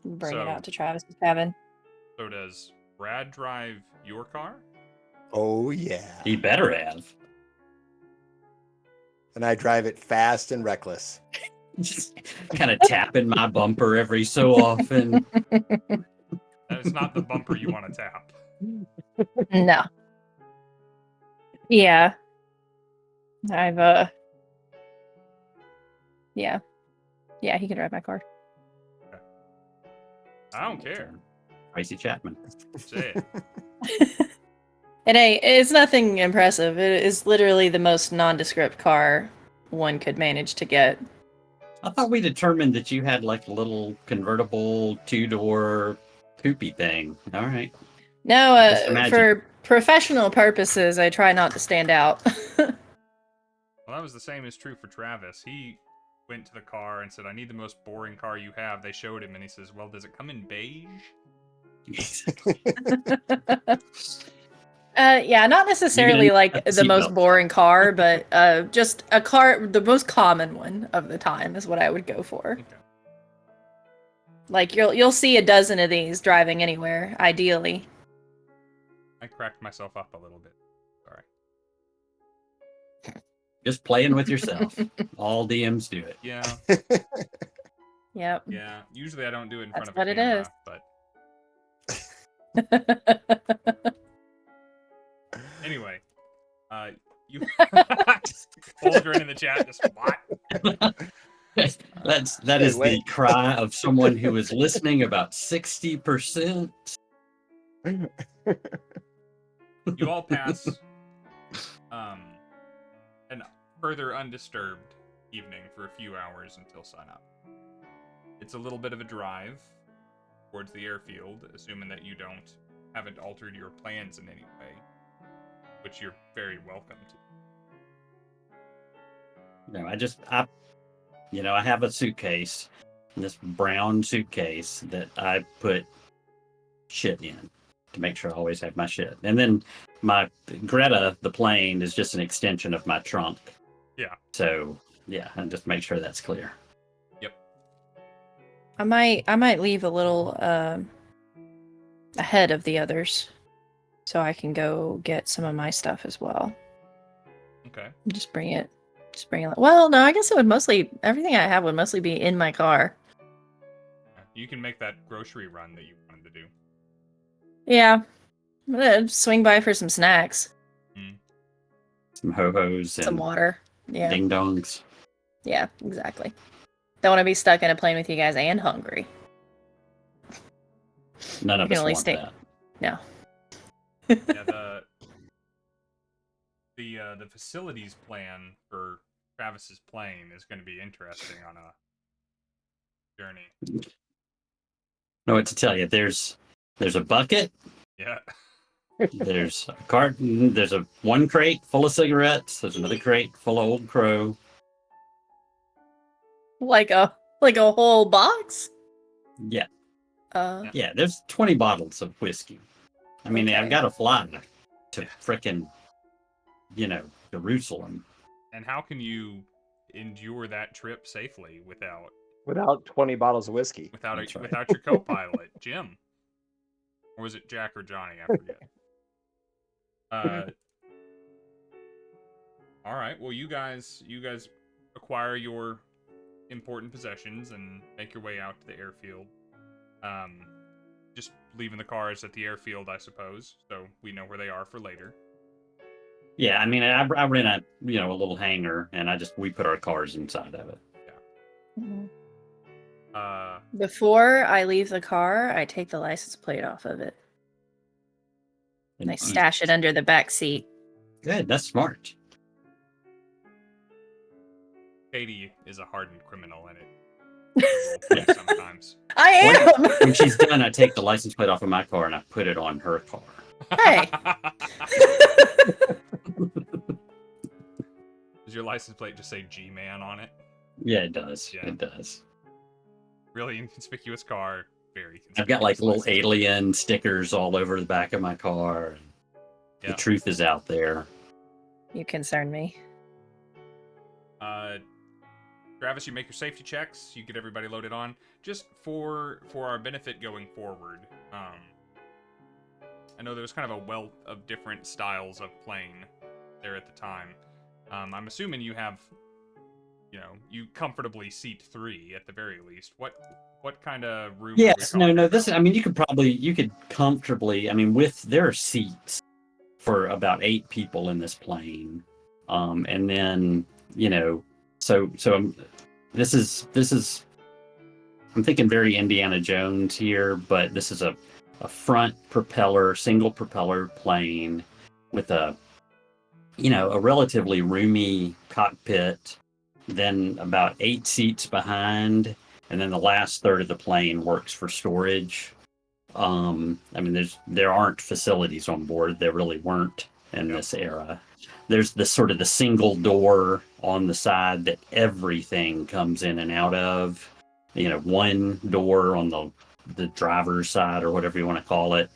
Bring it So- out to Travis's cabin. So does Brad drive your car? Oh yeah. He better have. And I drive it fast and reckless. Just kind of tapping my bumper every so often. That is not the bumper you want to tap. No. Yeah. I've Yeah. Yeah, he can drive my car. I don't care. Tracy Chapman. Say it. It's nothing impressive. It is literally the most nondescript car one could manage to get. I thought we determined that you had like a little convertible 2-door poopy thing. All right. No, Just imagine. for professional purposes, I try not to stand out. Well, that was the same as true for Travis. He went to the car and said, I need the most boring car you have. They showed him, and he says, well, does it come in beige? Yeah, not necessarily like have the the most seatbelt. boring car, but just a car, the most common one of the time is what I would go for. Okay. Like you'll see a dozen of these driving anywhere, ideally. I cracked myself up a little bit. Sorry. Just playing with yourself. All DMs do it. Yeah, Yep. yeah. Usually I don't do it in front That's of a what it camera, is. but anyway, you Aldrin in the chat just what? That is the wait. cry of someone who is listening about 60%. You all pass an further undisturbed evening for a few hours until sunup. It's a little bit of a drive towards the airfield, assuming that you haven't altered your plans in any way, which you're very welcome to. No, I have a suitcase, this brown suitcase that I put shit in to make sure I always have my shit. And then my Greta, the plane, is just an extension of my trunk. Yeah. So yeah, and just make sure that's clear. I might leave a little ahead of the others, so I can go get some of my stuff as well. Okay. Just bring it. Well, no, I guess everything I have would mostly be in my car. You can make that grocery run that you wanted to do. Yeah. I'm gonna swing by for some snacks, Some ho-hos some and water. Yeah. ding-dongs. Yeah, exactly. Don't want to be stuck in a plane with you guys and hungry. None of can us only want stay- that. No. Yeah, the facilities plan for Travis's plane is going to be interesting on a journey. Know what to tell you. There's a bucket. Yeah. There's a carton. There's one crate full of cigarettes. There's another crate full of Old Crow. Like a whole box? Yeah, Uh yeah. There's 20 bottles of whiskey. I mean, Okay. I've got to fly to frickin', Jerusalem. And how can you endure that trip safely without Without 20 bottles of whiskey. That's right. without your co-pilot, Jim? Or was it Jack or Johnny? I forget. All right. Well, you guys acquire your important possessions and make your way out to the airfield. Just leaving the cars at the airfield, I suppose, so we know where they are for later. Yeah, I mean, I ran a little hangar, and we put our cars inside of it. mhm. Uh, Before I leave the car, I take the license plate off of it. And I stash it under the back seat. Good, that's smart. Katie is a hardened criminal in it. Sometimes. I am. When she's done, I take the license plate off of my car and I put it on her car. Hey. Does your license plate just say G-Man on it? Yeah, it does. Yeah. It does. Really inconspicuous car, very I've got like little conspicuous. alien stickers all over the back of my car. Yeah. The truth is out there. You concern me. Travis, you make your safety checks. You get everybody loaded on. Just for our benefit going forward. I know there was kind of a wealth of different styles of playing there at the time. I'm assuming you have, you comfortably seat 3 at the very least. What kind of room? Yes, are we no. talking about? I mean, you could comfortably. I mean, there are seats for about 8 people in this plane, and then so this is. I'm thinking very Indiana Jones here, but this is a front propeller, single propeller plane with a relatively roomy cockpit, then about 8 seats behind, and then the last third of the plane works for storage. I mean, there aren't facilities on board. There really weren't in this era. There's this sort of the single door on the side that everything comes in and out of. One door on the driver's side or whatever you want to call it.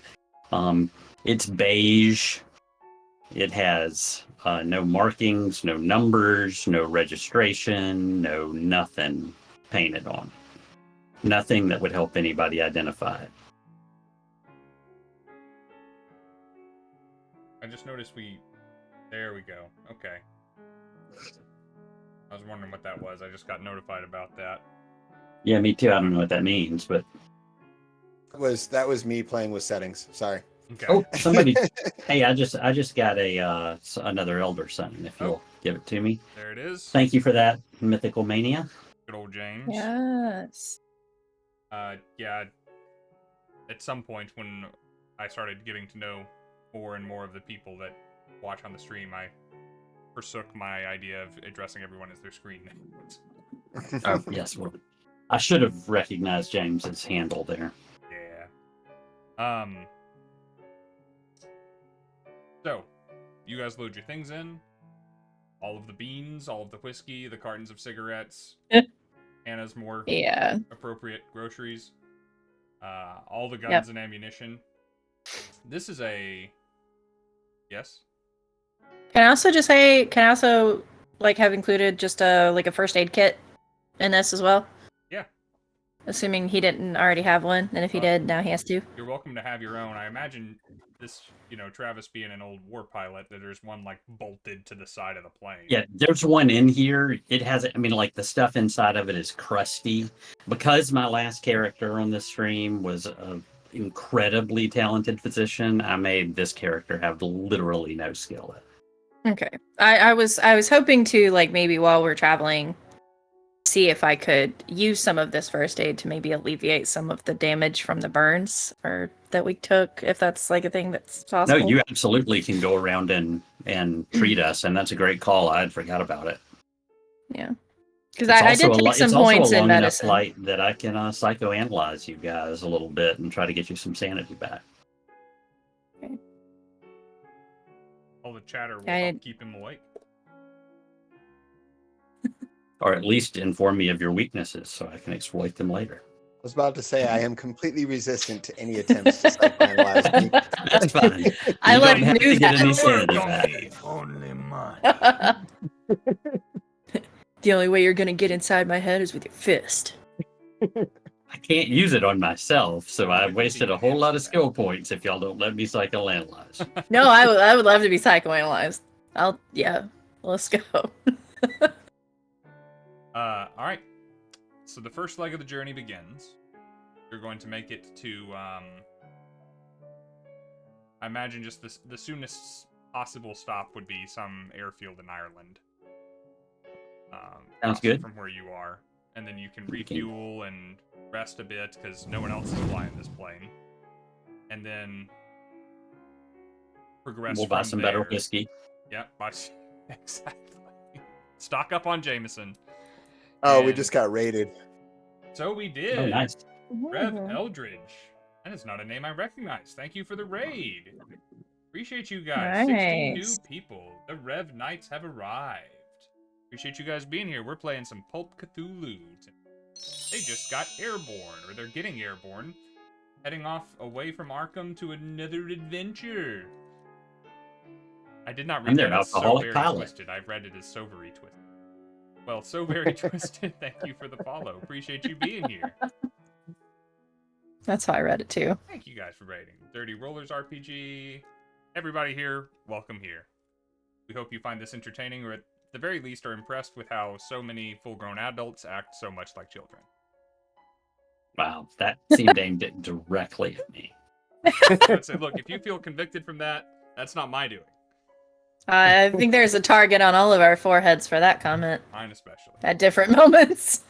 It's beige. It has no markings, no numbers, no registration, no nothing painted on. Nothing that would help anybody identify it. I just noticed there we go. Okay. I was wondering what that was. I just got notified about that. Yeah, me too. I don't know what that means, but That was me playing with settings. Sorry. Okay. oh, somebody! Hey, I just got another elder son. If you'll give it to me, There it is. thank you for that, Mythical Mania. Good old James. Yes. Yeah. At some point when I started getting to know more and more of the people that watch on the stream, I forsook my idea of addressing everyone as their screen name. Oh, yes, well, I should have recognized James's handle there. Yeah. So, you guys load your things in. All of the beans, all of the whiskey, the cartons of cigarettes, Anna's more Yeah. appropriate groceries, all the guns and ammunition. This is a... Yes? Can I also like have included just a first aid kit in this as well? Yeah. Assuming he didn't already have one, and if he did, now he has to. You're welcome to have your own. I imagine this, Travis being an old war pilot, that there's one bolted to the side of the plane. Yeah, there's one in here. It has, I mean, the stuff inside of it is crusty. Because my last character on this stream was an incredibly talented physician, I made this character have literally no skill. Okay. I was hoping to maybe while we're traveling, see if I could use some of this first aid to maybe alleviate some of the damage from the burns that we took, if that's a thing that's possible. No, you absolutely can go around and treat us, and that's a great call. I had forgot about it. Yeah, because I did take some points in medicine. Flight that I can psychoanalyze you guys a little bit and try to get you some sanity back. Okay. All the chatter will help keep him awake. Or at least inform me of your weaknesses so I can exploit them later. I was about to say I am completely resistant to any attempts to psychoanalyze me. That's fine. I knew that. Only mine. The only way you're gonna get inside my head is with your fist. I can't use it on myself, so I've wasted a whole lot of skill points if y'all don't let me psychoanalyze. No, I would love to be psychoanalyzed. Let's go. All right. So the first leg of the journey begins. You're going to make it to, I imagine just the soonest possible stop would be some airfield in Ireland. Sounds good. From where you are. And then you can refuel and rest a bit, because no one else is flying this plane. And then progress We'll buy some better whiskey. Yep, exactly. Stock up on Jameson. Oh, we just got raided. So we did. Oh, nice. Rev Eldridge. That is not a name I recognize. Thank you for the raid. Appreciate you guys. Nice. 16 new people. The Rev Knights have arrived. Appreciate you guys being here. We're playing some Pulp Cthulhu. They just got airborne, or they're getting airborne. heading off away from Arkham to another adventure. I did not read I'm their that as So alcoholic Very pilot. Twisted. I read it as So Very Twisted. Well, So Very Twisted, thank you for the follow. Appreciate you being here. That's how I read it too. Thank you guys for rating. Dirty Rollers RPG. Everybody here, welcome here. We hope you find this entertaining, or at the very least are impressed with how so many full-grown adults act so much like children. Wow, that seemed aimed at directly at me. I'd say, look, if you feel convicted from that, that's not my doing. I think there's a target on all of our foreheads for that comment Mine especially. at different moments.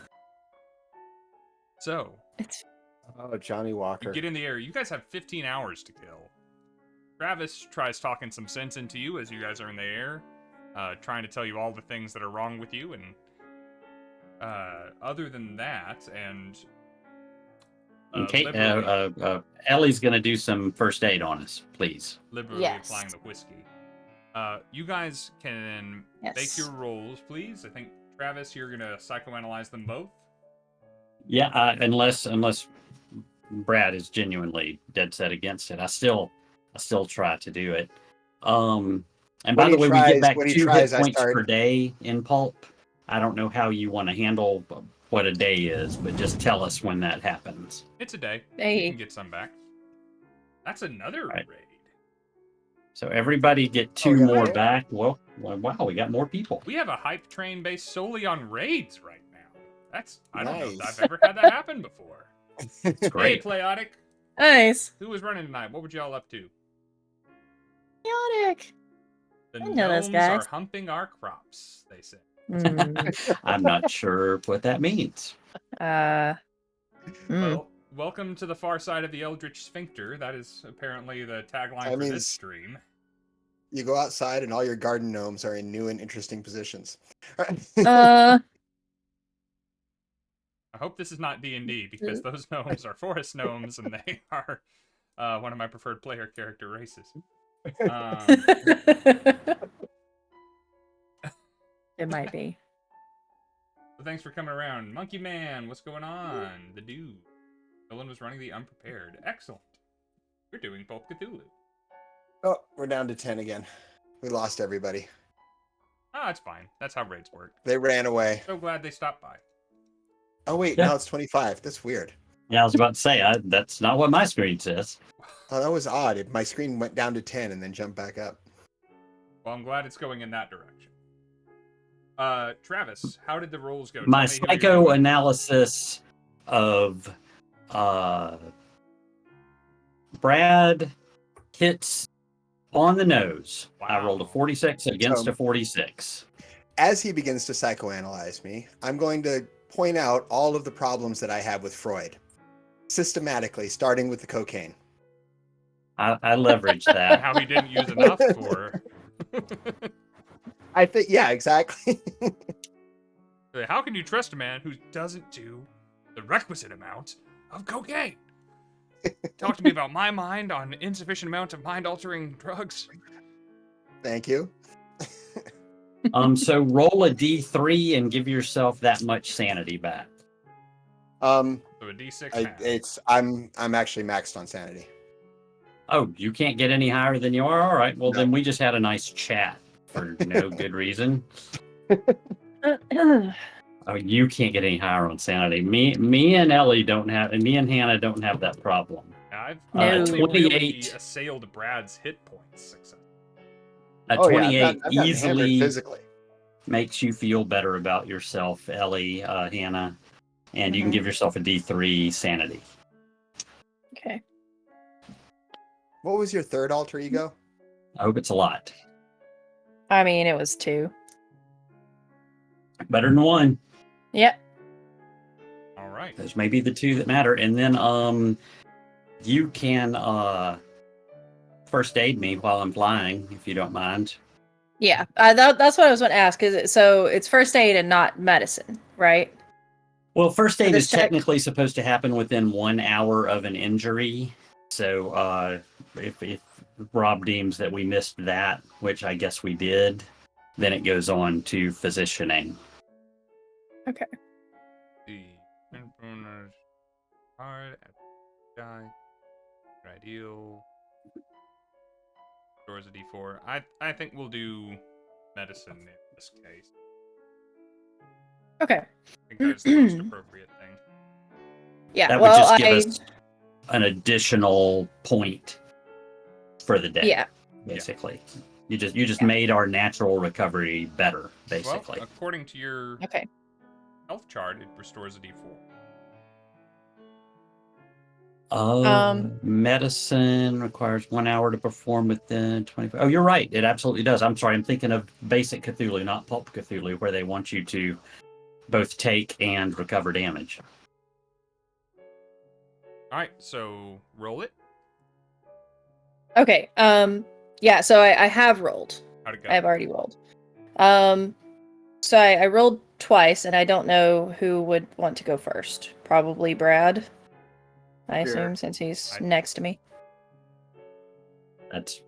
So, Oh, Johnny you Walker. get in the air. You guys have 15 hours to kill. Travis tries talking some sense into you as you guys are in the air, trying to tell you all the things that are wrong with you, and other than that, and Okay, liberally, Ellie's gonna do some first aid on us, please. liberally Yes. applying the whiskey. You guys can make Yes. your rolls, please. I think, Travis, you're gonna psychoanalyze them both. Yeah, unless Brad is genuinely dead set against it, I still try to do it. And by When the he way, we tries- get back when he 2 tries, hit I points start. per day in pulp. I don't know how you want to handle what a day is, but just tell us when that happens. It's a day. You Hey. can get some back. That's another Right. raid. So everybody get 2 yeah, more yeah. back. Well, wow, we got more people. We have a hype train based solely on raids right now. I don't know if Nice. I've ever had that happen before. It's great. Hey, Chaotic. Nice. Who was running tonight? What were y'all up to? Chaotic. The I know those gnomes guys. are humping our crops, they say. I'm not sure what that means. Well, welcome to the far side of the Eldritch Sphincter. That is apparently the tagline That for means- this stream. You go outside and all your garden gnomes are in new and interesting positions. I hope this is not D&D, because those gnomes are forest gnomes, and they are one of my preferred player character races. It might be. So thanks for coming around. Monkey Man, what's going on? The dude. Dylan was running the unprepared. Excellent. We're doing Pulp Cthulhu. Oh, we're down to 10 again. We lost everybody. Ah, it's fine. That's how raids work. They ran away. So glad they stopped by. Oh, wait, Yeah. now it's 25. That's weird. Yeah, I was about to say that's not what my screen says. Oh, that was odd. My screen went down to 10 and then jumped back up. Well, I'm glad it's going in that direction. Travis, how did the rolls go? My Tell me who you're doing. psychoanalysis of Brad hits on the nose. I Wow. rolled a 46 against a 46. As he begins to psychoanalyze me, I'm going to point out all of the problems that I have with Freud, systematically, starting with the cocaine. I leveraged that. How he didn't use enough for. I think, yeah, exactly. How can you trust a man who doesn't do the requisite amount of cocaine? Talk to me about my mind on insufficient amount of mind-altering drugs. Thank you. So roll a d3 and give yourself that much sanity back. So a D6 half. I'm actually maxed on sanity. Oh, you can't get any higher than you are? All right. Well, No. then we just had a nice chat for no good reason. Oh, you can't get any higher on sanity. Me and Ellie don't have, and me and Hannah don't have that problem. I've No. only really 28. assailed Brad's hit points successfully. A Oh, yeah, 28 I've gotten hammered easily physically. makes you feel better about yourself, Ellie, Hannah, and you can Mhm. give yourself a D3 sanity. Okay. What was your third alter ego? I hope it's a lot. I mean, it was 2. Better than 1. Yep. All right. Those may be the 2 that matter. And then you can first aid me while I'm flying, if you don't mind. Yeah. That's what I was going to ask. So it's first aid and not medicine, right? Well, first aid this is check- technically supposed to happen within 1 hour of an injury. So if Rob deems that we missed that, which I guess we did, then it goes on to physicianing. The influencers hard at die. Ideal. Restores a D4. I think we'll do medicine in this case. Okay. I think that's the most appropriate thing. Yeah. That well, would just give us an additional point for the day. Yeah. Basically, you just made our natural recovery better. Basically, Well, according to your Okay. health chart, it restores a D4. Medicine requires 1 hour to perform within 24. Oh, you're right. It absolutely does. I'm sorry. I'm thinking of basic Cthulhu, not Pulp Cthulhu, where they want you to both take and recover damage. All right, so roll it. Okay. Yeah. So I have rolled. How'd it go? I have already rolled. So I rolled twice, and I don't know who would want to go first. Probably Brad. I Sure. assume, since he's next to me. That's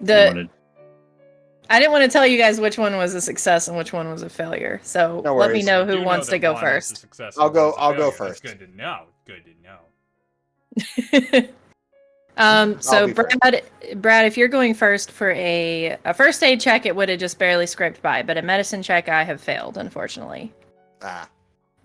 I didn't want to tell you guys which one was a success and which one was a failure. So No let me worries. know You who do wants know to that go one is a first. success I'll and go- one is a I'll go failure. first. That's good to know. Good to know. So be first. Brad, if you're going first for a first aid check, it would have just barely scraped by, but a medicine check I have failed, unfortunately. Ah,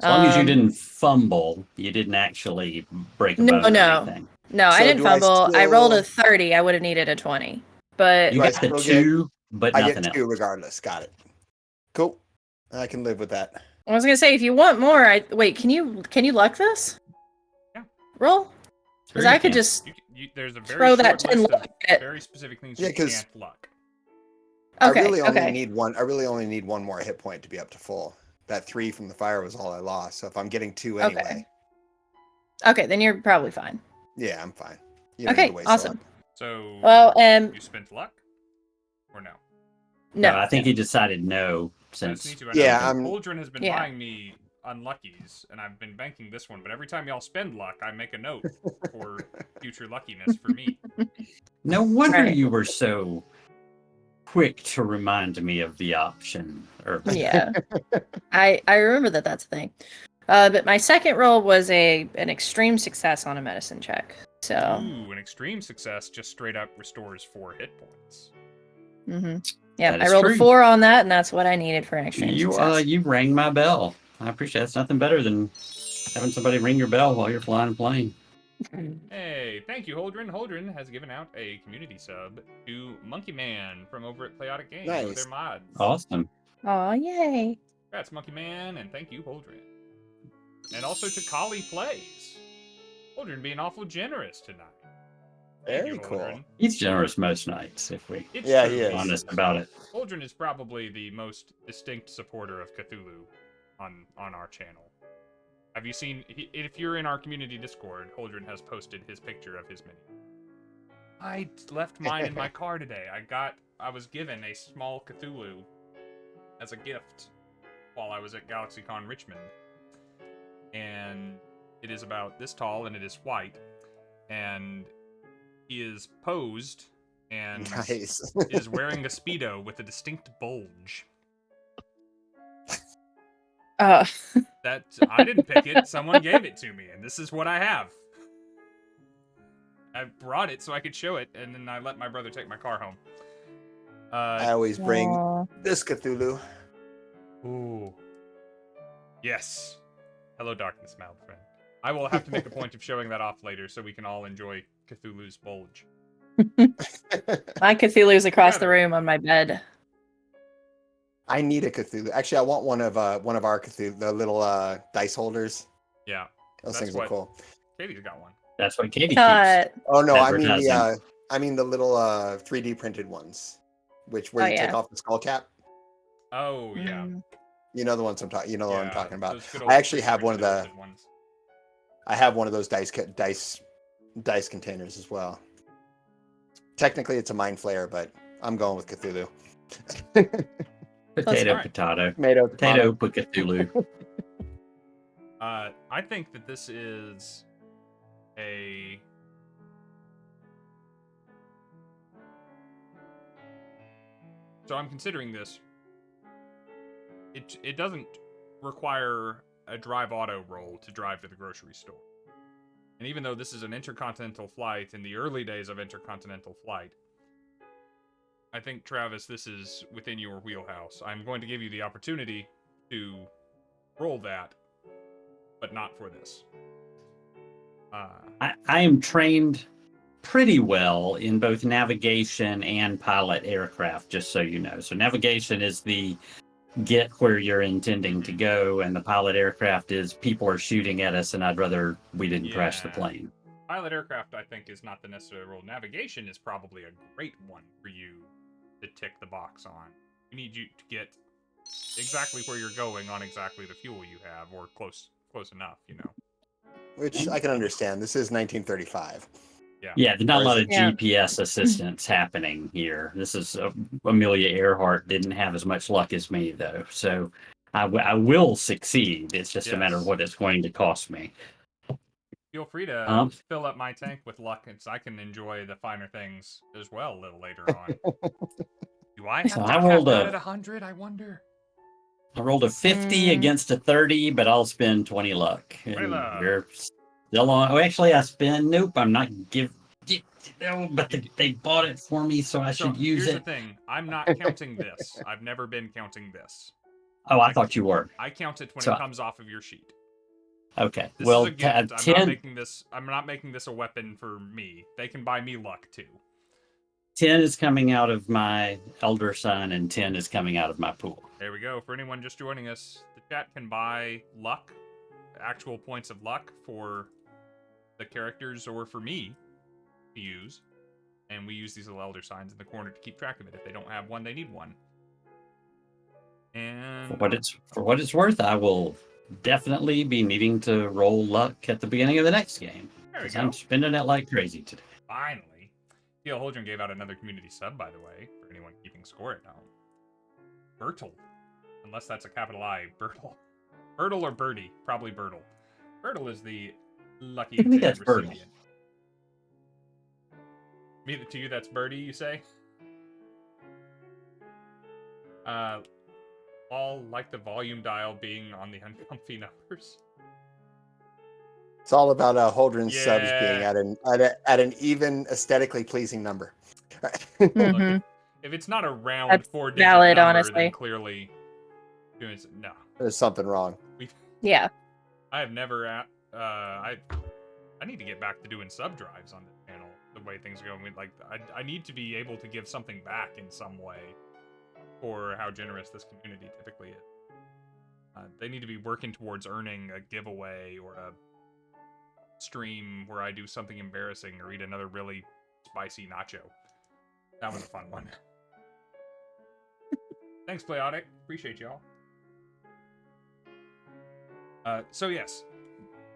as long as you Um, didn't fumble, you didn't actually break a No, bone or no. anything. No, I So didn't do I fumble. I rolled a still- 30. I would have needed a 20. But You Do I got the still get- 2, but I nothing get 2 else. regardless. Got it. Cool. I can live with that. I was gonna say, if you want more, wait. Can you luck this? Yeah. Roll. Because Sure I you could can. just There's a very throw that short 10 list of luck at. very specific things Yeah, you 'cause- can't luck. Okay. I really only Okay. need one. I really only need 1 more hit point to be up to full. That 3 from the fire was all I lost. So if I'm getting 2 Okay. anyway, Okay, then you're probably fine. yeah, I'm fine. You don't Okay, need to waste awesome. luck. So, Well, you spent luck, or no? No, no. I think he decided no I just since. need to. Yeah, Yeah, I'm- Holdren has been Yeah. buying me unluckies, and I've been banking this one. But every time y'all spend luck, I make a note for future luckiness for me. No wonder Right. you were so quick to remind me of the option. Yeah. I remember that that's a thing. But my second roll was an extreme success on a medicine check. So. Ooh, an extreme success just straight up restores 4 hit points. Yeah, That I is rolled true. a 4 on that, and that's what I needed for an extreme success. You rang my bell. I appreciate it. It's nothing better than having somebody ring your bell while you're flying a plane. Hey, thank you, Holdren. Holdren has given out a community sub to Monkey Man from over at Chaotic Games with Nice. their mods. Awesome. Aw, yay. Congrats, Monkey Man, and thank you, Holdren. And also to Kali Plays. Holdren being awful generous tonight. Thank Very you, cool. Holdren. He's generous most nights, if we're It's Yeah, true. he is. honest about it. Holdren is probably the most distinct supporter of Cthulhu on our channel. Have you seen? If you're in our community Discord, Holdren has posted his picture of his mini. I left mine in my car today. I was given a small Cthulhu as a gift while I was at GalaxyCon Richmond, and it is about this tall and it is white, and he is posed and Nice. is wearing a Speedo with a distinct bulge. That I didn't pick it. Someone gave it to me, and this is what I have. I brought it so I could show it, and then I let my brother take my car home. I always bring Aw. this Cthulhu. Ooh. Yes. Hello, darkness, my old friend. I will have to make a point of showing that off later so we can all enjoy Cthulhu's bulge. My Cthulhu's across the Rather. room on my bed. I need a Cthulhu. Actually, I want one of our Cthulhu, the little dice holders. Yeah, Those That's things are what- cool. Katie's got one. That's what Katie keeps. Cut. Oh no, Advertising. I mean the little 3D printed ones, where Oh, you take yeah. off the skull cap. Oh, yeah. Mm. You know the ones I'm talking. You know what I'm Yeah, talking about. those good I old actually have one of the. pre-printed ones. I have one of those dice containers as well. Technically, it's a mind flayer, but I'm going with Cthulhu. Potato, Alright. potato. Tomato, Potato, put Cthulhu. I think that this is a... So I'm considering this. It doesn't require a drive auto roll to drive to the grocery store. And even though this is an intercontinental flight, in the early days of intercontinental flight, I think, Travis, this is within your wheelhouse. I'm going to give you the opportunity to roll that, but not for this. I am trained pretty well in both navigation and pilot aircraft, just so you know. So navigation is the get where you're intending to go, and the pilot aircraft is people are shooting at us and I'd rather we didn't crash the plane. Pilot aircraft, I think, is not the necessary role. Navigation is probably a great one for you to tick the box on. We need you to get exactly where you're going on exactly the fuel you have, or close enough, you know. Which I can understand. This is 1935. Yeah, there's not a lot of Yeah. GPS assistance happening here. This is Amelia Earhart didn't have as much luck as me, though. So I will succeed. It's just a matter of what it's going to cost me. Feel free to fill up my tank with luck, and so I can enjoy the finer things as well a little later on. Do I have So to I cap rolled that a- at 100, I wonder? I rolled a 50 against a 30, but I'll spend 20 luck. And luck. we're still on. Oh, actually, I spend. Nope, I'm not no, but they bought it for me, so I should use here's it. the thing. I'm not counting this. I've never been counting this. Oh, I thought you were. I count it when So- it comes off of your sheet. Okay. This Well, is a gift. 10, I'm not making this a weapon for me. They can buy me luck too. 10 is coming out of my elder son, and 10 is coming out of my pool. There we go. For anyone just joining us, the chat can buy luck, actual points of luck for the characters or for me to use. And we use these little elder signs in the corner to keep track of it. If they don't have one, they need one. And For what it's worth, I will definitely be needing to roll luck at the beginning of the next game. there we Because go. I'm spending it like crazy today. Finally. T.L. Holdren gave out another community sub, by the way, for anyone keeping score at home. Bertle. Unless that's a capital I. Bertle. Bertle or Birdie? Probably Bertle. Bertle is the lucky I think that's Bertle. recipient. To you, that's Birdie, you say? All like the volume dial being on the uncomfy numbers. It's all about Holdren's subs Yeah. being at an even aesthetically pleasing number. Mhm. If it's not a round That's 4-digit valid, number, honestly. then clearly doing no. There's something wrong. Yeah. I have never I need to get back to doing sub drives on the channel. The way things are going, I need to be able to give something back in some way for how generous this community typically is. They need to be working towards earning a giveaway or a stream where I do something embarrassing or eat another really spicy nacho. That was a fun one. Thanks, Playodic. Appreciate y'all. So yes,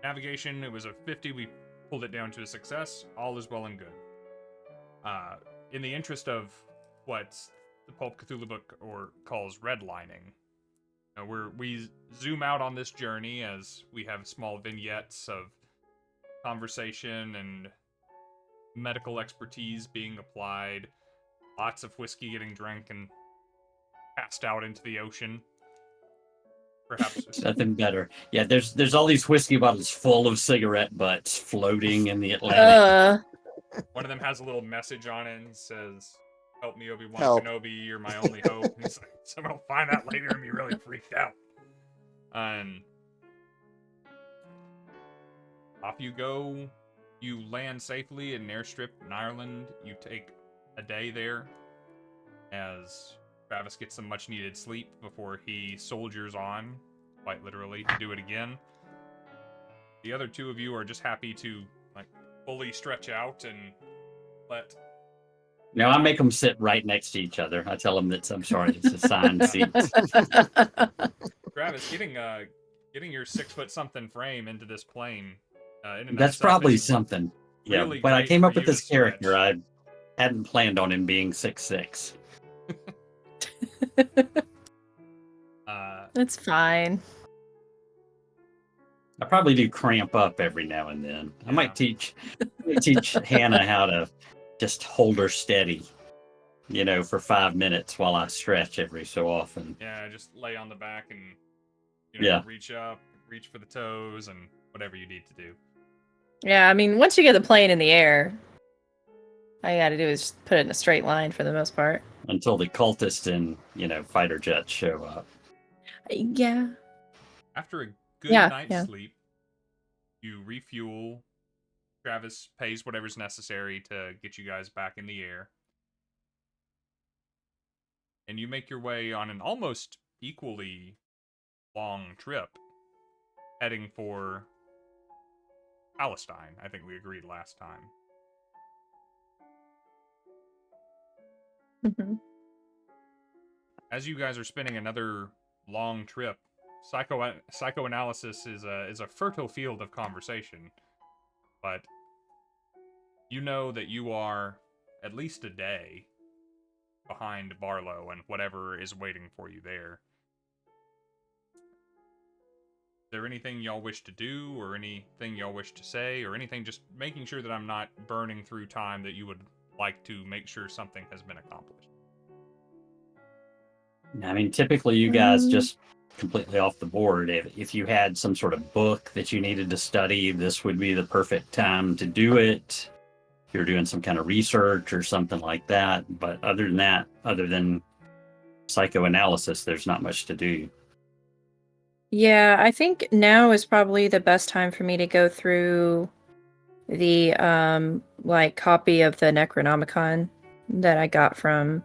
navigation, it was a 50. We pulled it down to a success. All is well and good. In the interest of what the Pulp Cthulhu book calls redlining, we zoom out on this journey as we have small vignettes of conversation and medical expertise being applied, lots of whiskey getting drank and passed out into the ocean. Perhaps Nothing better. Yeah, there's all these whiskey bottles full of cigarette butts floating in the Atlantic. one of them has a little message on it and says, "Help me, Obi-Wan Help. Kenobi, you're my only hope." And it's like, someone will find that later and be really freaked out. And off you go. You land safely in an airstrip in Ireland. You take a day there as Travis gets some much-needed sleep before he soldiers on, quite literally, to do it again. The other two of you are just happy to fully stretch out and let... Now I make them sit right next to each other. I tell them that I'm sorry, it's assigned seats. Travis, getting your 6-foot-something frame into this plane. In and of That's itself probably is something. Yeah, really when I great came for up with you to this character, stretch. I hadn't planned on him being 6'6". It's fine. I probably do cramp up every now and then. I Yeah. might teach Hannah how to just hold her steady, for 5 minutes while I stretch every so often. Yeah, just lay on the back and Yeah. reach up, reach for the toes, and whatever you need to do. Yeah, I mean, once you get the plane in the air, all you gotta do is just put it in a straight line for the most part. Until the cultists and, fighter jets show up. Yeah. After a good Yeah, night's yeah. sleep, you refuel. Travis pays whatever's necessary to get you guys back in the air. And you make your way on an almost equally long trip, heading for Palestine. I think we agreed last time. Mm-hmm. As you guys are spending another long trip, psychoanalysis is a fertile field of conversation. But you know that you are at least a day behind Barlow and whatever is waiting for you there. Is there anything y'all wish to do, or anything y'all wish to say, or anything, just making sure that I'm not burning through time that you would like to make sure something has been accomplished? I mean, typically you guys just completely off the board. If you had some sort of book that you needed to study, this would be the perfect time to do it. If you're doing some kind of research or something like that. But other than that, other than psychoanalysis, there's not much to do. Yeah, I think now is probably the best time for me to go through the copy of the Necronomicon that I got from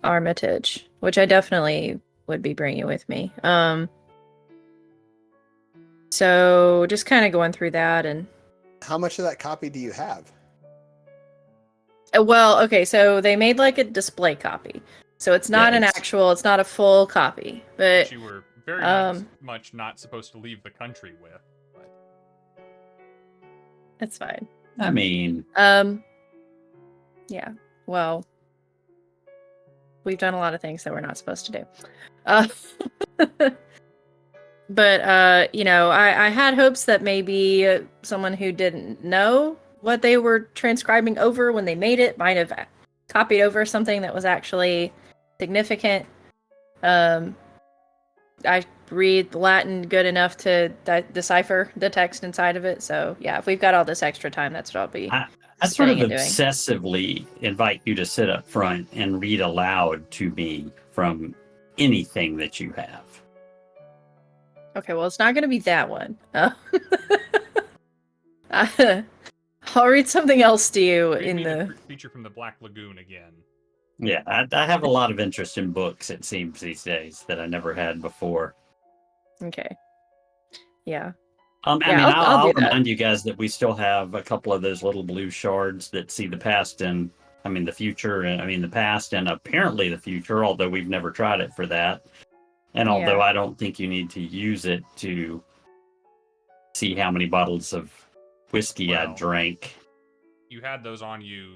Armitage, which I definitely would be bringing with me. So just kind of going through that. And How much of that copy do you have? well, okay, so they made like a display copy, so it's not it's not a full copy, but you were very much not supposed to leave the country with. But it's fine. I mean, yeah, well, we've done a lot of things that we're not supposed to do. But I had hopes that maybe someone who didn't know what they were transcribing over when they made it might have copied over something that was actually significant. I read Latin good enough to decipher the text inside of it, so yeah, if we've got all this extra time, that's what I'll be I sort of spending and doing. obsessively invite you to sit up front and read aloud to me from anything that you have. Okay, well, it's not going to be that one. I'll read something else to you in the feature from the Black Lagoon again. Yeah, I have a lot of interest in books, it seems, these days that I never had before. Okay. Yeah. I'll remind you guys that we still have a couple of those little blue shards that see the past and, the future, and the past and apparently the future, although we've never tried it for that. And although I don't think you need to use it to see how many bottles of whiskey I drank. You had those on you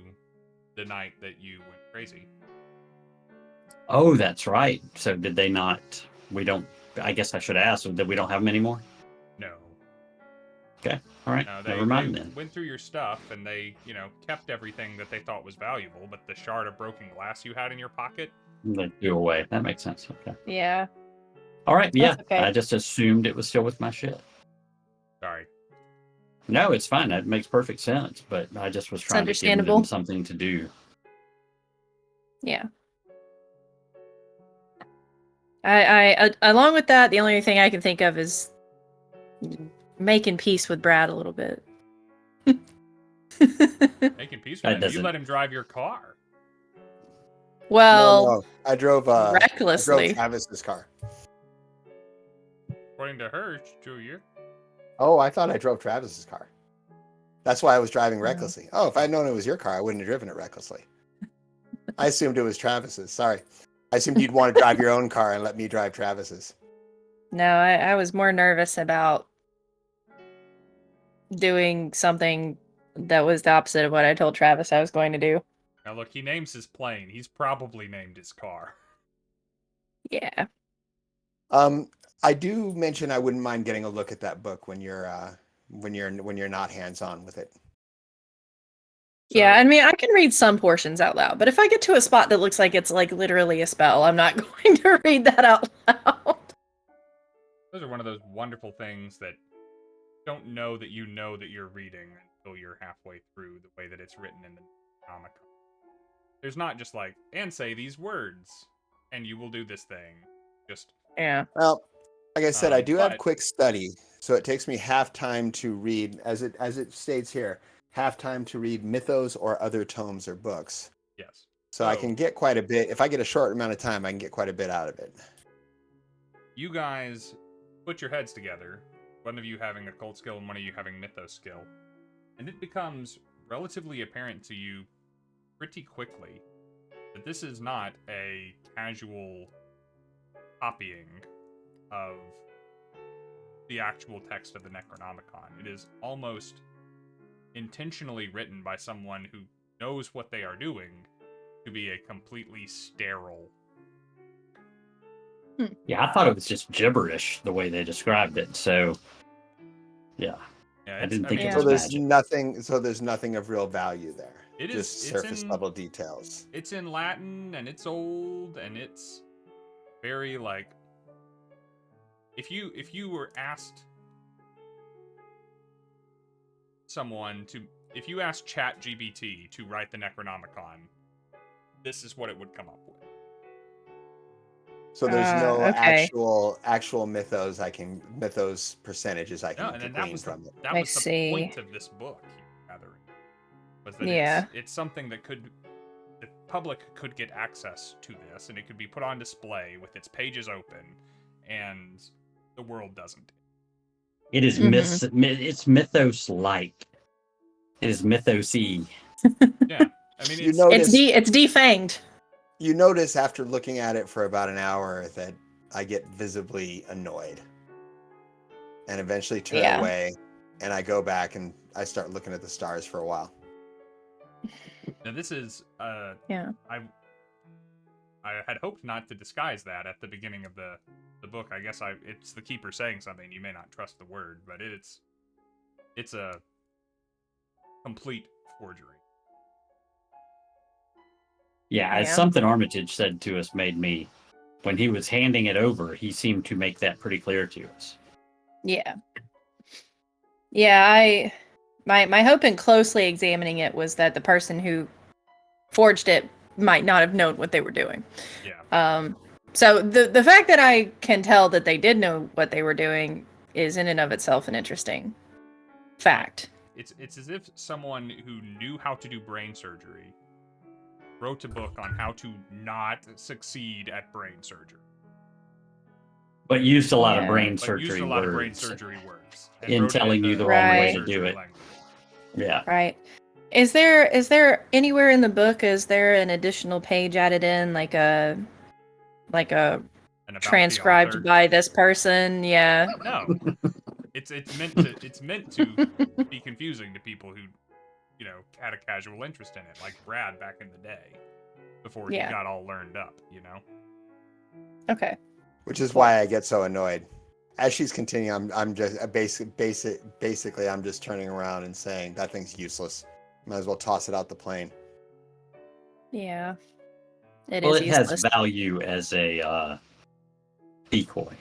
the night that you went crazy. Oh, that's right. So did they not? I guess I should ask that we don't have them anymore? No. Okay. All right. No, Never mind then. Went through your stuff and they, kept everything that they thought was valuable, but the shard of broken glass you had in your pocket, They threw away. That makes sense. Okay. Yeah. All right. Yeah. Okay. I just assumed it was still with my shit. Sorry. No, it's fine. That makes perfect sense. But I just was trying to give them something to do. Yeah. I along with that, the only thing I can think of is making peace with Brad a little bit. Making peace with him? You let him drive your car. Well, No. I drove recklessly. I drove Travis's car. According to her, Julia. Oh, I thought I drove Travis's car. That's why I was driving recklessly. Oh, if I'd known it was your car, I wouldn't have driven it recklessly. I assumed it was Travis's. Sorry. I assumed you'd want to drive your own car and let me drive Travis's. No, I was more nervous about doing something that was the opposite of what I told Travis I was going to do. Now look, he names his plane. He's probably named his car. Yeah. I do mention I wouldn't mind getting a look at that book when you're not hands-on with it. So, yeah, I can read some portions out loud, but if I get to a spot that looks like it's like literally a spell, I'm not going to read that out loud. Those are one of those wonderful things that don't know that you're reading until you're halfway through the way that it's written in the Necronomicon. There's not just like, and say these words, and you will do this thing. Just Yeah. Well, like I said, I do have but- quick study, so it takes me half time to read, as it states here, half time to read mythos or other tomes or books. yes. So I can get quite a bit. If I get a short amount of time, I can get quite a bit out of it. You guys put your heads together, one of you having a cult skill and one of you having mythos skill, and it becomes relatively apparent to you pretty quickly that this is not a casual copying of the actual text of the Necronomicon. It is almost intentionally written by someone who knows what they are doing to be a completely sterile. Yeah, I thought it was just gibberish the way they described it. So, yeah, Yeah, I didn't think it So was there's magic. nothing. So there's nothing of real value there. It is- Just it's surface in- level details. It's in Latin and it's old and it's very like if you were asked someone to if you asked ChatGPT to write the Necronomicon, this is what it would come up with. So there's no okay. actual mythos percentages I No, can and then glean from it. that I was the see. point of this book, gathering, was that Yeah. it's something that the public could get access to this, and it could be put on display with its pages open, and the world doesn't. It is it's mythos-like. It is mythos-y. Yeah, I mean, You it's, notice It's defanged. you notice after looking at it for about an hour that I get visibly annoyed, and eventually turn Yeah. away, and I go back and I start looking at the stars for a while. now this is Yeah. I had hoped not to disguise that at the beginning of the book. I guess it's the keeper saying something. You may not trust the word, but it's a complete forgery. Yeah, as Yeah. something Armitage said to us made me, when he was handing it over, he seemed to make that pretty clear to us. Yeah. Yeah, my hope in closely examining it was that the person who forged it might not have known what they were doing. Yeah. So the fact that I can tell that they did know what they were doing is in and of itself an interesting fact. It's as if someone who knew how to do brain surgery wrote a book on how to not succeed at brain surgery. But used a lot of Yeah. brain But surgery used a lot of brain words surgery words. and in wrote it telling you the wrong way to do surgery it. language. Yeah. Right. Is there anywhere in the book, is there an additional page added in, like a And about the transcribed author- by this person? Yeah. No. It's meant to be confusing to people who, had a casual interest in it, like Brad back in the day, before Yeah. he got all learned up, Okay. Which is why I get so annoyed. As she's continuing, I'm just basically I'm just turning around and saying that thing's useless. Might as well toss it out the plane. Yeah. It Well, is it useless. has value as a decoy.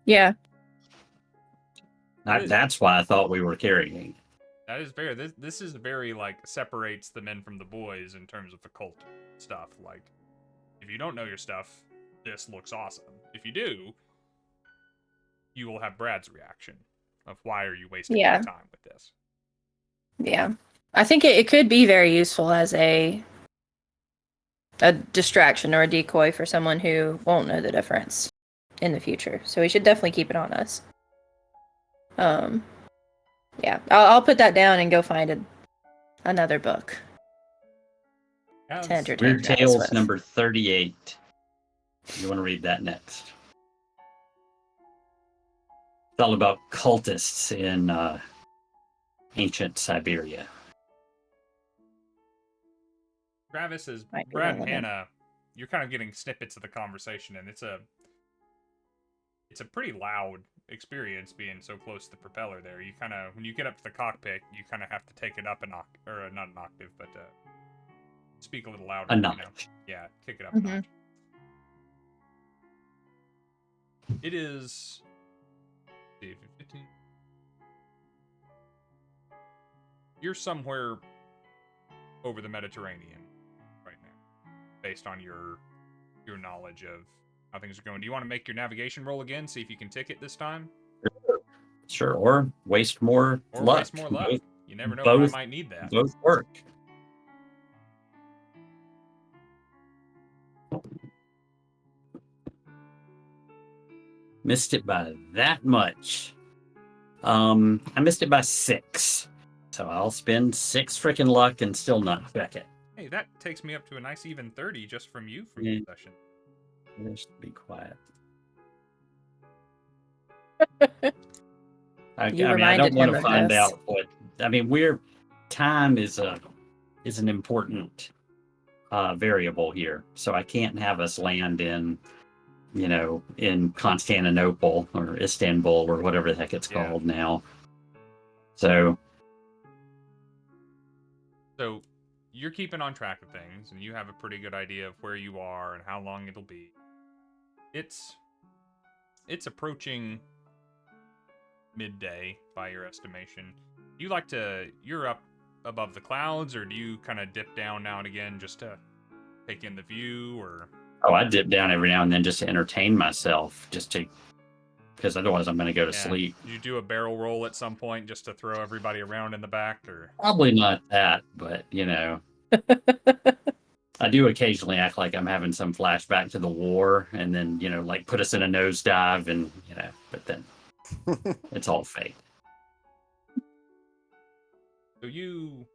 Yeah. That's why I thought we were carrying. That is very. This is very like separates the men from the boys in terms of occult stuff. Like, if you don't know your stuff, this looks awesome. If you do, you will have Brad's reaction of why are you wasting Yeah. your time with this? Yeah. I think it could be very useful as a distraction or a decoy for someone who won't know the difference in the future. So we should definitely keep it on us. Yeah. I'll put that down and go find another book As- to entertain Weird Travis Tales with. number 38. You want to read that next? It's all about cultists in ancient Siberia. Travis is Might be Brad and relevant. Hannah. You're kind of getting snippets of the conversation, and it's a pretty loud experience being so close to the propeller. There, you kind of when you get up to the cockpit, you kind of have to take it up an octave, or not an octave, but speak a little louder. A notch. Yeah, kick it up a Mhm. notch. It is. 15. you're somewhere over the Mediterranean right now, based on your knowledge of how things are going. Do you want to make your navigation roll again? See if you can tick it this time. Sure, or waste more luck. Waste more luck. You never know both, when I might need that. Both work. Missed it by that much. I missed it by 6. So I'll spend 6 freaking luck and still not check it. Hey, that takes me up to a nice even 30 just from you from this session. Just be quiet. I don't want to find out what. I mean, time is an important variable here, so I can't have us land in Constantinople or Istanbul or whatever the heck it's called now. So you're keeping on track of things, and you have a pretty good idea of where you are and how long it'll be. It's approaching midday by your estimation. You're up above the clouds, or do you kind of dip down now and again just to take in the view, or? Oh, I dip down every now and then just to entertain myself, because otherwise I'm going to go to sleep. Did you do a barrel roll at some point just to throw everybody around in the back, or? Probably not that, but I do occasionally act like I'm having some flashback to the war, and then like put us in a nosedive, and but then it's all fake. So you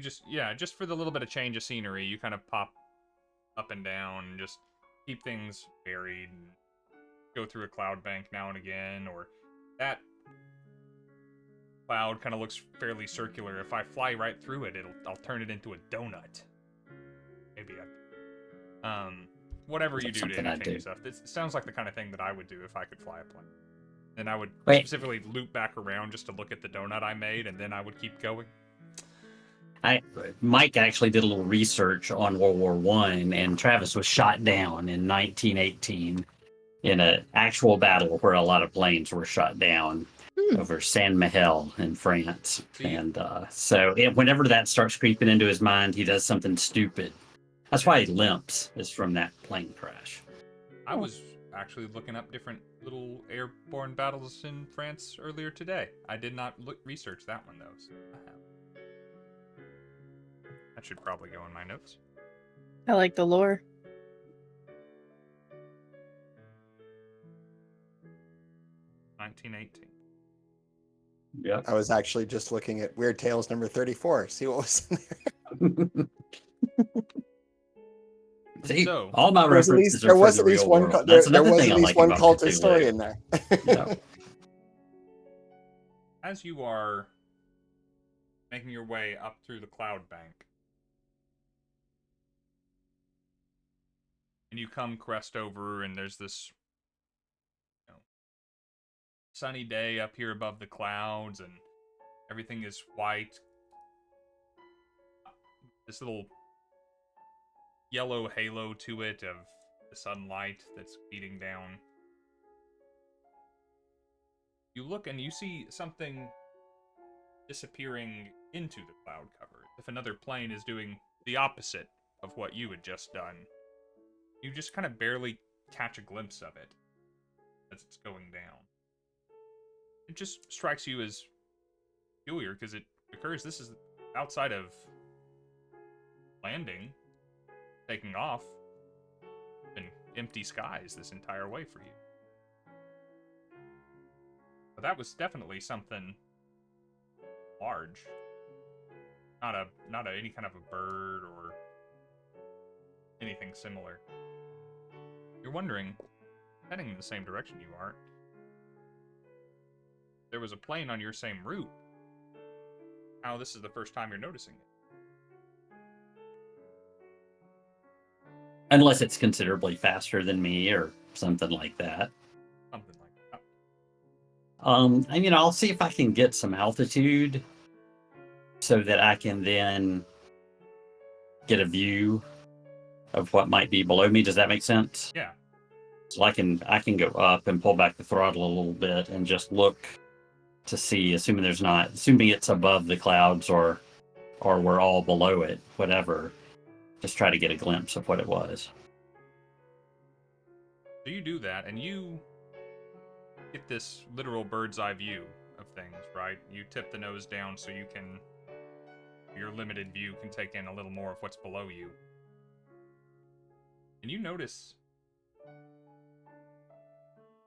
just for the little bit of change of scenery, you kind of pop up and down and just keep things varied and go through a cloud bank now and again, or that cloud kind of looks fairly circular. If I fly right through it, I'll turn it into a donut. Maybe whatever you do to entertain yourself. It sounds like the kind of thing that I would do if I could fly a plane. And I would specifically loop back around just to look at the donut I made, and then I would keep going. Mike actually did a little research on World War I, and Travis was shot down in 1918 in an actual battle where a lot of planes were shot down over Saint Mihiel in France. And so whenever that starts creeping into his mind, he does something stupid. That's why he limps, is from that plane crash. I was actually looking up different little airborne battles in France earlier today. I did not research that one, though. So that should probably go in my notes. I like the lore. Yeah. I was actually just looking at Weird Tales number 34. See what was in there. See, all my references there was at least one. There was at least one cultist story in there. Yeah. As you are making your way up through the cloud bank, and you come crest over, and there's this sunny day up here above the clouds, and everything is white. This little yellow halo to it of the sunlight that's beating down. You look and you see something disappearing into the cloud cover. If another plane is doing the opposite of what you had just done, you just kind of barely catch a glimpse of it as it's going down. It just strikes you as peculiar because it occurs. This is outside of landing, taking off, been empty skies this entire way for you. But that was definitely something large. Not any kind of a bird or anything similar. You're wondering, heading in the same direction you are, there was a plane on your same route. How this is the first time you're noticing it. Unless it's considerably faster than me or something like that. Something like that. I'll see if I can get some altitude so that I can then get a view of what might be below me. Does that make sense? Yeah. So I can go up and pull back the throttle a little bit and just look to see, assuming it's above the clouds or we're all below it, whatever. Just try to get a glimpse of what it was. So you do that, and you get this literal bird's eye view of things, right? You tip the nose down so your limited view can take in a little more of what's below you. And you notice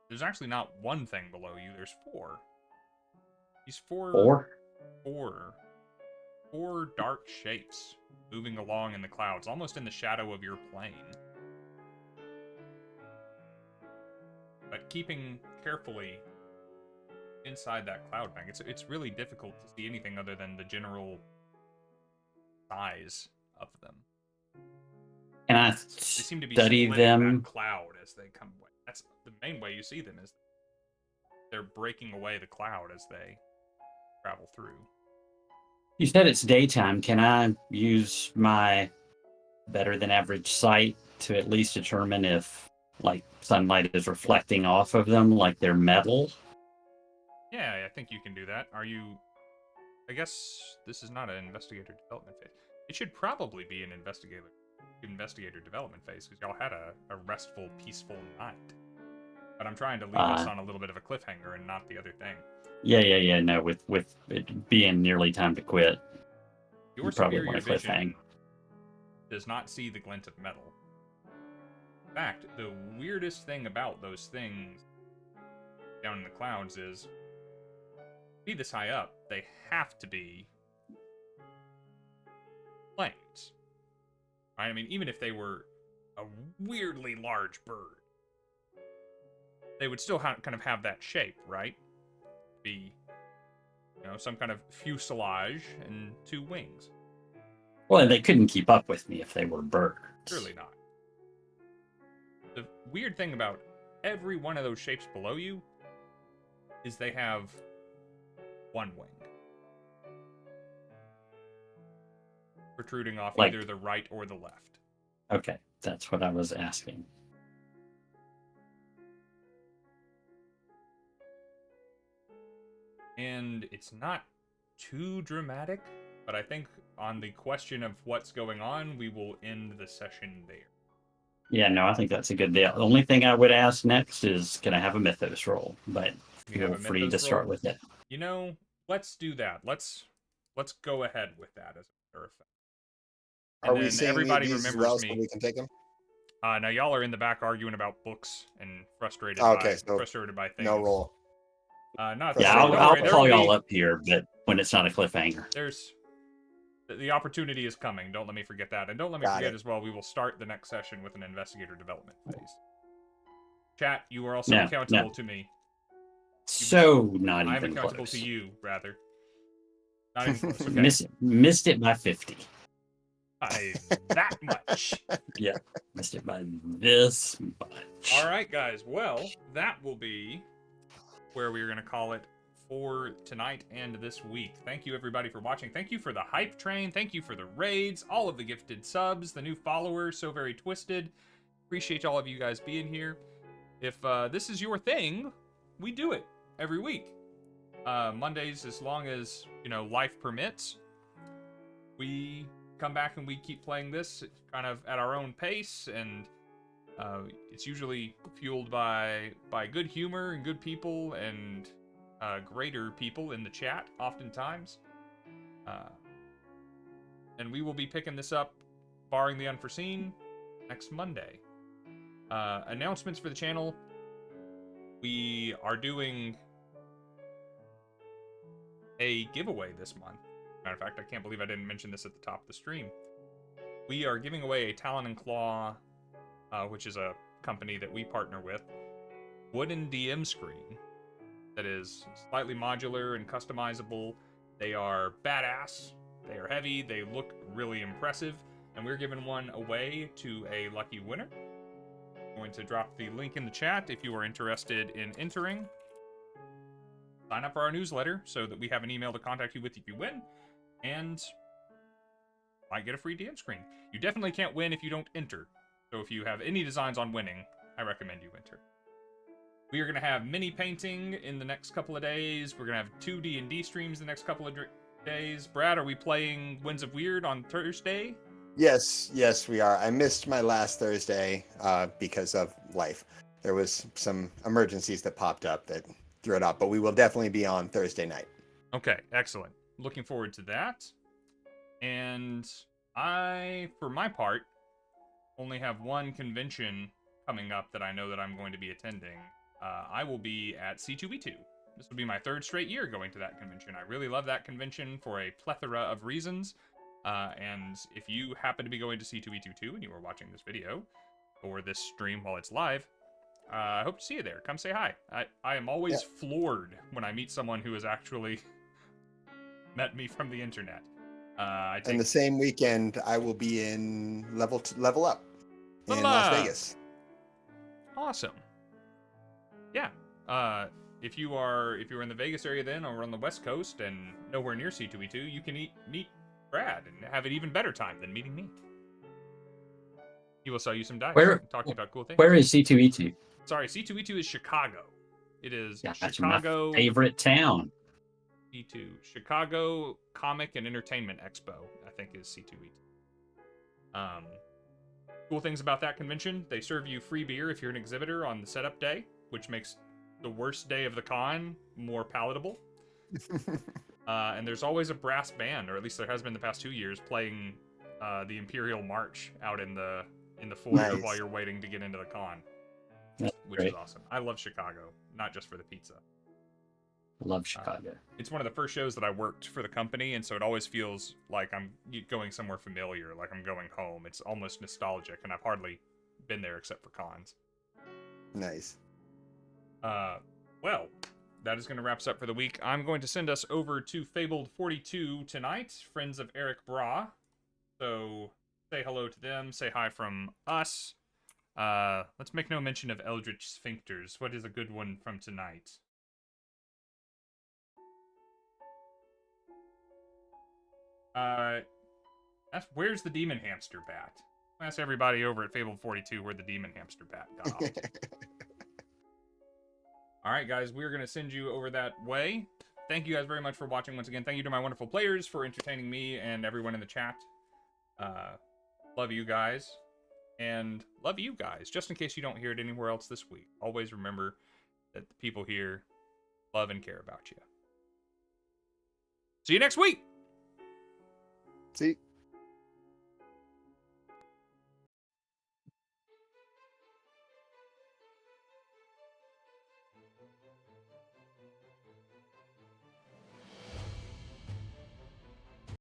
there's actually not one thing below you, there's four. These four dark shapes moving along in the clouds, almost in the shadow of your plane. But keeping carefully inside that cloud bank, it's really difficult to see anything other than the general size of them. And I They seem to be study splitting them. that cloud as they come away. That's the main way you see them, is they're breaking away the cloud as they travel through. You said it's daytime. Can I use my better than average sight to at least determine if like sunlight is reflecting off of them, like they're metal? Yeah, I think you can do that. I guess this is not an investigator development phase. It should probably be an investigator development phase, because y'all had a restful, peaceful night. But I'm trying to leave us on a little bit of a cliffhanger and not the other thing. Yeah. No, with it being nearly time to quit, Your probably superior want to cliffhang. vision does not see the glint of metal. In fact, the weirdest thing about those things down in the clouds is, to be this high up, they have to be planes. Right? I mean, even if they were a weirdly large bird, they would still kind of have that shape, right? Be, some kind of fuselage and two wings. Well, they couldn't keep up with me if they were birds. Surely not. The weird thing about every one of those shapes below you is they have one wing protruding off either the right or the left. Okay, that's what I was asking. And it's not too dramatic, but I think on the question of what's going on, we will end the session there. Yeah, no, I think that's a good deal. The only thing I would ask next is, can I have a mythos roll? But feel free to start with it. Let's do that. Let's go ahead with that, as a matter of fact. Are we seeing everybody these remembers as well, so we can take them? Now y'all are in the back arguing about books and frustrated by things. No roll. I'll call y'all up here, but when it's not a cliffhanger. The opportunity is coming. Don't let me forget that. And don't let me forget as well, we will start the next session with an investigator development phase. Chat, you are also accountable to me. Not I'm even accountable close. to you, rather. Not even close. Okay. Missed it by 50. By that much. Yeah, missed it by this much. All right, guys. Well, that will be where we're going to call it for tonight and this week. Thank you, everybody, for watching. Thank you for the hype train. Thank you for the raids, all of the gifted subs, the new followers, So Very Twisted. Appreciate all of you guys being here. If this is your thing, we do it every week. Mondays, as long as, life permits. We come back and we keep playing this kind of at our own pace, and it's usually fueled by good humor and good people and greater people in the chat, oftentimes. And we will be picking this up, barring the unforeseen, next Monday. Announcements for the channel. We are doing a giveaway this month. Matter of fact, I can't believe I didn't mention this at the top of the stream. We are giving away a Talon and Claw, which is a company that we partner with, wooden DM screen that is slightly modular and customizable. They are badass, they are heavy, they look really impressive, and we're giving one away to a lucky winner. I'm going to drop the link in the chat if you are interested in entering. Sign up for our newsletter so that we have an email to contact you with if you win, and might get a free DM screen. You definitely can't win if you don't enter. So if you have any designs on winning, I recommend you enter. We are going to have mini painting in the next couple of days. We're going to have 2 D&D streams the next couple of days. Brad, are we playing Winds of Weird on Thursday? Yes, we are. I missed my last Thursday because of life. There was some emergencies that popped up that threw it off, but we will definitely be on Thursday night. Okay, excellent. Looking forward to that. And I, for my part, only have one convention coming up that I know that I'm going to be attending. I will be at C2E2. This will be my 3rd straight year going to that convention. I really love that convention for a plethora of reasons. And if you happen to be going to C2E2 too and you are watching this video or this stream while it's live, I hope to see you there. Come say hi. I am always floored when I meet someone who has actually met me from the internet. And the same weekend, I will be in Level Up in Las Vegas. Awesome. Yeah. If you are in the Vegas area then, or on the West Coast and nowhere near C2E2, you can meet Brad and have an even better time than meeting me. He will sell you some dice and talk to you about cool things. Where is C2E2? Sorry, C2E2 is Chicago. It is Chicago. My favorite town. C2. Chicago Comic and Entertainment Expo, I think, is C2E2. Cool things about that convention, they serve you free beer if you're an exhibitor on the setup day, which makes the worst day of the con more palatable. And there's always a brass band, or at least there has been the past 2 years, playing the Imperial March out in the foyer while you're waiting to get into the con. Which is awesome. I love Chicago, not just for the pizza. Love Chicago. It's one of the first shows that I worked for the company, and so it always feels like I'm going somewhere familiar, like I'm going home. It's almost nostalgic, and I've hardly been there except for cons. Nice. Well, that is going to wrap us up for the week. I'm going to send us over to Fabled 42 tonight, friends of Eric Bra. So say hello to them, say hi from us. Let's make no mention of Eldritch Sphincters. What is a good one from tonight? Where's the demon hamster bat? Ask everybody over at Fabled 42 where the demon hamster bat got off. Alright guys, we're going to send you over that way. Thank you guys very much for watching once again. Thank you to my wonderful players for entertaining me and everyone in the chat. Love you guys. And love you guys, just in case you don't hear it anywhere else this week. Always remember that the people here love and care about you. See you next week! See?